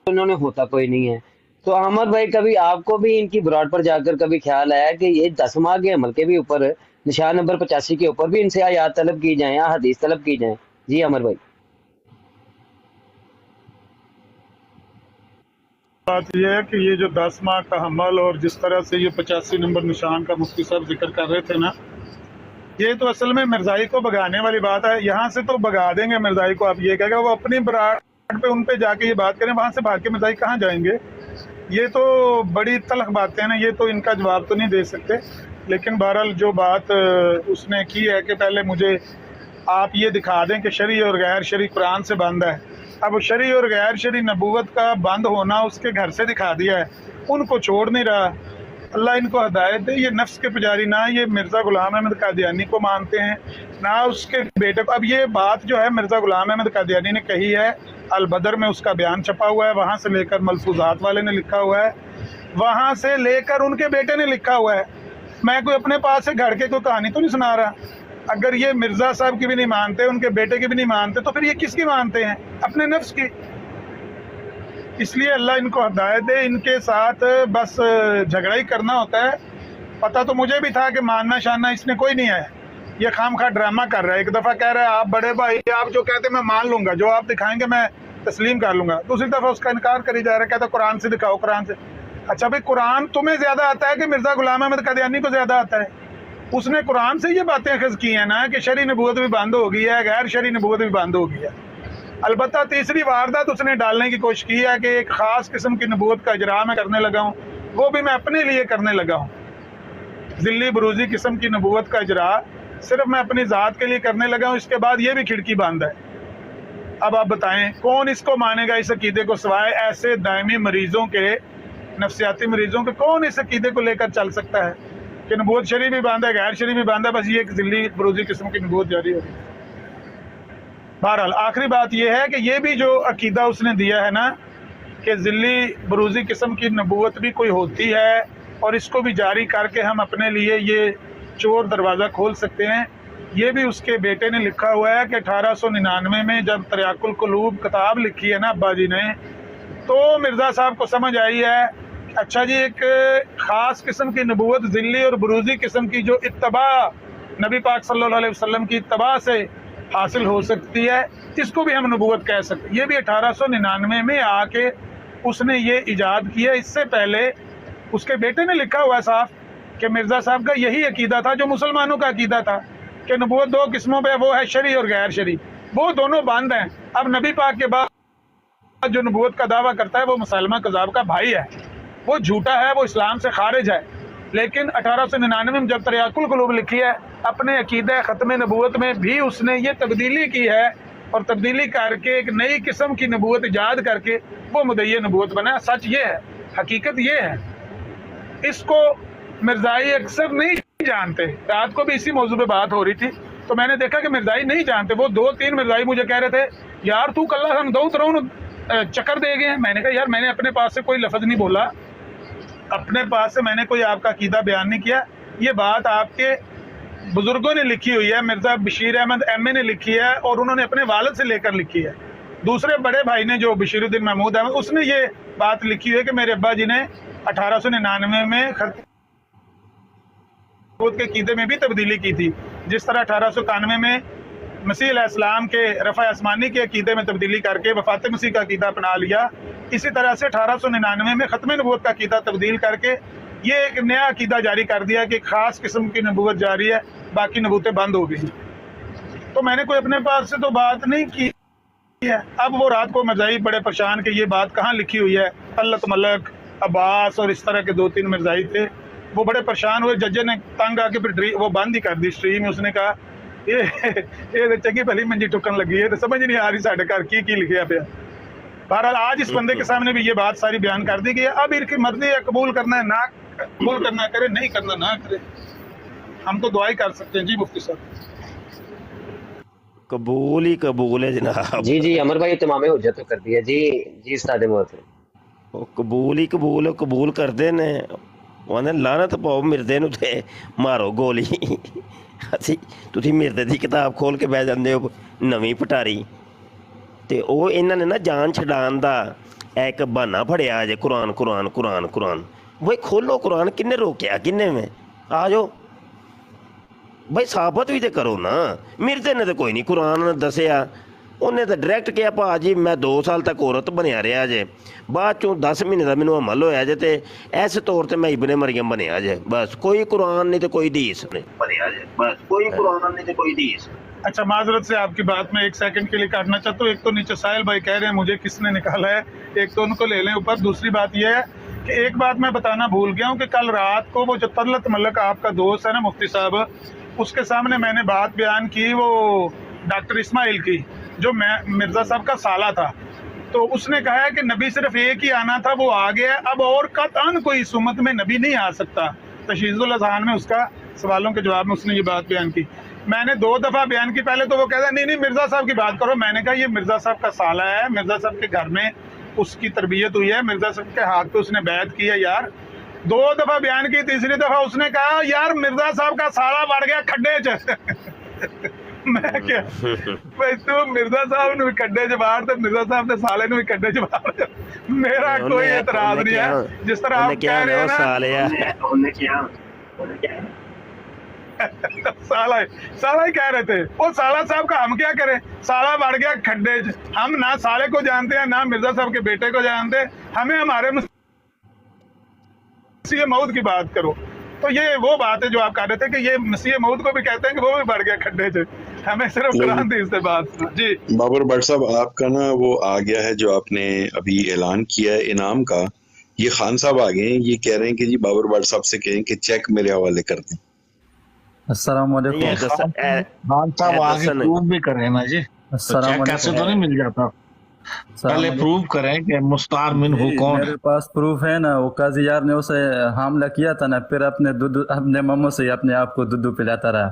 उन्होंने होता कोई नहीं है। तो अहमद भाई, कभी आपको भी इनकी बुराड पर जाकर कभी ख्याल आया कि ये 10 माह के अमल के भी ऊपर निशान नंबर 85 के ऊपर भी इनसे आयात तलब की जाए या हदीस तलब की जाए? जी अमर भाई। बात यह है कि ये जो 10 माह का हमल और जिस तरह से ये 85 नंबर निशान का मुफ्ती साहब जिक्र कर रहे थे ना, ये तो असल में मिर्जाई को भगाने वाली बात है। यहाँ से तो भगा देंगे मिर्जाई को, आप ये कहेगा वो अपनी बुराड पे उन पे जाके ये बात करें, वहां से भाग के मिर्जाई कहाँ जाएंगे? ये तो बड़ी तलख बातें हैं ना, ये तो इनका जवाब तो नहीं दे सकते। लेकिन बहरहाल जो बात उसने की है कि पहले मुझे आप ये दिखा दें कि शरी और गैर शरी कुरान से बंद है। अब शरी और गैर शरी नबूवत का बंद होना उसके घर से दिखा दिया है, उनको छोड़ नहीं रहा। अल्लाह इनको हदायत दे। ये नफ्स के पुजारी ना ये मिर्ज़ा गुलाम अहमद कादियानी को मानते हैं ना उसके बेटे को। अब ये बात जो है मिर्ज़ा गुलाम अहमद कादियानी ने कही है, अल बदर में उसका बयान छपा हुआ है, वहाँ से लेकर मलफूजात वाले ने लिखा हुआ है, वहाँ से लेकर उनके बेटे ने लिखा हुआ है। मैं कोई अपने पास से घर के कोई कहानी तो नहीं सुना रहा। अगर ये मिर्ज़ा साहब की भी नहीं मानते, उनके बेटे की भी नहीं मानते, तो फिर ये किसकी मानते हैं? अपने नफ्स की। इसलिए अल्लाह इनको हदायत दे। इनके साथ बस झगड़ा ही करना होता है। पता तो मुझे भी था कि मानना शानना इसने कोई नहीं है, ये खामखा ड्रामा कर रहा है। एक दफ़ा कह रहा है आप बड़े भाई, आप जो कहते मैं मान लूंगा, जो आप दिखाएंगे मैं तस्लीम कर लूंगा। दूसरी दफ़ा उसका इनकार करी जा रहा है, कहता कुरान से दिखाओ, कुरान से। अच्छा भाई, कुरान तुम्हें ज़्यादा आता है कि मिर्ज़ा गुलाम अहमद कादियानी को ज़्यादा आता है? उसने कुरान से ये बातें अखज़ की हैं ना कि शरी नबूवत भी बंद हो गई है, गैर शरी नबूवत भी बंद हो गई है। अलबत्ता तीसरी वारदात उसने डालने की कोशिश की है कि एक ख़ास किस्म की नबूवत का इजरा मैं करने लगा हूँ, वो भी मैं अपने लिए करने लगा हूँ। ज़िल्ली बरूज़ी किस्म की नबूवत का इजरा सिर्फ मैं अपनी ज़ात के लिए करने लगा हूँ। इसके बाद ये भी खिड़की बंद है। अब आप बताएं कौन इसको मानेगा, इस अकीदे को, सिवाय ऐसे दायमी मरीजों के, नफ्सियाती मरीजों के? कौन इस अकीदे को लेकर चल सकता है कि नबूवत शरी भी बंद है, गैर शरी भी बंद है, बस ये एक ज़िल्ली बरूज़ी किस्म की नबूवत जारी होगी। बहरहाल आखिरी बात यह है कि ये भी जो अकीदा उसने दिया है ना कि ज़िल्ली बरूज़ी किस्म की नबूवत भी कोई होती है और इसको भी जारी करके हम अपने लिए ये चोर दरवाज़ा खोल सकते हैं, ये भी उसके बेटे ने लिखा हुआ है कि 1899 में जब तरियाकुल कुलूब किताब लिखी है ना अब्बा जी ने, तो मिर्ज़ा साहब को समझ आई है अच्छा जी एक ख़ास किस्म की नबूवत ज़िल्ली और बरूज़ी किस्म की जो इत्तबा नबी पाक सल्लल्लाहु अलैहि वसल्लम की इत्तबा से हासिल हो सकती है, इसको भी हम नबूवत कह सकते हैं। ये भी 1899 में आके उसने ये इजाद किया। इससे पहले उसके बेटे ने लिखा हुआ है साफ कि मिर्ज़ा साहब का यही अकीदा था जो मुसलमानों का अकीदा था कि नबूवत दो किस्मों पे, वो है शरी और गैर शरी, वो दोनों बंद हैं। अब नबी पाक के बाद जो नबूवत का दावा करता है वो मुसलमा कज़ाब का भाई है, वो झूठा है, वो इस्लाम से खारिज है। लेकिन 1899 में जब तरियाकुल कुलूब लिखी है, अपने अकीदा ख़त्म नबूवत में भी उसने ये तब्दीली की है और तब्दीली करके एक नई किस्म की नबूवत ईजाद करके वो मुदय्य नबूवत बना। सच ये है, हकीकत ये है। इसको मिर्ज़ाई अक्सर नहीं जानते। रात को भी इसी मौजू पे बात हो रही थी तो मैंने देखा कि मिर्ज़ाई नहीं जानते। वो 2-3 मिर्ज़ाई मुझे कह रहे थे यार तू कल्ला हम दो तरह चक्कर दे गए। मैंने कहा यार मैंने अपने पास से कोई लफ्ज़ नहीं बोला, अपने पास से मैंने कोई आपका अकीदा बयान नहीं किया। ये बात आपके बुजुर्गों ने लिखी हुई है, मिर्ज़ा बशीर अहमद MA ने लिखी है और उन्होंने अपने वालिद से लेकर लिखी है। दूसरे बड़े भाई ने जो बशीरुद्दीन महमूद अहमद, उसने ये बात लिखी हुई है कि मेरे अब्बा जी ने 1899 में के अकीदे में भी तब्दीली की थी। जिस तरह 1891 में मसीह अलैहिस्सलाम के रफ़ा आसमानी के अकीदे में तब्दीली करके वफ़ात मसीह का अकीदा अपना लिया, इसी तरह से 1899 में ख़त्म नबूवत का अकीदा तब्दील करके ये एक नया अकीदा जारी कर दिया कि ख़ास किस्म की नबूवत जारी है, बाकी नबूतें बंद हो गई। तो मैंने कोई अपने पास से तो बात नहीं की है। अब वो रात को मिर्ज़ाई बड़े परेशान कि ये बात कहाँ लिखी हुई है। तल्लत मलक, अब्बास और इस तरह के 2-3 मिर्ज़ाई थे, वो बड़े परेशान हुए। जज ने तंग आके फिर वो बंद ही कर दी स्ट्रीम। उसने कहा ये चंगी भली मंजी टुकन लगी है, तो समझ नहीं आ रही साढ़े घर की लिखिया पे। बहरहाल आज इस बंदे के सामने भी ये बात सारी बयान कर दी गई है। अब इनकी मर्जी है, कबूल करना है ना कबूल करना करे, नहीं करना ना करे। हम तो दुआई कर सकते हैं। जी मुफ्ती साहब। कबूल ही कबूल है जनाब। जी जी अमर भाई तमाम हुज्जत तो कर दिया। जी जी उस्ताद मोहतरम। ਉਹ ਕਬੂਲ ਹੀ ਕਬੂਲ ਕਬੂਲ ਕਰਦੇ ਨੇ। ਉਹਨੇ ਲਾਨਤ ਪਾਓ ਮਿਰਦੇ ਨੂੰ ਤੇ ਮਾਰੋ ਗੋਲੀ। ਅਸੀਂ ਤੁਸੀਂ ਮਿਰਦੇ ਦੀ ਕਿਤਾਬ ਖੋਲ ਕੇ ਬਹਿ ਜਾਂਦੇ ਹੋ ਨਵੀਂ ਪਟਾਰੀ। ਤੇ ਉਹ ਇਹਨਾਂ ਨੇ ਨਾ ਜਾਨ ਛਡਾਉਣ ਦਾ ਇੱਕ ਬਹਾਨਾ ਫੜਿਆ ਜੇ ਕੁਰਾਨ ਕੁਰਾਨ ਕੁਰਾਨ ਕੁਰਾਨ। ਬਈ ਖੋਲੋ ਕੁਰਾਨ, ਕਿੰਨੇ ਰੋਕਿਆ ਕਿੰਨੇ ਮੈਂ ਆ ਜਾਓ ਬਈ ਸਾਬਤ ਵੀ ਤੇ ਕਰੋ ਨਾ। ਮਿਰਦੇ ਨੇ ਤਾਂ ਕੋਈ ਨਹੀਂ ਕੁਰਾਨ ਦੱਸਿਆ, ਉਹਨੇ ਤਾਂ ਡਾਇਰੈਕਟ ਕਿਹਾ ਭਾਜੀ ਮੈਂ 2 ਸਾਲ ਤੱਕ ਔਰਤ ਬਣਿਆ ਰਿਹਾ ਜੇ, ਬਾਅਦ ਚੋਂ 10 ਮਹੀਨੇ ਦਾ ਮੈਨੂੰ ਅਮਲ ਹੋਇਆ ਜੇ ਤੇ ਇਸ ਤੌਰ ਤੇ ਮੈਂ ਇਬਨ ਮਰੀਮ ਬਣਿਆ ਜੇ। ਬਸ ਕੋਈ ਕੁਰਾਨ नहीं तो कोई हदीस नहीं बनया जे। बस कोई कुरान नहीं तो कोई हदीस। अच्छा, माजरत से आपकी बात में 1 सेकंड के लिए काटना चाहता हूँ। एक तो नीचे साहिल भाई कह रहे हैं मुझे किसने निकाला है, एक तो उनको ले लें ऊपर। दूसरी बात यह है कि एक बात मैं बताना भूल गया हूँ कि कल रात को वो जो तलत मलक आपका दोस्त है ना मुफ्ती साहब, उसके सामने मैंने बात बयान की वो डॉक्टर इस्माइल की, जो मिर्ज़ा साहब का साला था। तो उसने कहा है कि नबी सिर्फ एक ही आना था, वो आ गया, अब और कतअन कोई इस उम्मत में नबी नहीं आ सकता। तशहीजुल अज़हान में उसका सवालों के जवाब में उसने ये बात बयान की। मैंने 2 दफ़ा बयान की। पहले तो वो कहता नहीं मिर्ज़ा साहब की बात करो। मैंने कहा ये मिर्ज़ा साहब का साला है, मिर्ज़ा साहब के घर में उसकी तरबियत हुई है, मिर्ज़ा साहब के हाथ पे उसने बैत की है। यार 2 दफ़ा बयान की, तीसरी दफ़ा उसने कहा यार मिर्ज़ा साहब का साला बढ़ गया खड्डे च। मैं क्या भाई तू मिर्ज़ा साहब ने भी खड्डे च बाहर तो मिर्ज़ा साहब ने साले ने भी खड्डे च बाहर। मेरा कोई एतराज नहीं है। जिस तरह आप कह रहे हैं ना साला ही कह रहे थे, वो साला साहब का हम क्या करें। साला बढ़ गया खड्डे च। हम ना साले को जानते हैं ना मिर्ज़ा साहब के बेटे को जानते। हमें हमारे मसीह मौत की बात करो। तो ये वो बात है जो आप कह रहे थे कि ये मसीह मौत को भी कहते हैं कि वो भी बढ़ गया खड्डे से। हमें सिर्फ कुरान थी इससे बात। जी बाबर भट्ट साहब, आपका ना वो आ गया है जो आपने अभी ऐलान किया है इनाम का। ये खान साहब आ गए हैं, ये कह रहे हैं कि जी बाबर भट्ट साहब से कहें कि चेक मेरे हवाले कर दें। खान साहब आगे प्रूव भी करें ना जी, चेक कैसे तो नहीं मिल जाता। पहले प्रूव करें कि मुस्तार मिन्हू कौन है। मेरे पास प्रूफ है ना, वो काजी यार ने उसे हमला किया था ना, फिर अपने मम्मो से अपने आप को दूध पिलाता रहा।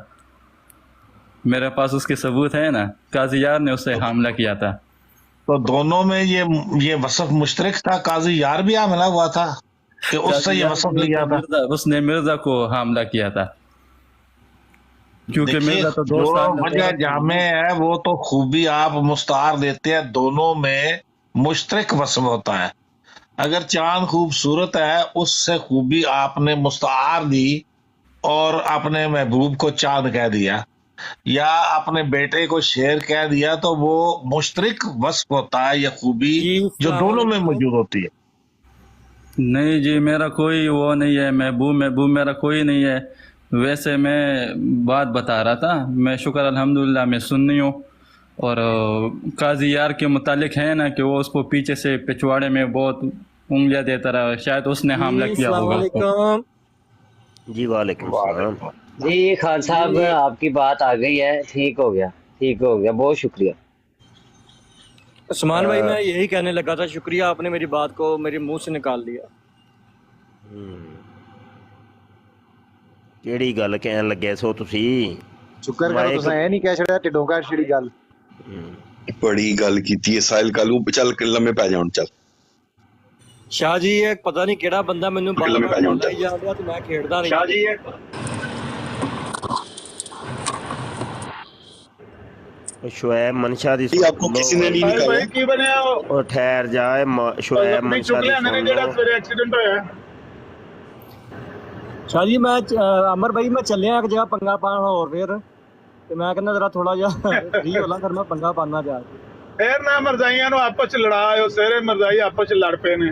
मेरे पास उसके सबूत है ना, काजी यार ने उसे हमला किया था। तो दोनों में ये वसफ मुश्तरक था। काजी यार भी हमला हुआ था कि उससे ये वसफ लिया था। उसने मिर्जा को हमला किया था क्योंकि मिर्जा तो 2 साल वजह जामे है, वो तो खूबी आप मुस्तार देते हैं। दोनों में मुश्तरक वसफ होता है। अगर चांद खूबसूरत है उससे खूबी आपने मुस्तार दी और अपने महबूब को चांद कह दिया। या अपने बेटे को शेर कह दिया तो वो मुश्तरक वस्फ होता है या खूबी जो दोनों में मौजूद होती है। नहीं जी, मेरा कोई वो नहीं है, महबूब मेरा कोई नहीं है। वैसे मैं बात बता रहा था, मैं शुक्र अल्हम्दुलिल्लाह मैं सुन्नी हूँ, और काजी यार के मुतालिक है ना कि वो उसको पीछे से पिछवाड़े में बहुत उंगलियां देता रहा, शायद उसने हमला किया होगा उसको। जी वालेकुम सलाम। जी खान साहब आपकी बात आ गई है, ठीक हो गया, बहुत शुक्रिया। उस्मान भाई मैं यही कहने लगा था, शुक्रिया आपने मेरी बात को मेरे मुंह से निकाल लिया। ਕਿਹੜੀ ਗੱਲ ਕਹਿਣ ਲੱਗੇ ਸੋ ਤੁਸੀਂ? ਸ਼ੁਕਰ ਕਰੋ ਤੁਸੀਂ ਐ ਨਹੀਂ ਕਹਿ ਛੜਿਆ ਢਿੱਡੋਂ ਘਾਟ ਛੜੀ ਗੱਲ। ਬੜੀ ਗੱਲ ਕੀਤੀ ਹੈ ਸਾਹਿਲ, ਕੱਲ ਨੂੰ ਚੱਲ ਲੰਮੇ ਪੈ ਜਾਣ ਚੱਲ। ਸ਼ਾਹ ਜੀ ਇਹ ਪਤਾ ਨਹੀਂ ਕਿਹੜਾ ਬੰਦਾ ਮੈਨੂੰ ਬਾਹਰ ਲਾਈ ਜਾ ਰਿਹਾ ਤੇ ਮੈਂ ਖੇਡਦਾ ਨਹੀਂ। ਸ਼ਾਹ ਜੀ ਸ਼ੁਐਬ ਮਨਸ਼ਾ ਦੀ ਆਪਕੋ ਕਿਸੇ ਨੇ ਨਹੀਂ ਨਿਕਾਲਾ। ਭਾਈ ਕੀ ਬਣਿਆ ਉਹ ਠਹਿਰ ਜਾ, ਸ਼ੁਐਬ ਮਨਸ਼ਾ ਦੀ ਨੇ ਜਿਹੜਾ ਸਵੇਰੇ ਐਕਸੀਡੈਂਟ ਹੋਇਆ। ਸ਼ਾਹ ਜੀ ਮੈਂ ਅਮਰ ਭਾਈ ਮੈਂ ਚੱਲਿਆ ਇੱਕ ਜਗ੍ਹਾ ਪੰਗਾ ਪਾਣ ਹੋਰ ਫੇਰ, ਤੇ ਮੈਂ ਕਹਿੰਦਾ ਜਰਾ ਥੋੜਾ ਜਿਹਾ ਫ੍ਰੀ ਹੋ ਲਾਂ, ਫਿਰ ਮੈਂ ਪੰਗਾ ਪਾਣਾ ਜਾ ਕੇ। ਫੇਰ ਨਾ ਮਰਜ਼ਾਈਆਂ ਨੂੰ ਆਪਸ ਚ ਲੜਾਇਓ, ਸਵੇਰੇ ਮਰਜ਼ਾਈ ਆਪਸ ਚ ਲੜ ਪਏ ਨੇ।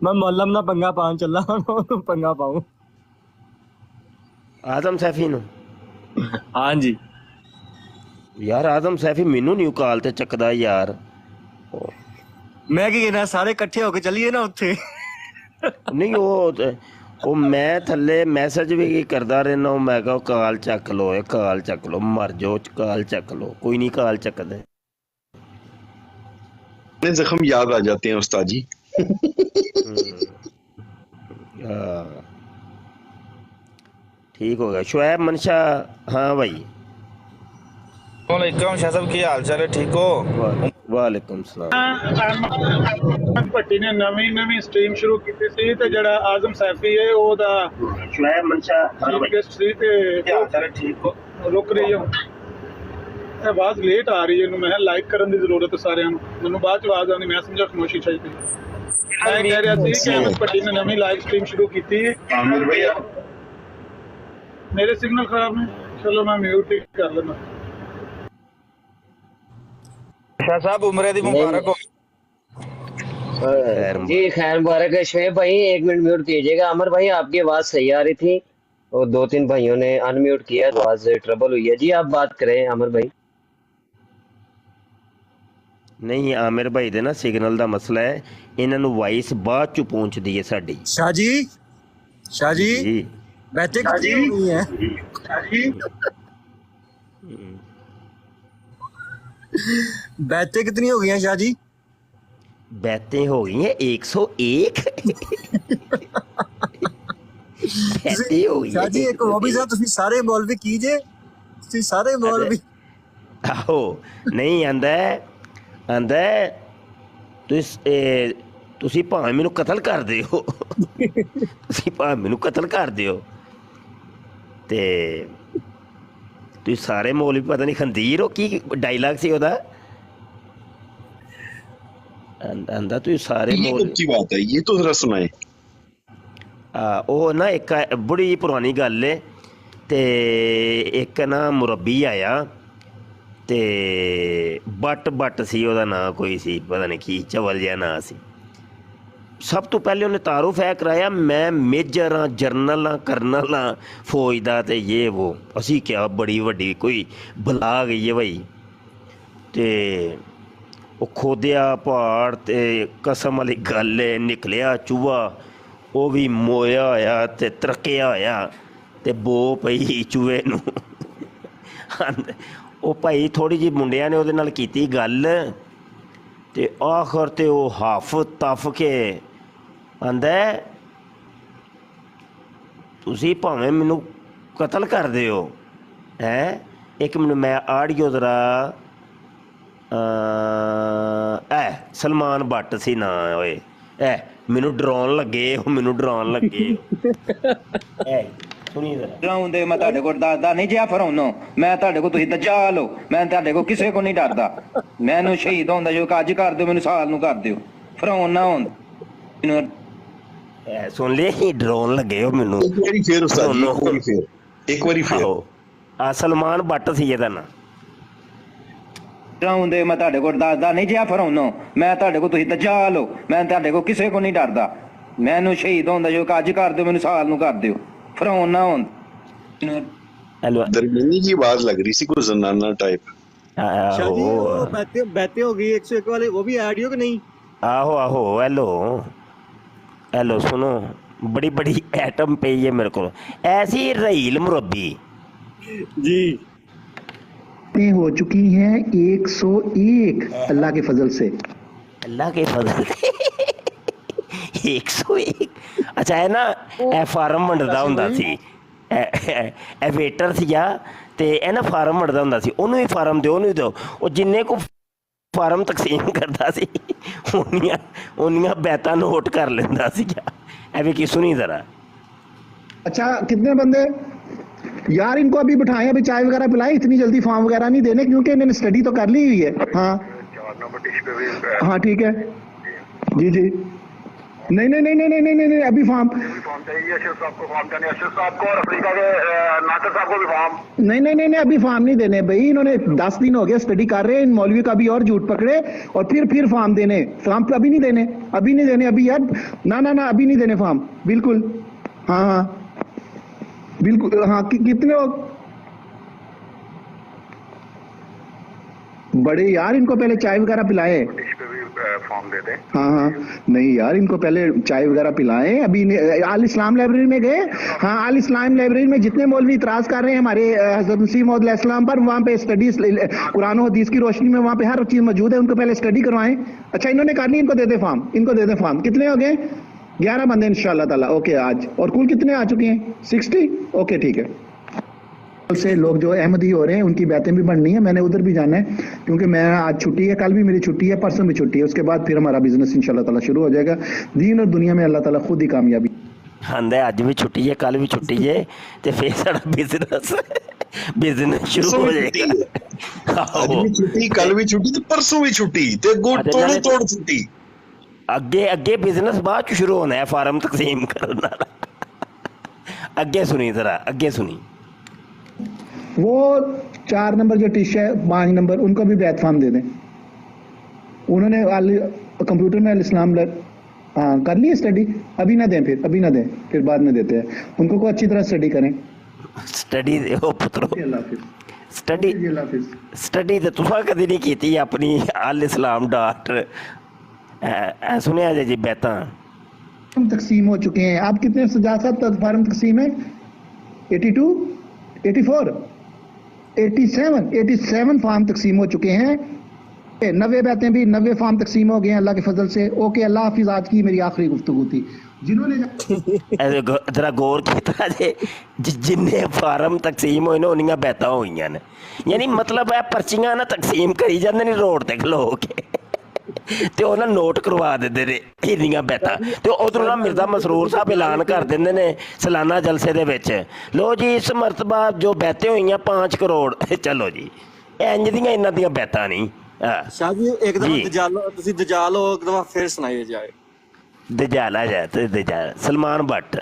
ਮੈਂ ਮੌਲਮ ਨਾਲ ਪੰਗਾ ਪਾਣ ਚੱਲਾ, ਹੁਣ ਪੰਗਾ ਪਾਉਂ। ਆਜ਼ਮ ਸੈਫੀ ਨੂੰ? ਹਾਂਜੀ ਯਾਰ ਆਜ਼ਮ ਸੈਫੀ ਮੈਨੂੰ ਨਹੀਂ ਕਾਲ ਤੇ ਚੱਕਦਾ ਯਾਰ। ਮੈਂ ਕੀ ਕਹਿਣਾ, ਸਾਰੇ ਇਕੱਠੇ ਹੋ ਕੇ ਚੱਲੀਏ ਨਾ ਉੱਥੇ। ਨਹੀਂ ਉਹ ਮੈਂ ਥੱਲੇ ਮੈਸੇਜ ਵੀ ਕਰਦਾ ਰਹਿਣਾ, ਮੈਂ ਕਿਹਾ ਕਾਲ ਚੱਕ ਲੋ, ਇਹ ਕਾਲ ਚੱਕ ਲੋ, ਮਰ ਜਾਓ ਕਾਲ ਚੱਕ ਲੋ, ਕੋਈ ਨਹੀਂ ਕਾਲ ਚੱਕਦੇ। ਜ਼ਖਮ ਯਾਦ ਆ ਜਾਤੇ हैं उस्ताद जी। ठीक हो गया। शुएब मनशा, हाँ भाई वालेकुम शाह साहब, की हाल चाल है, ठीक हो? वालेकुम सलाम। ਭੱਟੀ ਨੇ ਨਵੀਂ ਸਟ੍ਰੀਮ ਸ਼ੁਰੂ ਕੀਤੀ ਸੀ ਤੇ ਜਿਹੜਾ ਆਜ਼ਮ ਸੈਫੀ ਹੈ ਉਹਦਾ शुएब मनशा, हाँ भाई ਗੈਸਟ ਸੀ ਤੇ की हाल चाल है, ठीक हो? ਰੁਕ ਰਹੀ ਹੈ। ਇਹ ਆਵਾਜ਼ ਲੇਟ ਆ ਰਹੀ ਹੈ, ਇਹਨੂੰ ਮੈਂ ਲਾਈਕ ਕਰਨ ਦੀ ਜ਼ਰੂਰਤ ਹੈ ਸਾਰਿਆਂ ਨੂੰ। ਮੈਨੂੰ ਬਾਅਦ ਚ ਆਵਾਜ਼ ਆਉਂਦੀ, ਮੈਂ ਸਮਝਿਆ ਖਮੋਸ਼ੀ ਚਾਹੀਦੀ। ਮੈਂ ਕਹਿ ਰਿਹਾ ਸੀ ਕਿ ਆਜ਼ਮ ਭੱਟੀ ਨੇ ਨਵੀਂ ਲਾਈਵ ਸਟ੍ਰੀਮ ਸ਼ੁਰੂ ਕੀਤੀ ਹੈ। ਮੇਰੇ ਸਿਗਨਲ ਖਰਾਬ ਨੇ, ਚਲੋ ਮੈਂ ਮਿਊਟ ਹੀ ਕਰ ਲੈਣਾ। शाह साहब उम्र दी मुबारक हो। जी खैर मुबारक है। शुएब भाई 1 मिनट म्यूट कीजिएगा। अमर भाई आपकी आवाज सही आ रही थी और 2-3 भाइयों ने अनम्यूट किया तो आवाज ट्रबल हुई है। जी आप बात करें अमर भाई। ਨਹੀਂ ਆਮਿਰ ਭਾਈ ਦੇ ਨਾ ਸਿਗਨਲ ਦਾ ਮਸਲਾ ਹੈ, ਇਹਨਾਂ ਨੂੰ ਵਾਇਸ ਬਾਅਦ ਚ ਪਹੁੰਚਦੀ ਹੈ ਸਾਡੀ। शाह जी बैठे कितनी हुई है? बैठे कितनी हो गई हैं शाह जी? बैतें हो गई हैं 101। बैतें हो गई शाह जी एक वो भी साहब ਤੁਸੀਂ ਸਾਰੇ ਮੌਲਵੀ ਕੀਜੇ, ਤੁਸੀਂ ਸਾਰੇ ਮੌਲਵੀ। ਆਹੋ ਨਹੀਂ ਆਂਦਾ ਤੁਸੀਂ ਭਾਵੇਂ ਮੈਨੂੰ ਕਤਲ ਕਰ ਦਿਓ, ਤੁਸੀਂ ਭਾਵੇਂ ਮੈਨੂੰ ਕਤਲ ਕਰ ਦਿਓ, ਤੇ ਤੁਸੀਂ ਸਾਰੇ ਮੌਲਵੀ ਪਤਾ ਨਹੀਂ ਖੰਦੀਰ ਹੋ, ਕੀ ਡਾਇਲੌਗ ਸੀ ਉਹਦਾ? ਆਂਦਾ ਤੁਸੀਂ ਸਾਰੇ ਮੌਲਵੀ। ਕੀ ਬਾਤ ਹੈ, ਇਹ ਤਾਂ ਜ਼ਰਾ ਸੁਣਾਏ। ਉਹ ਨਾ ਇੱਕ ਬੜੀ ਪੁਰਾਣੀ ਗੱਲ ਹੈ, ਤੇ ਇੱਕ ਨਾ ਮੁਰੱਬੀ ਆਇਆ ਤੇ ਬੱਟ ਸੀ ਉਹਦਾ ਨਾਂ, ਕੋਈ ਸੀ ਪਤਾ ਨਹੀਂ ਕੀ, ਚਵਲ ਜਿਹਾ ਨਾਂ ਸੀ। ਸਭ ਤੋਂ ਪਹਿਲੇ ਉਹਨੇ ਤਾਰੁਫ ਹੈ ਕਰਾਇਆ, ਮੈਂ ਮੇਜਰ ਹਾਂ, ਜਰਨਲ ਹਾਂ, ਕਰਨਲ ਹਾਂ ਫੌਜ ਦਾ, ਤੇ ਇਹ ਵੋ। ਅਸੀਂ ਕਿਹਾ ਬੜੀ ਵੱਡੀ ਕੋਈ ਬਲਾ ਗਈ ਹੈ ਭਾਈ। ਤੇ ਉਹ ਖੋਦਿਆ ਪਹਾੜ ਤੇ ਕਸਮ ਵਾਲੀ ਗੱਲ ਹੈ, ਨਿਕਲਿਆ ਚੂਹਾ, ਉਹ ਵੀ ਮੋਇਆ ਹੋਇਆ ਤੇ ਤਰਕਿਆ ਹੋਇਆ, ਤੇ ਬੋ ਪਈ ਚੂਹੇ ਨੂੰ। ਉਹ ਭਾਈ ਥੋੜ੍ਹੀ ਜਿਹੀ ਮੁੰਡਿਆਂ ਨੇ ਉਹਦੇ ਨਾਲ ਕੀਤੀ ਗੱਲ, ਤੇ ਆਖਰ ਤੇ ਉਹ ਹੱਫ ਤੱਫ ਕੇ ਆਂਦਾ ਤੁਸੀਂ ਭਾਵੇਂ ਮੈਨੂੰ ਕਤਲ ਕਰ ਦਿਓ ਹੈ। ਇੱਕ ਮਿੰਟ ਮੈਂ ਆਡੀਓ ਜ਼ਰਾ, ਸਲਮਾਨ ਬੱਟ ਸੀ ਨਾ ਓਏ, ਮੈਨੂੰ ਡਰਾਉਣ ਲੱਗੇ, ਉਹ ਮੈਨੂੰ ਡਰਾਉਣ ਲੱਗੇ। ਡਰਾਉਂਦੇ ਮੈਂ ਤੁਹਾਡੇ ਕੋਲ ਦੱਸਦਾ ਨਹੀਂ ਜਿਆ ਫਰਾਉਨੋ, ਮੈਂ ਤੁਹਾਡੇ ਕੋਲ, ਤੁਸੀਂ ਦਜਾਲ ਹੋ, ਮੈਂ ਤੁਹਾਡੇ ਕੋਲ ਕਿਸੇ ਕੋ ਨਹੀਂ ਡਰਦਾ। ਮੈਨੂੰ ਸ਼ਹੀਦ ਹੁੰਦਾ ਜੋ ਅੱਜ ਕਰ ਦਿਓ, ਮੈਨੂੰ ਸਾਲ ਨੂੰ ਕਰ ਦਿਓ, ਫਰਾਉਨ ਨਾ ਹੋਣ। ਸੁਣ ਲੈ, ਡਰਾਉਣ ਲੱਗੇ ਉਹ ਮੈਨੂੰ। ਇੱਕ ਵਾਰੀ ਫੇਰ ਉਸਤਾਦ ਜੀ, ਇੱਕ ਵਾਰੀ ਫੇਰ। ਸਲਮਾਨ ਬੱਟ ਸੀ ਇਹਦਾ ਨਾਂ। ਡਰਾਉਂਦੇ ਮੈਂ ਤੁਹਾਡੇ ਕੋਲ ਦੱਸਦਾ ਨਹੀਂ ਜਿਆ ਫਰਾਉਨੋ ਮੈਂ ਤੁਹਾਡੇ ਕੋਲ ਤੁਸੀਂ ਦਜਾਲ ਹੋ ਮੈਂ ਤੁਹਾਡੇ ਕੋਲ ਕਿਸੇ ਕੋ ਨਹੀਂ ਡਰਦਾ ਮੈਨੂੰ ਸ਼ਹੀਦ ਹੁੰਦਾ ਜੋ ਅੱਜ ਕਰ ਦਿਓ ਮੈਨੂੰ ਸਾਲ ਨੂੰ ਕਰ ਦਿਓ ਫਰਾਉਨ ਨਾ ਹੋਣ दरमियानी की आवाज लग रही सी कोई जनाना टाइप। बहते हो गई 101 वाले वो भी ऐड हो कि नहीं? आहो आहो हेलो हेलो सुनो बड़ी बड़ी एटम पे ये मेरे को ऐसी रहील मुरब्बी जी हो चुकी हैं 101 अल्लाह के फजल से। अल्लाह के फजल से 101। अच्छा है ना ए फार्म वंडदा हुंदा सी ਇਹ ਵੇਟਰ ਸੀਗਾ ਤੇ ਇਹ ਨਾ ਫਾਰਮ ਵੰਡਦਾ ਹੁੰਦਾ ਸੀ ਉਹਨੂੰ ਵੀ ਫਾਰਮ ਦਿਓ ਉਹਨੂੰ ਦਿਓ ਉਹ ਜਿੰਨੇ ਕੋ ਫਾਰਮ ਤਕਸੀਮ ਕਰਦਾ ਸੀ ਉਨੀਆਂ ਬੈਤਾਂ ਨੋਟ ਕਰ ਲੈਂਦਾ ਸੀਗਾ ਇਹ ਵੀ ਕੀ ਸੁਣੀ ਜ਼ਰਾ। अच्छा कितने बंदे यार इनको अभी बिठाएं अभी चाय वगैरह पिलाएं इतनी जल्दी फॉर्म वगैरह नहीं देने क्योंकि इन्होंने स्टडी तो कर ली हुई है। हाँ हाँ ठीक है जी जी नहीं नहीं नहीं नहीं नहीं नहीं नहीं अभी फॉर्म नहीं नहीं नहीं अभी फॉर्म नहीं देने भाई इन्होंने 10 दिन हो गए स्टडी कर रहे हैं इन मौलवी का भी और झूठ पकड़े और फिर फॉर्म देने फॉर्म अभी नहीं देने अभी यार ना ना ना अभी नहीं देने फॉर्म बिल्कुल हाँ हाँ बिल्कुल हाँ कितने लोग बड़े यार इनको पहले चाय वगैरह पिलाएं फॉर्म दे दे। हाँ हाँ नहीं यार इनको पहले चाय वगैरह पिलाएं अभी आल इस्लाम लाइब्रेरी में गए। हाँ आल इस्लाम लाइब्रेरी में जितने मौलवी इतराज कर रहे हैं हमारे हज़रत मसीह मौद अलैहिस्सलाम पर वहाँ पे स्टडीज कुरान और हदीस की रोशनी में वहाँ पे हर चीज़ मौजूद है उनको पहले स्टडी करवाएं। अच्छा इन्होंने कर ली इनको दे दे फॉर्म कितने हो गए 11 बंदे इंशाअल्लाह ताला ओके आज और कुल कितने आ चुके हैं 60 ओके ठीक है। से लोग जो अहमदी हो रहे हैं उनकी बातें भी बढ़नी है मैंने उधर भी जाना है क्योंकि मैं आज छुट्टी है कल भी मेरी छुट्टी है परसों भी छुट्टी है उसके बाद फिर हमारा बिजनेस इंशाल्लाह ताला शुरू हो जाएगा दीन और दुनिया में अल्लाह ताला खुद ही कामयाबी आंदा अज भी छुट्टी है कल भी छुट्टी है ते फिर साडा बिजनेस शुरू हो जाएगा। आज भी छुट्टी कल भी छुट्टी ते परसों भी छुट्टी ते तोड़ छुट्टी अगे अगे बिजनेस बाद शुरू होना है फार्म तकसीम करना। अगे सुनी जरा अगे सुनी वो 4 नंबर जो टिश है 5 नंबर उनको भी बैत फॉर्म दे दें उन्होंने कंप्यूटर में इस्लाम हाँ कर ली स्टडी अभी ना दें फिर बाद में देते हैं उनको को अच्छी तरह स्टडी करें स्टडी ओ पुत्रो स्टडी तो तुसा कदी नहीं कीती अपनी अल इस्लाम डॉट सुनिया जी बैतां तकसीम हो चुके हैं आप कितने सजासत फार्म तकसीम है 82 84 87 फार्म तकसीम हो चुके हैं 90 बैतें भी 90 फार्म तकसीम हो गए हैं अल्लाह के फजल से ओके अल्लाह हाफिज आज की मेरी आखिरी गुफ्तगू थी जिन्होंने जरा गौर किया जे जिन्ने फार्म तकसीम होए ना उन्नियां बैतां होईयां ने यानी मतलब है पर्चियां ना तकसीम करी जांदे ने रोड ते खलो के ਤੇ ਉਹ ਨਾ ਨੋਟ ਕਰਵਾ ਦਿੰਦੇ ਨੇ ਇੰਨੀਆਂ ਬੈਤਾਂ ਤੇ ਉਧਰੋਂ ਨਾ ਮਿਰਜ਼ਾ ਮਸਰੂਰ ਸਾਹਿਬ ਐਲਾਨ ਕਰ ਦਿੰਦੇ ਨੇ ਸਾਲਾਨਾ ਜਲਸੇ ਦੇ ਵਿੱਚ ਲੋ ਜੀ ਇਸ ਮਰਤਬਾ ਜੋ ਬੈਤੇ ਹੋਈਆਂ 5 ਕਰੋੜ ਚਲੋ ਜੀ ਇੰਜ ਦੀਆਂ ਇਹਨਾਂ ਦੀਆਂ ਬੈਤਾਂ ਨਹੀਂ ਸ਼ਾਹ ਜੀ ਇੱਕ ਦਫਾ ਦਜਾਲ ਤੁਸੀਂ ਦਜਾਲ ਹੋ ਇੱਕ ਦਫਾ ਫਿਰ ਸੁਣਾਈਏ ਜਾਏ ਦਜਾਲ ਆ ਜਾ ਤੇ ਦਜਾਲ ਸਲਮਾਨ ਬੱਟ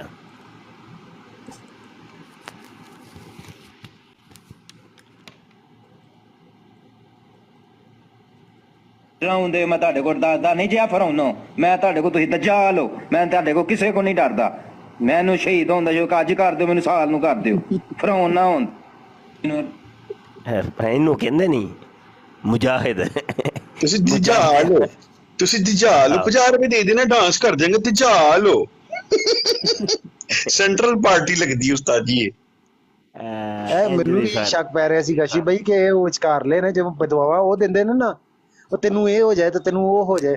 ਡਰਾਉਂਦੇ ਮੈਂ ਤੁਹਾਡੇ ਕੋਲ ਦੱਸਦਾ ਨਹੀਂ ਜਿਆ ਫਰਾਉਨੋ ਮੈਂ ਤੁਹਾਡੇ ਕੋਲ ਤੁਸੀਂ ਦਜਾਲ ਹੋ ਮੈਂ ਤੁਹਾਡੇ ਕੋਲ ਕਿਸੇ ਕੋ ਨਹੀਂ ਡਰਦਾ ਮੈਨੂੰ ਸ਼ਹੀਦ ਹੁੰਦਾ ਜੋ ਅੱਜ ਕਰ ਦਿਓ ਮੈਨੂੰ ਸਾਲ ਨੂੰ ਕਰ ਦਿਓ ਫਰਾਉਨ ਨਾ ਹੋਣ ਇਹਨੂੰ ਕਹਿੰਦੇ ਨਹੀਂ ਮੁਜਾਹਿਦ ਤੁਸੀਂ ਦਜਾਲ 50 ਰੁਪਏ ਦੇ ਦੇਣਾ ਡਾਂਸ ਕਰ ਦੇਂਗੇ ਦਜਾਲ ਹੋ ਸੈਂਟਰਲ ਪਾਰਟੀ ਲੱਗਦੀ ਉਸਤਾਦ ਜੀ ਇਹ ਮੈਨੂੰ ਵੀ ਸ਼ੱਕ ਪੈ ਰਿਹਾ ਸੀ ਗਸ਼ੀ ਬਈ ਕਿ ਉਹ ਵਿਚਕਾਰ ਲੈ ਨੇ ਜਿਵੇਂ ਬਦਵਾਵਾ ਉਹ ਦਿੰਦੇ ਨੇ ਨਾ ਉਹ ਤੈਨੂੰ ਇਹ ਹੋ ਜਾਏ ਤੇ ਤੈਨੂੰ ਉਹ ਹੋ ਜਾਏ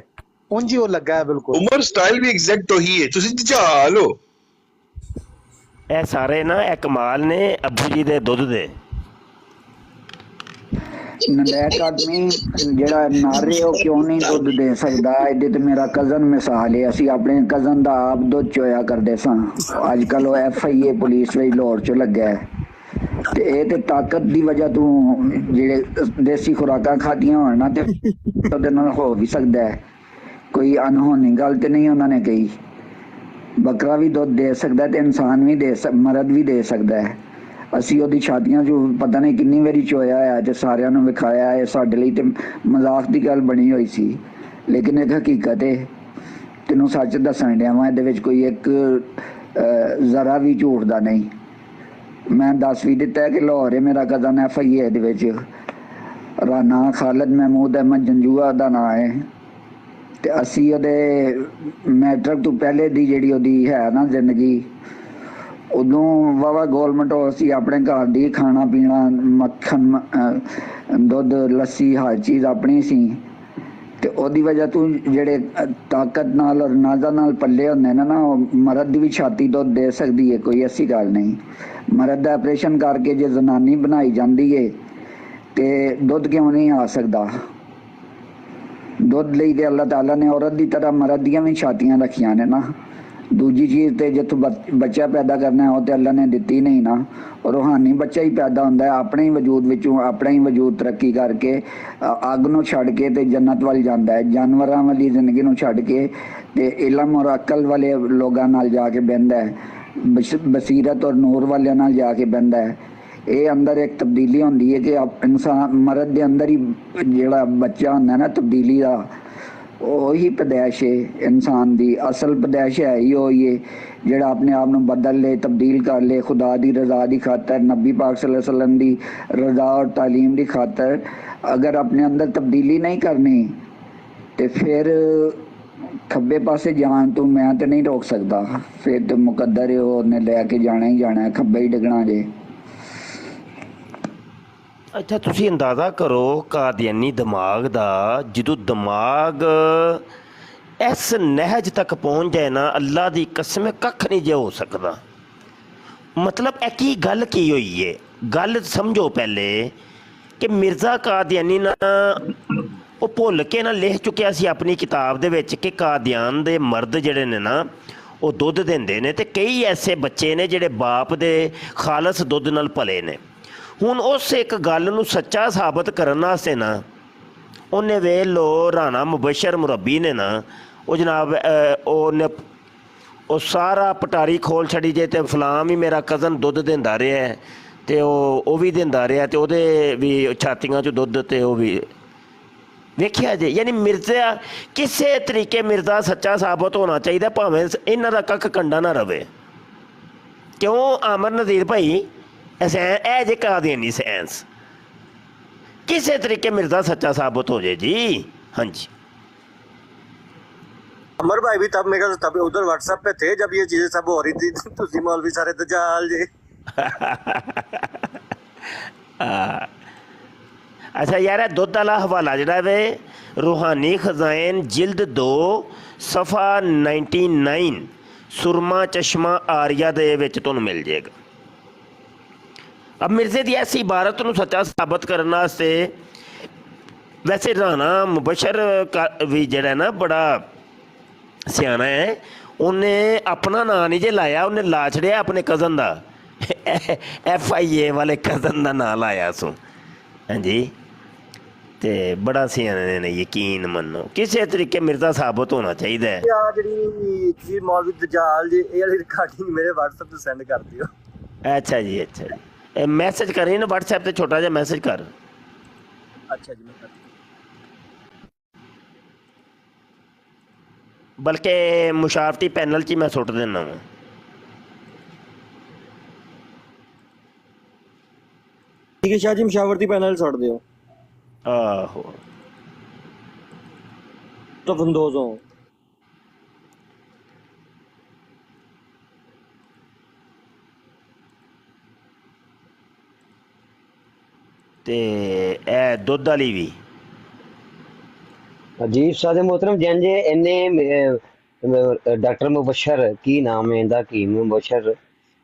ਉਂਝ ਹੀ ਉਹ ਲੱਗਾ ਹੈ ਬਿਲਕੁਲ ਉਮਰ ਸਟਾਈਲ ਵੀ ਐਗਜ਼ੈਕਟ ਉਹੀ ਹੈ ਤੁਸੀਂ ਦਜਾਲ ਹੋ ਇਹ ਸਾਰੇ ਨਾ ਇਹ ਕਮਾਲ ਨੇ ਅੱਬੂ ਜੀ ਦੇ ਦੁੱਧ ਦੇ ਨਲਾਇਕ ਆਦਮੀ ਜਿਹੜਾ ਨਾਰੇ ਉਹ ਕਿਉਂ ਨਹੀਂ ਦੁੱਧ ਦੇ ਸਕਦਾ ਇਹਦੇ ਤੇ ਮੇਰਾ ਕਜ਼ਨ ਮਿਸਾਲ ਹੈ ਅਸੀਂ ਆਪਣੇ ਕਜ਼ਨ ਦਾ ਆਪ ਦੁੱਧ ਚੋਇਆ ਕਰਦੇ ਸਾਂ ਅੱਜ ਕੱਲ ਉਹ FIA ਪੁਲਿਸ ਵਿੱਚ ਲਾਹੌਰ ਚ ਲੱਗਾ ਤੇ ਇਹ ਤੇ ਤਾਕਤ ਦੀ ਵਜ੍ਹਾ ਤੋਂ ਜਿਹੜੇ ਦੇਸੀ ਖੁਰਾਕਾਂ ਖਾਦੀਆਂ ਹੋਣ ਨਾ ਤੇ ਉਹਦੇ ਨਾਲ ਹੋ ਵੀ ਸਕਦਾ ਹੈ ਕੋਈ ਅਨਹੋਣੀ ਗੱਲ ਤੇ ਨਹੀਂ ਉਹਨਾਂ ਨੇ ਕਹੀ ਬੱਕਰਾ ਵੀ ਦੁੱਧ ਦੇ ਸਕਦਾ ਤੇ ਇਨਸਾਨ ਵੀ ਮਰਦ ਵੀ ਦੇ ਸਕਦਾ ਹੈ ਅਸੀਂ ਉਹਦੀ ਛਾਤੀਆਂ 'ਚ ਪਤਾ ਨਹੀਂ ਕਿੰਨੀ ਵਾਰੀ ਚੋਇਆ ਹੈ ਤੇ ਸਾਰਿਆਂ ਨੂੰ ਵਿਖਾਇਆ ਹੈ। ਸਾਡੇ ਲਈ ਤੇ ਮਜ਼ਾਕ ਦੀ ਗੱਲ ਬਣੀ ਹੋਈ ਸੀ, ਲੇਕਿਨ ਇਹ ਹਕੀਕਤ ਹੈ। ਤੈਨੂੰ ਸੱਚ ਦੱਸਣ ਡਿਆ ਵਾਂ, ਇਹਦੇ ਵਿੱਚ ਕੋਈ ਇੱਕ ਜ਼ਰਾ ਵੀ ਝੂਠ ਦਾ ਨਹੀਂ। ਮੈਂ ਦੱਸ ਵੀ ਦਿੱਤਾ ਕਿ ਲਾਹੌਰ ਹੈ ਮੇਰਾ ਕਜ਼ਨ FIA ਦੇ ਵਿੱਚ। ਰਾਣਾ ਖਾਲਦ ਮਹਿਮੂਦ ਅਹਿਮਦ ਜੰਜੂਆ ਦਾ ਨਾਂ ਹੈ ਤੇ ਅਸੀਂ ਉਹਦੇ ਮੈਟ੍ਰਿਕ ਤੋਂ ਪਹਿਲੇ ਦੀ ਜਿਹੜੀ ਉਹਦੀ ਹੈ ਨਾ ਜ਼ਿੰਦਗੀ, ਉਦੋਂ ਵਾਵਾ ਗੌਰਮੈਂਟ ਸੀ। ਆਪਣੇ ਘਰ ਦੀ ਖਾਣਾ ਪੀਣਾ, ਮੱਖਣ, ਦੁੱਧ, ਲੱਸੀ, ਹਰ ਚੀਜ਼ ਆਪਣੀ ਸੀ ਤੇ ਉਹਦੀ ਵਜ੍ਹਾ ਤੋਂ ਜਿਹੜੇ ਤਾਕਤ ਨਾਲ ਔਰ ਨਾਜ਼ਾ ਨਾਲ ਪੱਲੇ ਹੁੰਦੇ ਨੇ ਨਾ, ਉਹ ਮਰਦ ਦੀ ਵੀ ਛਾਤੀ ਦੁੱਧ ਦੇ ਸਕਦੀ ਹੈ, ਕੋਈ ਐਸੀ ਗੱਲ ਨਹੀਂ। ਮਰਦ ਦਾ ਆਪਰੇਸ਼ਨ ਕਰਕੇ ਜੇ ਜ਼ਨਾਨੀ ਬਣਾਈ ਜਾਂਦੀ ਹੈ ਤੇ ਦੁੱਧ ਕਿਉਂ ਨਹੀਂ ਆ ਸਕਦਾ? ਦੁੱਧ ਲਈ ਤੇ ਅੱਲਾਹ ਤਾਲਾ ਨੇ ਔਰਤ ਦੀ ਤਰ੍ਹਾਂ ਮਰਦ ਦੀਆਂ ਵੀ ਛਾਤੀਆਂ ਰੱਖੀਆਂ ਨੇ ਨਾ। ਦੂਜੀ ਚੀਜ਼ ਤੇ ਜਿੱਥੋਂ ਬੱਚਾ ਪੈਦਾ ਕਰਨਾ ਹੈ ਉਹ ਤੇ ਅੱਲਾਹ ਨੇ ਦਿੱਤੀ ਨਹੀਂ ਨਾ। ਰੂਹਾਨੀ ਬੱਚਾ ਹੀ ਪੈਦਾ ਹੁੰਦਾ ਹੈ ਆਪਣੇ ਹੀ ਵਜੂਦ ਵਿੱਚੋਂ, ਆਪਣਾ ਹੀ ਵਜੂਦ ਤਰੱਕੀ ਕਰਕੇ ਅੱਗ ਨੂੰ ਛੱਡ ਕੇ ਤੇ ਜੰਨਤ ਵੱਲ ਜਾਂਦਾ ਹੈ। ਜਾਨਵਰਾਂ ਵਾਲੀ ਜ਼ਿੰਦਗੀ ਨੂੰ ਛੱਡ ਕੇ ਤੇ ਇਲਮ ਔਰ ਅਕਲ ਵਾਲੇ ਲੋਕਾਂ ਨਾਲ ਜਾ ਕੇ ਬਹਿੰਦਾ ਹੈ, ਬਸੀਰਤ ਔਰ ਨੂਰ ਵਾਲਿਆਂ ਨਾਲ ਜਾ ਕੇ ਬਹਿੰਦਾ ਹੈ। ਇਹ ਅੰਦਰ ਇੱਕ ਤਬਦੀਲੀ ਹੁੰਦੀ ਹੈ ਕਿ ਇਨਸਾਨ ਮਰਦ ਦੇ ਅੰਦਰ ਹੀ ਜਿਹੜਾ ਬੱਚਾ ਹੁੰਦਾ ਨਾ ਤਬਦੀਲੀ ਦਾ, ਉਹੀ ਪੈਦਾਇਸ਼ ਹੈ ਇਨਸਾਨ ਦੀ। ਅਸਲ ਪੈਦਾਇਸ਼ ਹੈ ਹੀ ਉਹੀ ਹੈ ਜਿਹੜਾ ਆਪਣੇ ਆਪ ਨੂੰ ਬਦਲ ਲੇ, ਤਬਦੀਲ ਕਰ ਲੇ ਖੁਦਾ ਦੀ ਰਜ਼ਾ ਦੀ ਖਾਤਰ, ਨਬੀ ਪਾਕ ਸੱਲੱਲਾਹੁ अलैहि वसल्लम ਦੀ रज़ा और तालीम की खातर। अगर अपने अंदर तब्दीली नहीं करनी तो फिर खब्बे पासे जान तो मैं तो नहीं रोक सकता, फिर तो मुकद्दर है उन्हें लैके जाना ही जाना है, खब्बे ही डिगना जे। ਅੱਛਾ, ਤੁਸੀਂ ਅੰਦਾਜ਼ਾ ਕਰੋ ਕਾਦੀਆਨੀ ਦਿਮਾਗ ਦਾ, ਜਦੋਂ ਦਿਮਾਗ ਇਸ ਨਹਿਜ ਤੱਕ ਪਹੁੰਚ ਜਾਏ ਨਾ, ਅੱਲਾ ਦੀ ਕਸਮ ਹੈ ਕੱਖ ਨਹੀਂ ਜੇ ਹੋ ਸਕਦਾ। ਮਤਲਬ ਇਹ ਕੀ ਗੱਲ ਕੀ ਹੋਈ ਹੈ? ਗੱਲ ਸਮਝੋ ਪਹਿਲੇ ਕਿ ਮਿਰਜ਼ਾ ਕਾਦੀਆਨੀ ਨਾ ਉਹ ਭੁੱਲ ਕੇ ਨਾ ਲਿਖ ਚੁੱਕਿਆ ਸੀ ਆਪਣੀ ਕਿਤਾਬ ਦੇ ਵਿੱਚ ਕਿ ਕਾਦੀਆਨ ਦੇ ਮਰਦ ਜਿਹੜੇ ਨੇ ਨਾ ਉਹ ਦੁੱਧ ਦਿੰਦੇ ਨੇ ਤੇ ਕਈ ਐਸੇ ਬੱਚੇ ਨੇ ਜਿਹੜੇ ਬਾਪ ਦੇ ਖਾਲਸ ਦੁੱਧ ਨਾਲ ਪਲੇ ਨੇ। ਹੁਣ ਉਸ ਇੱਕ ਗੱਲ ਨੂੰ ਸੱਚਾ ਸਾਬਤ ਕਰਨ ਵਾਸਤੇ ਨਾ ਉਹਨੇ ਵੇਖ ਲਓ ਰਾਣਾ ਮੁਬਸ਼ਰ ਮੁਰੱਬੀ ਨੇ ਨਾ ਉਹ ਜਨਾਬ ਉਹਨੇ ਉਹ ਸਾਰਾ ਪਟਾਰੀ ਖੋਲ ਛੱਡੀ ਜੇ ਤੇ ਫਲਾਂ ਵੀ ਮੇਰਾ ਕਜ਼ਨ ਦੁੱਧ ਦਿੰਦਾ ਰਿਹਾ ਤੇ ਉਹ ਵੀ ਦਿੰਦਾ ਰਿਹਾ ਤੇ ਉਹਦੇ ਵੀ ਛਾਤੀਆਂ 'ਚ ਦੁੱਧ ਤੇ ਉਹ ਵੀ ਵੇਖਿਆ ਜੇ। ਯਾਨੀ ਮਿਰਜ਼ਾ ਕਿਸੇ ਤਰੀਕੇ ਮਿਰਜ਼ਾ ਸੱਚਾ ਸਾਬਤ ਹੋਣਾ ਚਾਹੀਦਾ, ਭਾਵੇਂ ਇਹਨਾਂ ਦਾ ਕੱਖ ਕੰਡਾ ਨਾ ਰਵੇ। ਕਿਉਂ ਆਮਰ ਨਜ਼ੀਰ ਭਾਈ ਇਹ ਜੇ ਕਾਦੀਆਨੀ ਸਾਇੰਸ किसी तरीके मिर्जा सच्चा साबित हो जाए जी। हाँ जी अमर भाई भी तब मेरे तब उधर व्हाट्सएप पे थे जब ये चीजें सब हो रही थी। तुसी मौलवी सारे दजाल जी। अच्छा यार दुध वाला हवाला जड़ा वे रूहानी खजाइन जिल्द 2 सफ़ा 99 सुरमा चश्मा आरिया दे विच तुहानूं मिल जाएगा। अब मिर्जे की ऐसी इबारत नूं सच्चा साबित करने वास्ते वैसे राणा मुबशर भी जड़ा ना बड़ा सियाना है, उन्हें अपना नाम नहीं जे लाया, उन्हें ला छड़िया अपने कज़न का FIA वाले कज़न का नाम लाया सो। हाँ जी ते बड़ा सियाने ने यकीन मनो किसी तरीके मिर्जा साबित होना चाहिए। जी मौलवी दजाल जी ये वाली रिकॉर्डिंग मेरे व्हाट्सएप पे सेंड कर दियो। अच्छा जी अच्छा जी मैसेज करें ना व्हाट्सएप पे छोटा जा मैसेज कर। अच्छा जी मैं कर बल्कि मुशावरती पैनल च मैं सुट देना वा। ठीक है शाह जी मुशावरती पैनल सुट दियो। आहो तो बंदोजों ते ए दुध वाली भी जी सादे मोहतरम जंजे इन्ने डॉक्टर मुबशर की नाम है इंदा की मुबशर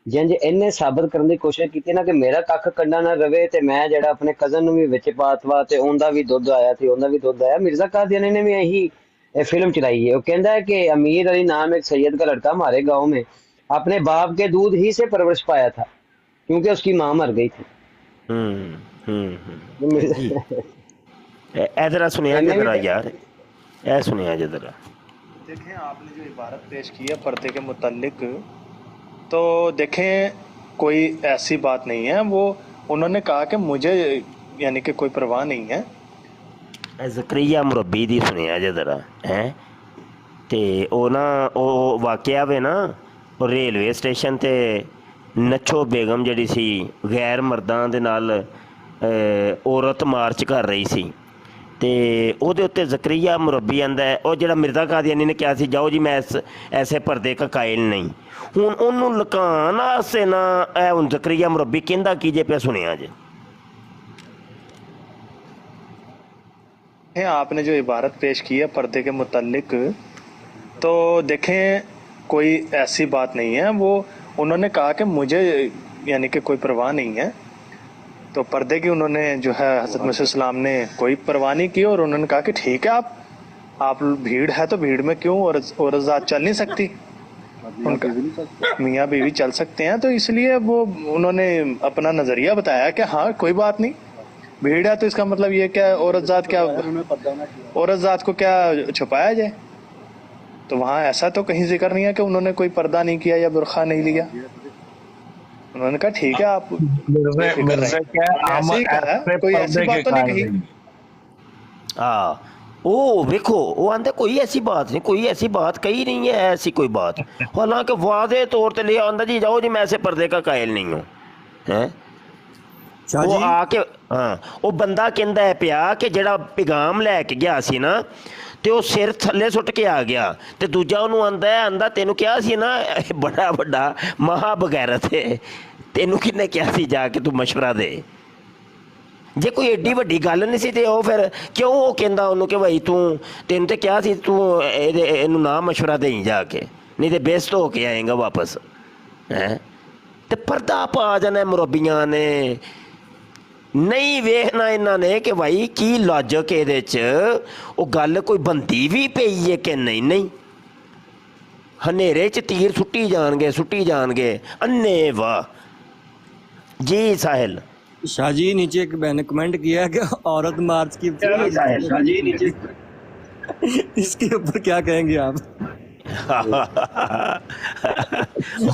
जंजे इन्ने साबित करने की कोशिश की ना कि मेरा कख कंडा ना रवे ते मैं जड़ा अपने कजन नूं भी विच पातवा ते उनदा भी दुध आया ते उनदा भी दुध आया। मिर्जा कादियानी ने भी यही फिल्म चलाई है। वो कहता है कि अमीर अली नाम एक सैयद का लड़का हमारे गांव में अपने बाप के दूध ही से परवरिश पाया था क्योंकि उसकी माँ मर गई थी। जरा सुनिया जरा यार ए सुनिया जरा। देखें आपने जो इबारत पेश की है पर्दे के मुतल्लिक, तो देखें कोई ऐसी बात नहीं है, वो उन्होंने कहा कि मुझे यानी कि कोई परवाह नहीं है। ਜ਼ਕਰੀਆ ਮੁਰੱਬੀ ਦੀ ਸੁਣਿਆ ਜੇ ਜ਼ਰਾ ਹੈ ਤੇ ਉਹ ਨਾ ਉਹ ਵਾਕਿਆ ਵੇ ਨਾ ਉਹ ਰੇਲਵੇ ਸਟੇਸ਼ਨ ਤੇ ਨੱਛੋ ਬੇਗਮ ਜਿਹੜੀ ਸੀ ਗੈਰ ਮਰਦਾਂ ਦੇ ਨਾਲ ਔਰਤ ਮਾਰਚ ਕਰ ਰਹੀ ਸੀ ਤੇ ਉਹਦੇ ਉੱਤੇ ਜ਼ਕਰੀਆ ਮੁਰੱਬੀ ਆਂਦਾ ਉਹ ਜਿਹੜਾ ਮਿਰਜ਼ਾ ਕਾਦੀਆਨੀ ਨੇ ਕਿਹਾ ਸੀ ਜਾਓ ਜੀ ਮੈਂ ਐਸੇ ਪਰਦੇ ਕਾ ਕਾਇਲ ਨਹੀਂ, ਹੁਣ ਉਹਨੂੰ ਲੁਕਾਉਣ ਵਾਸਤੇ ਨਾ ਇਹ ਹੁਣ ਜ਼ਕਰੀਆ ਮੁਰੱਬੀ ਕਹਿੰਦਾ ਕੀ ਜੇ ਪਿਆ ਸੁਣਿਆ ਜੇ। आपने जो इबारत पेश की है पर्दे के मुतल्लिक, तो देखें कोई ऐसी बात नहीं है, वो उन्होंने कहा कि मुझे यानी कि कोई परवाह नहीं है। तो पर्दे की उन्होंने जो है हज़रत मसीह सलाम ने कोई परवाह नहीं की और उन्होंने कहा कि ठीक है आप भीड़ है तो भीड़ में क्यों औरत ज़ात चल नहीं सकती, उनका मियाँ बीवी चल सकते हैं। तो इसलिए वो उन्होंने अपना नज़रिया बताया कि हाँ कोई बात नहीं, भीड़ है तो इसका मतलब ये क्या औरत ज़ात को क्या छुपाया जाए। तो वहाँ ऐसा तो कहीं जिक्र नहीं है कि उन्होंने कोई पर्दा नहीं किया या बुरखा नहीं लिया। उन्होंने कहा ठीक है आप कोई ऐसी बात तो नहीं कही। हाँ ਉਹ ਵੇਖੋ ਉਹ ਆਂਦੇ ਕੋਈ ਐਸੀ ਬਾਤ ਨਹੀਂ, ਕੋਈ ਐसी बात कही नहीं है, ऐसी कोई बात, हालांकि वादे तौर पे ले आंदा जी जाओ जी मैं ऐसे पर्दे का कायल नहीं हूँ हैं। ਉਹ ਆ ਕੇ ਹਾਂ ਉਹ ਬੰਦਾ ਕਹਿੰਦਾ ਪਿਆ ਕਿ ਜਿਹੜਾ ਪੈਗਾਮ ਲੈ ਕੇ ਗਿਆ ਸੀ ਨਾ ਤੇ ਉਹ ਸਿਰ ਥੱਲੇ ਸੁੱਟ ਕੇ ਆ ਗਿਆ ਤੇ ਦੂਜਾ ਉਹਨੂੰ ਆਂਦਾ ਤੈਨੂੰ ਕਿਹਾ ਸੀ ਨਾ ਬੜਾ ਵੱਡਾ ਮਹਾ ਬਗੈਰਤ ਹੈ, ਤੈਨੂੰ ਕਿਹਨੇ ਕਿਹਾ ਸੀ ਜਾ ਕੇ ਤੂੰ ਮਸ਼ਵਰਾ ਦੇ। ਜੇ ਕੋਈ ਏਡੀ ਵੱਡੀ ਗੱਲ ਨਹੀਂ ਸੀ ਤੇ ਉਹ ਫਿਰ ਕਿਉਂ ਉਹ ਕਹਿੰਦਾ ਉਹਨੂੰ ਕਿ ਭਾਈ ਤੈਨੂੰ ਤੇ ਕਿਹਾ ਸੀ ਤੂੰ ਇਹਨੂੰ ਨਾ ਮਸ਼ਵਰਾ ਦੇਈ ਜਾ ਕੇ, ਨਹੀਂ ਤੇ ਬੇਇੱਜ਼ਤ ਹੋ ਕੇ ਆਏਗਾ ਵਾਪਸ ਹੈ। ਤੇ ਪਰਦਾ ਪਾ ਜਾਣਾ ਮੁਰੱਬੀਆਂ ਨੇ, ਨਹੀਂ ਵੇਖਣਾ ਇਹਨਾਂ ਨੇ ਕਿ ਭਾਈ ਕੀ ਲੌਜਿਕ ਇਹਦੇ 'ਚ ਉਹ ਗੱਲ ਕੋਈ ਬੰਦੀ ਵੀ ਪਈ ਹੈ ਕਿ ਨਹੀਂ। ਹਨੇਰੇ 'ਚ ਤੀਰ ਸੁੱਟੀ ਜਾਣਗੇ ਅੰਨੇ ਵਾਹ। जी साहिल शाह जी नीचे एक बहन ने कमेंट किया है कि औरत मार्च की शाह जी नीचे इसके ऊपर क्या कहेंगे आप?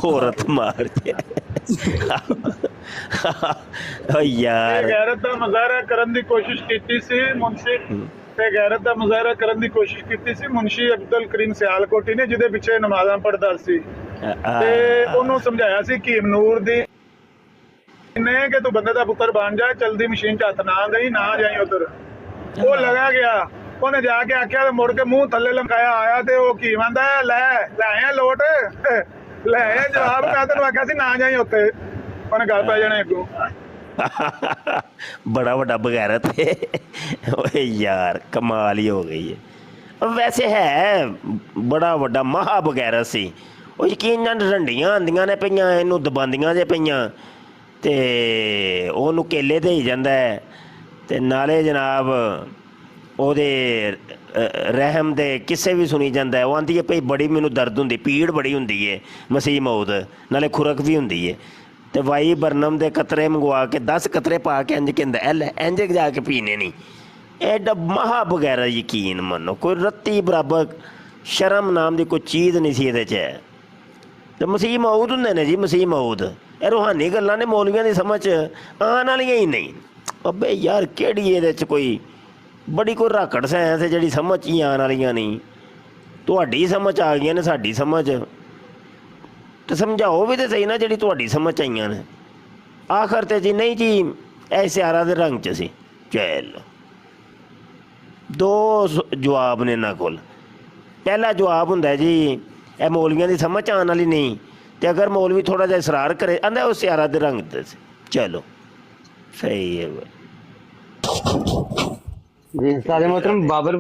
औरत मार्च यार गैरत ਦਾ ਮੁਜ਼ਾਹਰਾ ਕਰਨ ਦੀ ਕੋਸ਼ਿਸ਼ ਕੀਤੀ ਸੀ ਮੁਨਸ਼ੀ ਤੇ ਗੈਰਤ ਦਾ ਮੁਜ਼ਾਹਰਾ ਕਰਨ ਦੀ ਕੋਸ਼ਿਸ਼ ਕੀਤੀ ਸੀ ਮੁਨਸ਼ੀ ਅਬਦੁਲ ਕਰੀਮ ਸਿਆਲਕੋਟੀ ਨੇ, ਜਿਹਦੇ ਪਿੱਛੇ ਨਮਾਜ਼ਾਂ ਪੜ੍ਹਦਾ ਸੀ ਤੇ ਉਹਨੂੰ ਸਮਝਾਇਆ ਸੀ ਕਿ ਨੂਰ ਦੀ ਨੇ ਕਿ ਤੂੰ ਬੰਦੇ ਦਾ ਪੁੱਤਰ ਬਣ ਜਾ, ਚਲਦੀ ਮਸ਼ੀਨ 'ਚ ਹੱਥ ਨਾ ਗਈ ਨਾ ਜਾਈ ਉਧਰ। ਉਹ ਲਗਾ ਗਿਆ, ਉਹਨੇ ਜਾ ਕੇ ਆਖਿਆ ਤੇ ਮੁੜ ਕੇ ਮੂੰਹ ਥੱਲੇ ਲਮਕਾਇਆ ਆਇਆ ਤੇ ਉਹ ਕੀ ਮੰਦਾ ਲੈ ਆਇਆ ਲੋਟ ਲੈ ਆਇਆ ਜਵਾਬ। ਮੈਂ ਤੈਨੂੰ ਆਖਿਆ ਸੀ ਨਾ ਜਾਈ ਉੱਥੇ, ਉਹਨੇ ਗੱਲ ਪੈ ਜਾਣਾ ਅੱਗੋਂ। बड़ा ਵੱਡਾ ਬਗੈਰਤ ਹੈ ਓਏ ਯਾਰ, ਕਮਾਲ ਹੀ ਹੋ ਗਈ ਹੈ। ਵੈਸੇ ਹੈ ਬੜਾ ਵੱਡਾ ਮਹਾ ਬਗੈਰਤ ਸੀ ਉਹ, ਯਕੀਨ ਨਾਲ ਰੰਡੀਆਂ ਆਉਂਦੀਆਂ ਨੇ ਪਈਆਂ ਇਹਨੂੰ ਦਬਾਉਂਦੀਆਂ ਜੇ ਪਈਆਂ ਤੇ ਉਹਨੂੰ ਕੇਲੇ ਦੇ ਹੀ ਜਾਂਦਾ ਹੈ ਤੇ ਨਾਲੇ ਜਨਾਬ ਉਹਦੇ ਰਹਿਮ ਦੇ ਕਿਸੇ ਵੀ ਸੁਣੀ ਜਾਂਦਾ ਹੈ। ਉਹ ਆਂਦੀ ਹੈ ਭਈ ਬੜੀ ਮੈਨੂੰ ਦਰਦ ਹੁੰਦੀ, ਪੀੜ ਬੜੀ ਹੁੰਦੀ ਹੈ ਮਸੀਹ ਮੌਦ, ਨਾਲੇ ਖੁਰਕ ਵੀ ਹੁੰਦੀ ਹੈ ਤੇ ਵਾਈ ਬਰਨਮ ਦੇ ਕਤਰੇ ਮੰਗਵਾ ਕੇ 10 ਕਤਰੇ ਪਾ ਕੇ ਇੰਜ ਕਹਿੰਦਾ ਇੰਜ ਜਾ ਕੇ ਪੀਣੇ ਨਹੀਂ। ਐਡਾ ਮਹਾ ਬਗੈਰਾ ਯਕੀਨ ਮੰਨੋ ਕੋਈ ਰੱਤੀ ਬਰਾਬਰ ਸ਼ਰਮ ਨਾਮ ਦੀ ਕੋਈ ਚੀਜ਼ ਨਹੀਂ ਸੀ ਇਹਦੇ 'ਚ। ਤੇ ਮਸੀਹ ਮੌਦ ਹੁੰਦੇ ਨੇ ਜੀ, ਮਸੀਹ ਮੌਦ। ਇਹ ਰੂਹਾਨੀ ਗੱਲਾਂ ਨੇ, ਮੌਲਵੀਆਂ ਦੀ ਸਮਝ ਆਉਣ ਵਾਲੀਆਂ ਹੀ ਨਹੀਂ। ਅੱਬੇ ਯਾਰ ਕਿਹੜੀ ਇਹਦੇ 'ਚ ਕੋਈ ਬੜੀ ਕੋਈ ਰਾਕੜ ਸਾਇੰਸ ਹੈ ਜਿਹੜੀ ਸਮਝ ਹੀ ਆਉਣ ਵਾਲੀਆਂ ਨਹੀਂ। ਤੁਹਾਡੀ ਸਮਝ ਆ ਗਈਆਂ ਨੇ, ਸਾਡੀ ਸਮਝ ਤੇ ਸਮਝਾਓ ਵੀ ਤਾਂ ਸਹੀ ਨਾ ਜਿਹੜੀ ਤੁਹਾਡੀ ਸਮਝ ਆਈਆਂ ਨੇ। ਆਖਰ ਤੇ ਜੀ ਨਹੀਂ ਜੀ ਇਹ ਸਿਆਰਾਂ ਦੇ ਰੰਗ 'ਚ ਸੀ। ਚੱਲ ਦੋ ਜਵਾਬ ਨੇ ਇਹਨਾਂ ਕੋਲ। ਪਹਿਲਾ ਜਵਾਬ ਹੁੰਦਾ ਜੀ ਇਹ ਮੌਲਵੀਆਂ ਦੀ ਸਮਝ ਆਉਣ ਵਾਲੀ ਨਹੀਂ, ਤੇ ਅਗਰ ਮੌਲਵੀ ਥੋੜਾ ਜਿਹਾ ਇਸਰਾਰ ਕਰੇ ਆਂਦਾ ਉਹ ਸਿਆਰਾ ਦੇ ਰੰਗ ਤੇ ਸੀ। ਚਲੋ ਸਹੀ ਹੈ जी उस्ताद मोहतरम बाबर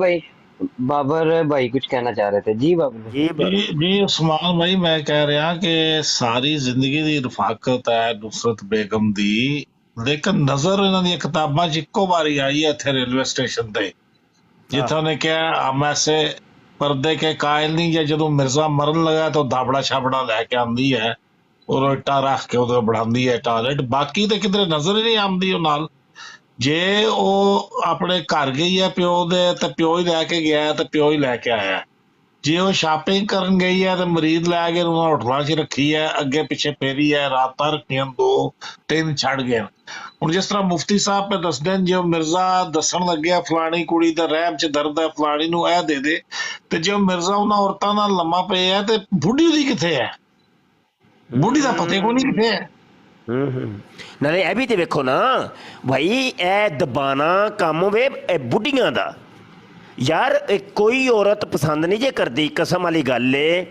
भाई कुछ कहना चाह रहे थे। जी बाबर जी उस्मान भाई, मैं कह रहा कि सारी जिंदगी दी रफाकत है नुसरत बेगम दी, लेकिन नजर इन्हां दी किताबां च इक्को बारी आई है इत्थे रेलवे स्टेशन ते, जिथे ने कहा हम ऐसे पर्दे के कायल नहीं है। जदों मिर्जा मरन लगा तो दाबड़ा छाबड़ा लैके आंदी है और इट्टा रख के उधर बढ़ांदी है टॉयलेट, बाकी तो किधरे नजर ही नहीं आंदी ਉਹ ਨਾਲ। ਜੇ ਉਹ ਆਪਣੇ ਘਰ ਗਈ ਹੈ ਪਿਓ ਦੇ ਤੇ ਪਿਓ ਹੀ ਲੈ ਕੇ ਗਿਆ ਤੇ ਪਿਓ ਹੀ ਲੈ ਕੇ ਆਇਆ। ਜੇ ਉਹ ਸ਼ਾਪਿੰਗ ਕਰਨ ਗਈ ਹੈ ਤੇ ਮਰੀਜ਼ ਲੈ ਕੇ ਉਹਨਾਂ ਹੋਟਲਾਂ 'ਚ ਰੱਖੀ ਹੈ, ਅੱਗੇ ਪਿੱਛੇ ਫੇਰੀ ਹੈ, ਰਾਤਾਂ ਰੱਖੀਆਂ 2-3 ਛੱਡ ਗਏ। ਹੁਣ ਜਿਸ ਤਰ੍ਹਾਂ ਮੁਫਤੀ ਸਾਹਿਬ ਪੇ ਦੱਸਦੇ ਨੇ, ਜੇ ਉਹ ਮਿਰਜ਼ਾ ਦੱਸਣ ਲੱਗਿਆ ਫਲਾਣੀ ਕੁੜੀ ਦਾ ਰਹਿਮ 'ਚ ਦਰਦ ਹੈ, ਫਲਾਣੀ ਨੂੰ ਇਹ ਦੇ ਦੇ, ਤੇ ਜੇ ਉਹ ਮਿਰਜ਼ਾ ਉਹਨਾਂ ਔਰਤਾਂ ਨਾਲ ਲੰਮਾ ਪਿਆ ਹੈ ਤੇ ਬੁੱਢੀ ਉਹਦੀ ਕਿੱਥੇ ਹੈ? ਬੁੱਢੀ ਦਾ ਪਤੇ ਕੋਈ ਨਹੀਂ ਕਿੱਥੇ ਹੈ। ਨਾਲੇ ਇਹ ਵੀ ਤੇ ਵੇਖੋ ਨਾ ਭਾਈ, ਇਹ ਦਬਾਣਾ ਕੰਮ ਵੇ ਇਹ ਬੁੱਢੀਆਂ ਦਾ। ਯਾਰ ਕੋਈ ਔਰਤ ਪਸੰਦ ਨਹੀਂ ਜੇ ਕਰਦੀ, ਕਸਮ ਵਾਲੀ ਗੱਲ ਏ,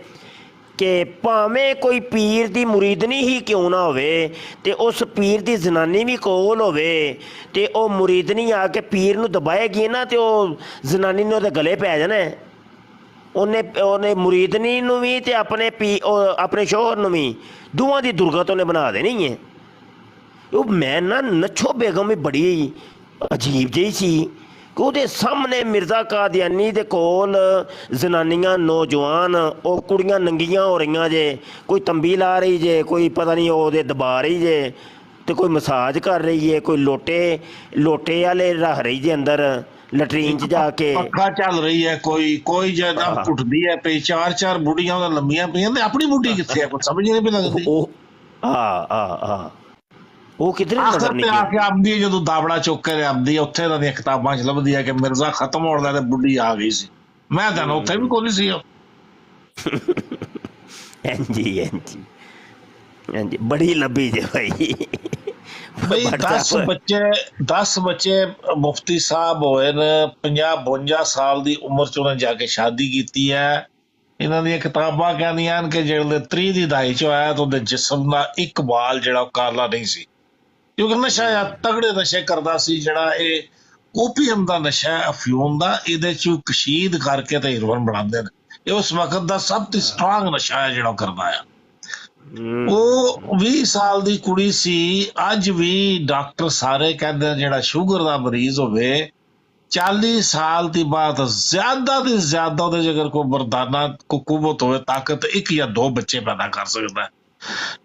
ਕਿ ਭਾਵੇਂ ਕੋਈ ਪੀਰ ਦੀ ਮੁਰੀਦਨੀ ਹੀ ਕਿਉਂ ਨਾ ਹੋਵੇ ਤੇ ਉਸ ਪੀਰ ਦੀ ਜ਼ਨਾਨੀ ਵੀ ਕੋਲ ਹੋਵੇ ਤੇ ਉਹ ਮੁਰੀਦਨੀ ਆ ਕੇ ਪੀਰ ਨੂੰ ਦਬਾਏਗੀ ਨਾ ਤੇ ਉਹ ਜ਼ਨਾਨੀ ਨੇ ਉਹਦੇ ਗਲੇ ਪੈ ਜਾਣਾ। ਉਹਨੇ ਮੁਰੀਦਨੀ ਨੂੰ ਵੀ ਤੇ ਆਪਣੇ ਸ਼ੋਹਰ ਨੂੰ ਵੀ, ਦੋਵਾਂ ਦੀ ਦੁਰਗਤ ਉਹਨੇ ਬਣਾ ਦੇਣੀ ਹੈ। ਉਹ ਮੈਂ ਨਾ ਨੱਛੋ ਬੇਗਮ ਵੀ ਬੜੀ ਅਜੀਬ ਜਿਹੀ ਸੀ ਕਿ ਉਹਦੇ ਸਾਹਮਣੇ ਮਿਰਜ਼ਾ ਕਾਦੀਆਨੀ ਦੇ ਕੋਲ ਜ਼ਨਾਨੀਆਂ ਨੌਜਵਾਨ, ਉਹ ਕੁੜੀਆਂ ਨੰਗੀਆਂ ਹੋ ਰਹੀਆਂ ਜੇ, ਕੋਈ ਤੰਬੀ ਲਾ ਰਹੀ ਜੇ, ਕੋਈ ਪਤਾ ਨਹੀਂ ਉਹਦੇ ਦਬਾ ਰਹੀ ਜੇ, ਤੇ ਕੋਈ ਮਸਾਜ ਕਰ ਰਹੀ ਹੈ, ਕੋਈ ਲੋਟੇ ਵਾਲੇ ਰੱਖ ਰਹੀ ਜੇ ਅੰਦਰ ਲੈਟਰੀਨ 'ਚ ਜਾ ਕੇ, ਪੱਖਾ ਚੱਲ ਰਹੀ ਹੈ, ਕੋਈ ਜਗ੍ਹਾ ਉੱਠਦੀ ਹੈ ਪਈ, 4-4 ਬੁੱਢੀਆਂ ਉਹਦਾ ਲੰਮੀਆਂ ਪਈਆਂ ਤੇ ਆਪਣੀ ਬੁੱਢੀ ਕਿੱਥੇ ਹੈ? ਕੁਝ ਸਮਝ ਨਹੀਂ ਪਈ ਲੱਗਦੀ। ਉਹ ਕਿਧਰੇ ਨਜ਼ਰ ਨਹੀਂ ਆ ਕੇ ਆਉਂਦੀ ਹੈ, ਜਦੋਂ ਦਾਬੜਾ ਚੁੱਕ ਕੇ ਆਉਂਦੀ ਹੈ ਉੱਥੇ ਦੀਆਂ ਕਿਤਾਬਾਂ 'ਚ ਲੱਭਦੀ ਹੈ ਕਿ ਮਿਰਜ਼ਾ ਖਤਮ ਹੋਣ ਦਾ ਤੇ ਬੁੱਢੀ ਆ ਗਈ ਸੀ। ਮੈਂ ਤਾਂ ਉੱਥੇ ਵੀ ਕੋਈ ਸੀ। ਹਾਂਜੀ ਬੜੀ ਲੱਭੀ ਜੇ ਭਾਈ। 10 ਬੱਚੇ ਮੁਫਤੀ ਸਾਹਿਬ ਹੋਏ ਨੇ, 50-52 ਸਾਲ ਦੀ ਉਮਰ 'ਚ ਉਹਨੇ ਜਾ ਕੇ ਸ਼ਾਦੀ ਕੀਤੀ ਹੈ। ਇਹਨਾਂ ਦੀਆਂ ਕਿਤਾਬਾਂ ਕਹਿੰਦੀਆਂ ਕਿ ਜਿਹੜੇ 30 ਦੀ ਦਹਾਈ 'ਚ ਆਇਆ ਤਾਂ ਉਹਦੇ ਜਿਸਮ ਦਾ ਇੱਕ ਵਾਲ ਜਿਹੜਾ ਕਾਲਾ ਨਹੀਂ ਸੀ, ਕਿਉਂਕਿ ਨਸ਼ਾ ਆ ਤਗੜੇ ਨਸ਼ੇ ਕਰਦਾ ਸੀ। ਜਿਹੜਾ ਇਹ ਓਪੀਅਮ ਦਾ ਨਸ਼ਾ ਹੈ, ਅਫਿਊਨ ਦਾ, ਇਹਦੇ 'ਚ ਕਸ਼ੀਦ ਕਰਕੇ ਤੇ ਹੀਰੋਇਨ ਬਣਾਉਂਦੇ ਨੇ। ਇਹ ਉਸ ਵਕਤ ਦਾ ਸਭ ਤੋਂ ਸਟਰੋਂਗ ਨਸ਼ਾ ਹੈ ਜਿਹੜਾ ਉਹ ਕਰਦਾ ਆ। ਉਹ 20 ਸਾਲ ਦੀ ਕੁੜੀ ਸੀ। ਅੱਜ ਵੀ ਡਾਕਟਰ ਸਾਰੇ ਕਹਿੰਦੇ ਨੇ ਜਿਹੜਾ ਸ਼ੂਗਰ ਦਾ ਮਰੀਜ਼ ਹੋਵੇ 40 ਸਾਲ ਦੀ ਬਾਅਦ ਜ਼ਿਆਦਾ ਤੋਂ ਜ਼ਿਆਦਾ ਉਹਦੇ 'ਚ ਅਗਰ ਕੋਈ ਮਰਦਾਨਾ ਕੁਵਤ ਹੋਵੇ, ਤਾਕਤ 1 ਜਾਂ 2 ਬੱਚੇ ਪੈਦਾ ਕਰ ਸਕਦਾ।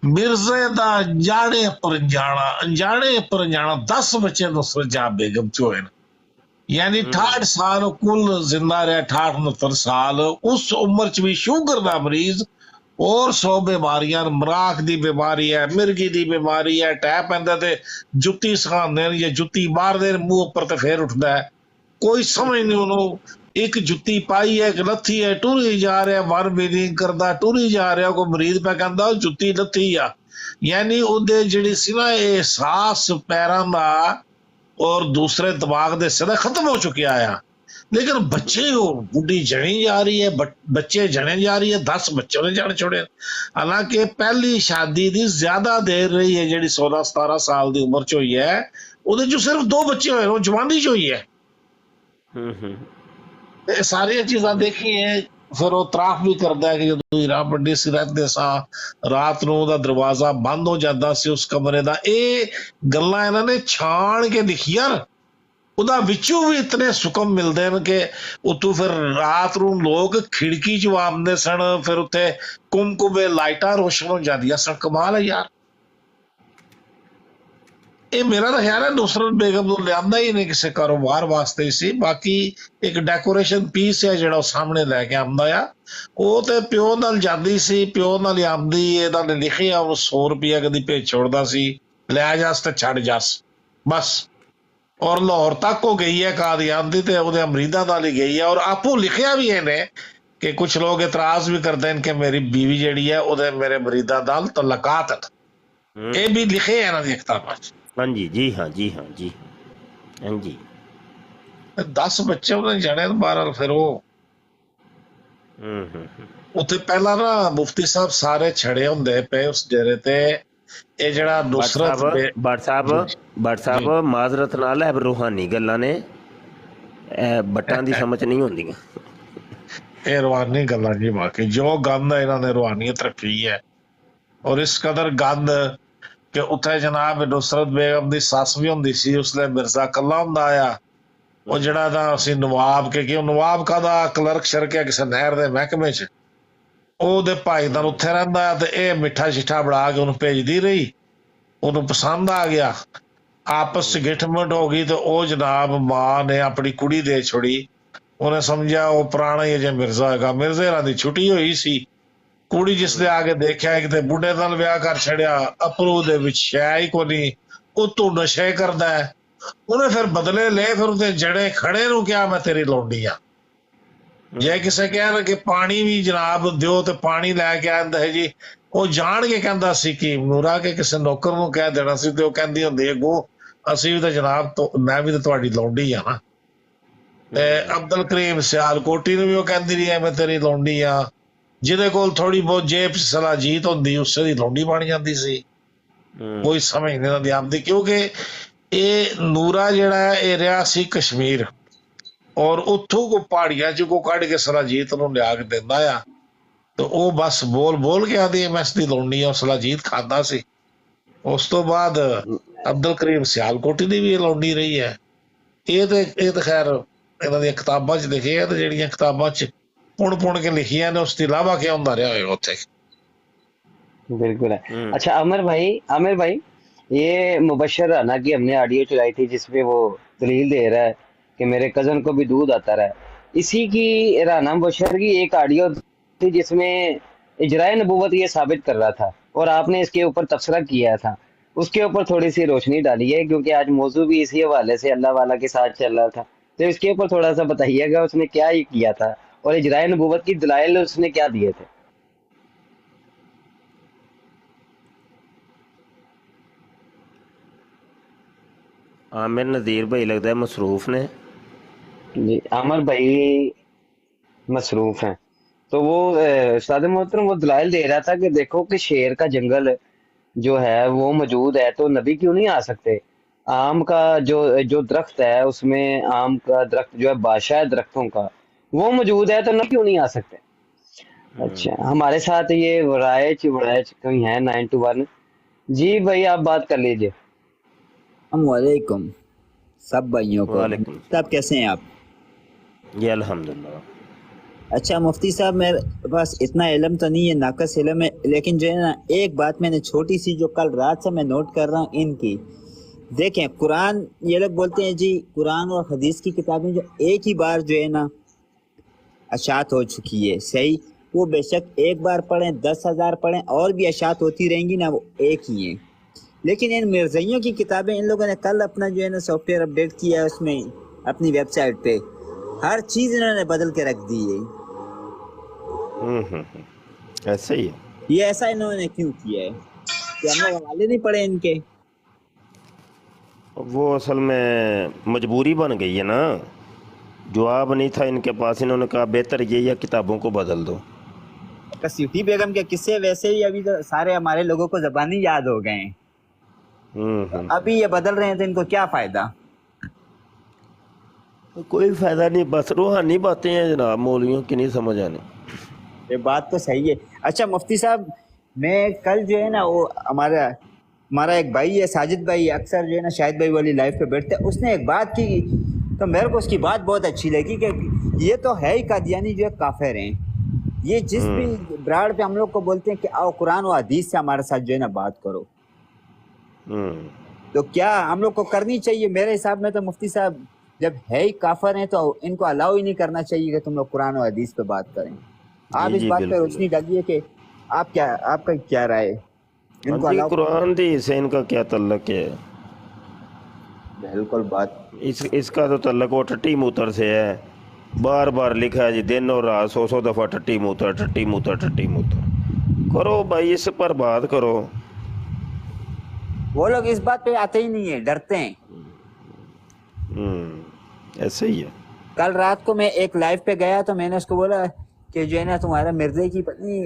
ਮਿਰਜ਼ੇ ਦਾ ਅਣਜਾਣੇ ਪਰ ਅਣਜਾਣਾ 10 ਬੱਚੇ ਨੁਸਰਤ ਜਹਾਂ ਬੇਗਮ 'ਚ ਹੋਏ ਨੇ। ਯਾਨੀ 68 ਸਾਲ ਉਹ ਕੁੱਲ ਜ਼ਿੰਦਾ ਰਿਹਾ, 68-69 ਸਾਲ। ਉਸ ਉਮਰ 'ਚ ਵੀ ਸ਼ੂਗਰ ਦਾ ਮਰੀਜ਼, ਹੋਰ 100 ਬਿਮਾਰੀਆਂ, ਮਰਾਖ ਦੀ ਬਿਮਾਰੀ ਹੈ, ਮਿਰਗੀ ਦੀ ਬਿਮਾਰੀ ਹੈ, ਟੈਪ ਪੈਂਦਾ ਤੇ ਜੁੱਤੀ ਸਿਖਾਉਂਦੇ ਨੇ ਜਾਂ ਜੁੱਤੀ ਮਾਰਦੇ ਨੇ ਮੂੰਹ ਉੱਪਰ ਤੇ ਫੇਰ ਉੱਠਦਾ ਹੈ। ਕੋਈ ਸਮਝ ਨਹੀਂ ਉਹਨੂੰ। ਇੱਕ ਜੁੱਤੀ ਪਾਈ ਹੈ, ਇੱਕ ਲੱਥੀ ਹੈ, ਟੁਰੀ ਜਾ ਰਿਹਾ, ਵਨ ਬੀਲਿੰਗ ਕਰਦਾ ਟੁਰੀ ਜਾ ਰਿਹਾ। ਕੋਈ ਮਰੀਜ਼ ਪੈ ਕਹਿੰਦਾ ਉਹ ਜੁੱਤੀ ਲੱਥੀ ਆ। ਯਾਨੀ ਉਹਦੇ ਜਿਹੜੀ ਸੀ ਨਾ ਇਹ ਅਹਿਸਾਸ ਪੈਰਾਂ ਦਾ ਔਰ ਦੂਸਰੇ ਦਿਮਾਗ ਦੇ ਸਿਰੇ ਖਤਮ ਹੋ ਚੁੱਕਿਆ ਆ। ਲੇਕਿਨ ਬੱਚੇ ਉਹ ਬੁੱਢੀ ਜਣੀ ਜਾ ਰਹੀ ਹੈ, ਬੱਚੇ ਜਣੇ ਜਾ ਰਹੀ ਹੈ। 10 ਬੱਚੇ ਉਹਨੇ ਜਣ ਛੋੜੇ। ਹਾਲਾਂਕਿ ਪਹਿਲੀ ਸ਼ਾਦੀ ਦੀ ਜ਼ਿਆਦਾ ਦੇਰ ਰਹੀ ਹੈ, ਜਿਹੜੀ 16-17 ਸਾਲ ਦੀ ਉਮਰ 'ਚ ਹੋਈ ਹੈ। ਉਹਦੇ 'ਚ ਸਿਰਫ 2 ਬੱਚੇ ਹੋਏ, ਉਹ ਜਵਾਨੀ 'ਚ ਹੋਈ ਹੈ। ਇਹ ਸਾਰੀਆਂ ਚੀਜ਼ਾਂ ਦੇਖੀਏ ਫਿਰ ਉਹ ਤਰਾਫ ਵੀ ਕਰਦਾ ਹੈ ਕਿ ਜਦੋਂ ਹੀਰਾ ਮੰਡੀ ਸੀ ਰਹਿੰਦੇ ਸਾਂ, ਰਾਤ ਨੂੰ ਉਹਦਾ ਦਰਵਾਜ਼ਾ ਬੰਦ ਹੋ ਜਾਂਦਾ ਸੀ ਉਸ ਕਮਰੇ ਦਾ। ਇਹ ਗੱਲਾਂ ਇਹਨਾਂ ਨੇ ਛਾਣ ਕੇ ਲਿਖੀਆਂ। ਉਹਦਾ ਵਿੱਚੋਂ ਵੀ ਇਤਨੇ ਸੁਕਮ ਮਿਲਦੇ ਨੇ ਕਿ ਉੱਤੋਂ ਫਿਰ ਰਾਤ ਨੂੰ ਲੋਕ ਖਿੜਕੀ 'ਚ ਆਉਂਦੇ ਸਨ, ਫਿਰ ਉੱਥੇ ਕੁਮਕੁਮੇ ਲਾਈਟਾਂ ਰੋਸ਼ਨ ਹੋ ਜਾਂਦੀਆਂ ਸਨ। ਕਮਾਲ ਹੈ ਯਾਰ। ਇਹ ਮੇਰਾ ਤਾਂ ਖਿਆਲ ਹੈ ਨੁਸਰਤ ਬੇਗਮ ਨੂੰ ਲਿਆਂਦਾ ਹੀ ਨਹੀਂ ਕਿਸੇ ਕਾਰੋਬਾਰ ਵਾਸਤੇ ਹੀ ਸੀ। ਬਾਕੀ ਇੱਕ ਡੈਕੋਰੇਸ਼ਨ ਪੀਸ ਹੈ ਜਿਹੜਾ ਉਹ ਸਾਹਮਣੇ ਲੈ ਕੇ ਆਉਂਦਾ ਆ। ਉਹ ਤੇ ਪਿਓ ਨਾਲ ਜਾਂਦੀ ਸੀ, ਪਿਓ ਨਾਲ ਆਉਂਦੀ। ਇਹਨਾਂ ਨੇ ਲਿਖਿਆ ਉਹ 100 ਰੁਪਇਆ ਕਦੀ ਭੇਜ ਛੋੜਦਾ ਸੀ, ਲੈ ਜਾਸ ਤੇ ਛੱਡ ਜਾਸ ਬਸ। ਔਰ ਲਾਹੌਰ ਤੱਕ ਉਹ ਗਈ ਹੈ ਕਾਦੀਆਨ ਦੀ, ਤੇ ਉਹਦੇ ਅਮਰੀਦਾਂ ਨਾਲ ਹੀ ਗਈ ਹੈ। ਔਰ ਆਪੋ ਲਿਖਿਆ ਵੀ ਇਹਨੇ ਕਿ ਕੁਛ ਲੋਕ ਇਤਰਾਜ਼ ਵੀ ਕਰਦੇ ਨੇ ਕਿ ਮੇਰੀ ਬੀਵੀ ਜਿਹੜੀ ਹੈ ਉਹਦੇ ਮੇਰੇ ਮਰੀਦਾਂ ਨਾਲ ਤਲਕਾਤ ਹੈ। ਇਹ ਵੀ ਲਿਖੇ ਇਹਨਾਂ ਦੀ ਕਿਤਾਬਾਂ 'ਚ। ਹਾਂਜੀ ਜੀ, ਹਾਂਜੀ ਹਾਂਜੀ ਹਾਂਜੀ। 10 ਬੱਚੇ ਉਹਨੇ ਜਾਣੇ ਬਾਹਰ। ਫਿਰ ਉਹ ਉੱਥੇ ਪਹਿਲਾਂ ਨਾ ਮੁਫਤੀ ਸਾਹਿਬ ਸਾਰੇ ਛੜੇ ਹੁੰਦੇ ਪਏ ਉਸ ਡੇਰੇ ਤੇ। ਇਹ ਜਿਹੜਾ ਨੁਸਰਤ ਬਟ ਸਾਹਿਬ ਮਾਜ਼ਰਤ ਨਾਲ ਹੈ, ਰੂਹਾਨੀ ਗੱਲਾਂ ਨੇ, ਬੱਟਾਂ ਦੀ ਸਮਝ ਨਹੀਂ ਹੁੰਦੀਆਂ। ਇਹ ਰੂਹਾਨੀ ਗੱਲਾਂ ਜੀ, ਬਾਕੀ ਜੋ ਗੰਦ ਹੈ ਇਹਨਾਂ ਨੇ ਰੂਹਾਨੀਅਤ ਰੱਖੀ ਹੈ। ਔਰ ਇਸ ਕਦਰ ਗੰਦ ਕਿ ਉੱਥੇ ਜਨਾਬ ਨੁਸਰਤ ਬੇਗਮ ਦੀ ਸੱਸ ਵੀ ਹੁੰਦੀ ਸੀ। ਉਸਲੇ ਮਿਰਜ਼ਾ ਕੱਲਾ ਹੁੰਦਾ ਆ। ਉਹ ਜਿਹੜਾ ਨਾ ਅਸੀਂ ਨਵਾਬ ਕਿ ਉਹ ਨਵਾਬ ਕਾਹਦਾ ਕਲਰਕ ਸ਼ਰਕ ਹੈ ਕਿਸੇ ਨਹਿਰ ਦੇ ਮਹਿਕਮੇ 'ਚ। ਉਹਦੇ ਭਾਈ ਨਾਲ ਉੱਥੇ ਰਹਿੰਦਾ ਤੇ ਇਹ ਮਿੱਠਾ ਸ਼ਿੱਠਾ ਬਣਾ ਕੇ ਉਹਨੂੰ ਭੇਜਦੀ ਰਹੀ। ਉਹਨੂੰ ਪਸੰਦ ਆ ਗਿਆ, ਆਪਸ 'ਚ ਗਿੱਠਮਿੱਠ ਹੋ ਗਈ ਤੇ ਉਹ ਜਨਾਬ ਮਾਂ ਨੇ ਆਪਣੀ ਕੁੜੀ ਦੇ ਛੋੜੀ ਉਹਨੇ ਸਮਝਿਆ ਉਹ ਪੁਰਾਣਾ ਹੀ ਅਜੇ ਮਿਰਜ਼ਾ ਹੈਗਾ। ਮਿਰਜ਼ੇ ਨਾਲ ਦੀ ਛੁੱਟੀ ਹੋਈ ਸੀ, ਕੁੜੀ ਜਿਸ ਨੇ ਆ ਕੇ ਦੇਖਿਆ ਕਿਤੇ ਬੁੱਢੇ ਨਾਲ ਵਿਆਹ ਕਰ ਛੜਿਆ, ਅਪਰੂ ਦੇ ਵਿੱਚ ਸ਼ੈ ਹੀ ਕੋਈ, ਉਤੋਂ ਨਸ਼ੇ ਕਰਦਾ ਹੈ। ਉਹਨੇ ਫਿਰ ਬਦਲੇ ਲਏ, ਫਿਰ ਉਹਦੇ ਜੜੇ ਖੜੇ ਨੂੰ ਕਿਹਾ ਮੈਂ ਤੇਰੀ ਲੌਂਡੀ ਆ। ਜੇ ਕਿਸੇ ਕਹਿਣ ਕਿ ਪਾਣੀ ਵੀ ਜਨਾਬ ਦਿਓ ਤੇ ਪਾਣੀ ਲੈ ਕੇ ਆਂਦਾ ਹੈ ਜੀ, ਉਹ ਜਾਣ ਕੇ ਕਹਿੰਦਾ ਸੀ ਕਿ ਨੂਰਾ ਕੇ ਕਿਸੇ ਨੌਕਰ ਨੂੰ ਕਹਿ ਦੇਣਾ ਸੀ, ਤੇ ਉਹ ਕਹਿੰਦੀ ਹੁੰਦੀ ਅੱਗੋਂ ਅਸੀਂ ਵੀ ਤਾਂ ਜਨਾਬ ਮੈਂ ਵੀ ਤਾਂ ਤੁਹਾਡੀ ਲੌਂਡੀ ਆ ਨਾ। ਤੇ ਅਬਦੁਲ ਕਰੀਮ ਸਿਆਲਕੋਟੀ ਨੂੰ ਵੀ ਉਹ ਕਹਿੰਦੀ ਰਹੀ ਐ ਮੈਂ ਤੇਰੀ ਲੌਂਡੀ ਆ। ਜਿਹਦੇ ਕੋਲ ਥੋੜੀ ਬਹੁਤ ਜੇਬ ਚ ਸਲਾਜੀਤ ਹੁੰਦੀ ਉਸੇ ਦੀ ਲੌਂਡੀ ਬਣ ਜਾਂਦੀ ਸੀ। ਕੋਈ ਸਮਝ ਨਹੀਂ ਆਉਂਦੀ ਆਪਦੀ, ਕਿਉਂਕਿ ਇਹ ਨੂਰਾ ਜਿਹੜਾ ਹੈ ਇਹ ਰਿਹਾ ਸੀ ਕਸ਼ਮੀਰ, ਔਰ ਉੱਥੋਂ ਕੋ ਪਹਾੜੀਆਂ ਚ ਕੋ ਕੱਢ ਕੇ ਸਲਾਜੀਤ ਨੂੰ ਲਿਆ ਕੇ ਦਿੰਦਾ ਆ, ਤੇ ਉਹ ਬਸ ਬੋਲ ਕੇ ਆਦੀ ਮੈਂ ਇਸ ਦੀ ਲੌਂਡੀ ਆ। ਸਲਾਜੀਤ ਖਾਂਦਾ ਸੀ। ਉਸ ਤੋਂ ਬਾਅਦ ਅਬਦੁਲ ਕਰੀਮ ਸਿਆਲਕੋਟੀ ਦੀ ਵੀ ਇਹ ਲੌਂਡੀ ਰਹੀ ਹੈ। ਇਹ ਤੇ ਖੈਰ ਇਹਨਾਂ ਦੀਆਂ ਕਿਤਾਬਾਂ ਚ ਲਿਖੇ ਆ, ਤੇ ਜਿਹੜੀਆਂ ਕਿਤਾਬਾਂ ਚ ਪੁਣ ਕੇ ਲਿਖੀਆਂ ਨੇ ਉਸ ਤੋਂ ਇਲਾਵਾ ਕੀ ਹੁੰਦਾ ਰਿਹਾ ਹੋਏਗਾ ਉੱਥੇ। बिल्कुल है। अच्छा आमिर भाई ये मुबशर राना की हमने ऑडियो चलाई थी जिसमें वो दलील दे रहा है कि मेरे कजन को भी दूध आता रहा है। इसी की राना मुबशर की एक ऑडियो थी जिसमें इजराए नबूवत ये साबित कर रहा था, और आपने इसके ऊपर तबसरा किया था। उसके ऊपर थोड़ी सी रोशनी डाली है, क्योंकि आज मौजू भी इसी हवाले से अल्लाह वाला के साथ चल रहा था। तो इसके ऊपर थोड़ा सा बताइएगा उसने क्या ये किया था, और इजराए नबूवत की दलाइल उसने क्या दिए थे। आमिर नज़ीर भाई लगता है मसरूफ़ ने जी। आमिर भाई मसरूफ हैं, तो वो उस्ताद मोहतरम वो दलाइल दे रहा था कि देखो कि शेर का जंगल जो है वो मौजूद है, तो नबी क्यों नहीं आ सकते। आम का जो दरख्त है उसमें आम का दरख्त जो है बादशाह दरख्तों का वो मौजूद है, तो नबी क्यों नहीं आ सकते। अच्छा हमारे साथ ये वरायच कोई है 921। जी भाई आप बात कर लीजिए। वालेकुम सब भाइयों को। साहब कैसे हैं आप? जी अल्हम्दुलिल्लाह। अच्छा मुफ्ती साहब मेरे पास इतना इल्म तो नहीं है, नाकस इल्म है, लेकिन जो है ना एक बात मैंने छोटी सी जो कल रात से मैं नोट कर रहा हूँ इनकी। देखें कुरान, ये लोग बोलते हैं जी कुरान और हदीस की किताबें जो एक ही बार जो है ना अशात हो चुकी है, सही, वो बेशक एक बार पढ़ें 10,000 पढ़ें और भी अशात होती रहेंगी ना, वो एक ही है। लेकिन इन मिर्ज़इयों की किताबें इन लोगों ने कल अपना जो है ना सॉफ्टवेयर अपडेट किया है, उसमें अपनी वेबसाइट पे हर चीज़ इन्होंने बदल के रख दी है। ऐसे ही है ये, ऐसा इन्होंने क्यों किया है कि हम लोग हवाले नहीं पढ़े इनके। वो असल में मजबूरी बन गई है ना, जवाब नहीं था इनके पास, इन्होंने कहा बेहतर ये या किताबों को बदल दो। कसीटी बेगम के किस्से वैसे ही अभी तो सारे हमारे लोगों को ज़बानी याद हो गए हैं। अभी ये बदल रहे हैं तो इनको क्या फायदा। कोई फायदा नहीं, बस रूहानी बातें हैं जनाब, मौलवियों की नहीं समझ आने। ये बात तो सही है। अच्छा मुफ्ती साहब मैं कल जो है ना वो हमारा एक भाई है साजिद भाई, अक्सर जो है ना शाहिद भाई वाली लाइफ पे बैठते हैं, उसने एक बात की तो मेरे को उसकी बात बहुत अच्छी लगी कि ये तो है ही कादियानी जो है काफिर हैं। ये जिस भी ब्राड़ पे हम लोग को बोलते हैं कि आओ कुरान और हदीस से हमारे साथ जो है ना बात करो, तो क्या हम लोग को करनी चाहिए। मेरे हिसाब में तो मुफ्ती साहब जब है ही काफिर हैं तो इनको अलाउ ही नहीं करना चाहिए कि तुम लोग कुरान और हदीस पे बात करें। आप इस बात पे रोशनी डालिए कि आपका क्या राय है। इनको अलाउ कुरान दी से इनका क्या तल्लक है। बिल्कुल बात इसका तो तल्लक वो टट्टी मूतर से है, बार बार लिखा है जी दिन और रात 100 दफ़ा टट्टी मूतर करो भाई, इस पर बात करो। वो लोग इस बात पे आते ही नहीं है, डरते हैं। ऐसे ही है। कल रात को मैं एक लाइव पे गया तो मैंने उसको बोला कि जो है ना तुम्हारा मिर्जे की पत्नी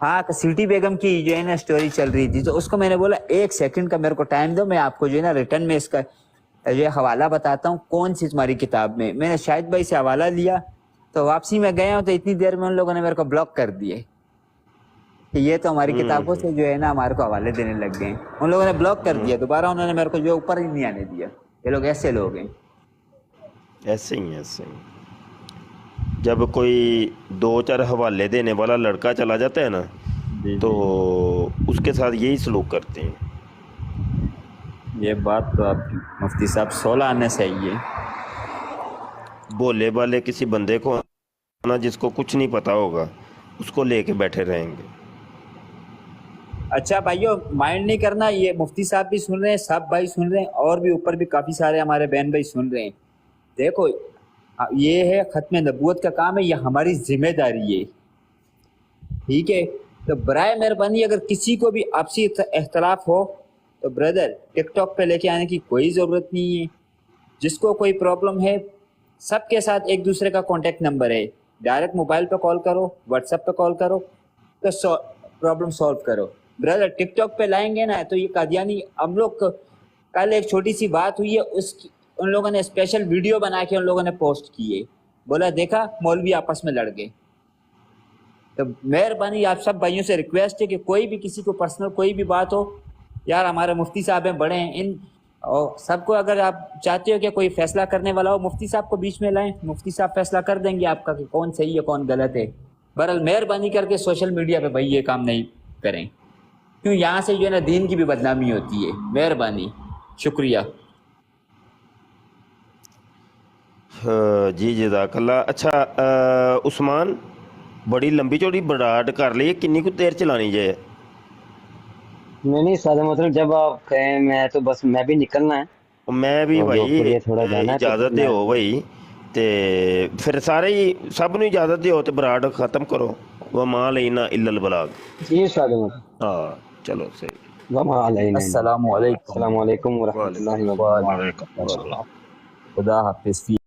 हाँ कसीटी बेगम की जो है ना स्टोरी चल रही थी, तो उसको मैंने बोला 1 सेकंड का मेरे को टाइम दो, मैं आपको जो है ना रिटर्न में इसका जो है हवाला बताता हूँ कौन सी तुम्हारी किताब में। मैंने शाहिद भाई से हवाला लिया तो वापसी में गया हूँ तो इतनी देर में उन लोगों ने मेरे को ब्लॉक कर दिए कि ये तो हमारी किताबों से जो है ना हमारे को हवाले देने लग गए। उन लोगों ने ब्लॉक कर दिया, दोबारा उन्होंने मेरे को जो ऊपर ही नहीं आने दिया। ये लोग ऐसे लोग हैं। ऐसे ही जब कोई 2-4 हवाले देने वाला लड़का चला जाता है ना तो उसके साथ यही सलूक करते हैं। ये बात तो आप मुफ्ती साहब 16 आने सही है। भोले भाले किसी बंदे को ना जिसको कुछ नहीं पता होगा उसको लेके बैठे रहेंगे। अच्छा भाइयों, माइंड नहीं करना, ये मुफ्ती साहब भी सुन रहे हैं, सब भाई सुन रहे हैं, और भी ऊपर भी काफ़ी सारे हमारे बहन भाई सुन रहे हैं। देखो ये है ख़त्म नबूवत का काम है, ये हमारी जिम्मेदारी है, ठीक है। तो बराए मेहरबानी अगर किसी को भी आपसी इख्तलाफ हो तो ब्रदर टिकटॉक पे लेके आने की कोई ज़रूरत नहीं है। जिसको कोई प्रॉब्लम है सबके साथ एक दूसरे का कॉन्टेक्ट नंबर है, डायरेक्ट मोबाइल पे कॉल करो, व्हाट्सएप पे कॉल करो, तो प्रॉब्लम सॉल्व करो। ब्रदर टिकटॉक पे लाएंगे ना तो ये कादियानी, हम लोग कल एक छोटी सी बात हुई है, उसकी उन लोगों ने स्पेशल वीडियो बना के उन लोगों ने पोस्ट की है, बोला देखा मौलवी आपस में लड़ गए। तो मेहरबानी आप सब भाइयों से रिक्वेस्ट है कि कोई भी किसी को पर्सनल कोई भी बात हो, यार हमारे मुफ्ती साहब हैं, बड़े हैं, इन और सबको अगर आप चाहते हो कि कोई फैसला करने वाला हो मुफ्ती साहब को बीच में लाएं, मुफ्ती साहब फैसला कर देंगे आपका कि कौन सही है कौन गलत है। बहरहाल मेहरबानी करके सोशल मीडिया पे भाई ये काम नहीं करें, क्यों यहाँ से जो है ना दीन की भी बदनामी होती है। मेहरबानी, शुक्रिया। जी जज़ाकल्लाह। अच्छा उस्मान, बड़ी लंबी चौड़ी बड़ाट कर ली, किन्नी कुछ देर चलानी जाए? नहीं सादा मतलब जब आप कहें, मैं तो बस मैं भी निकलना है, मैं भी भाई थोड़ा जाना है, इजाजत दिओ भाई, ते फिर सारे ही सब नूं इजाजत दिओ ते बराट खत्म करो। वमा अलैना इल्लल बलाग। जी सादा मतलब हाँ चलो सही। वमा अलैना। अस्सलामु अलैकुम। अस्सलामु अलैकुम व रहमतुल्लाहि व बरकातहू। खुदा हाफिज़।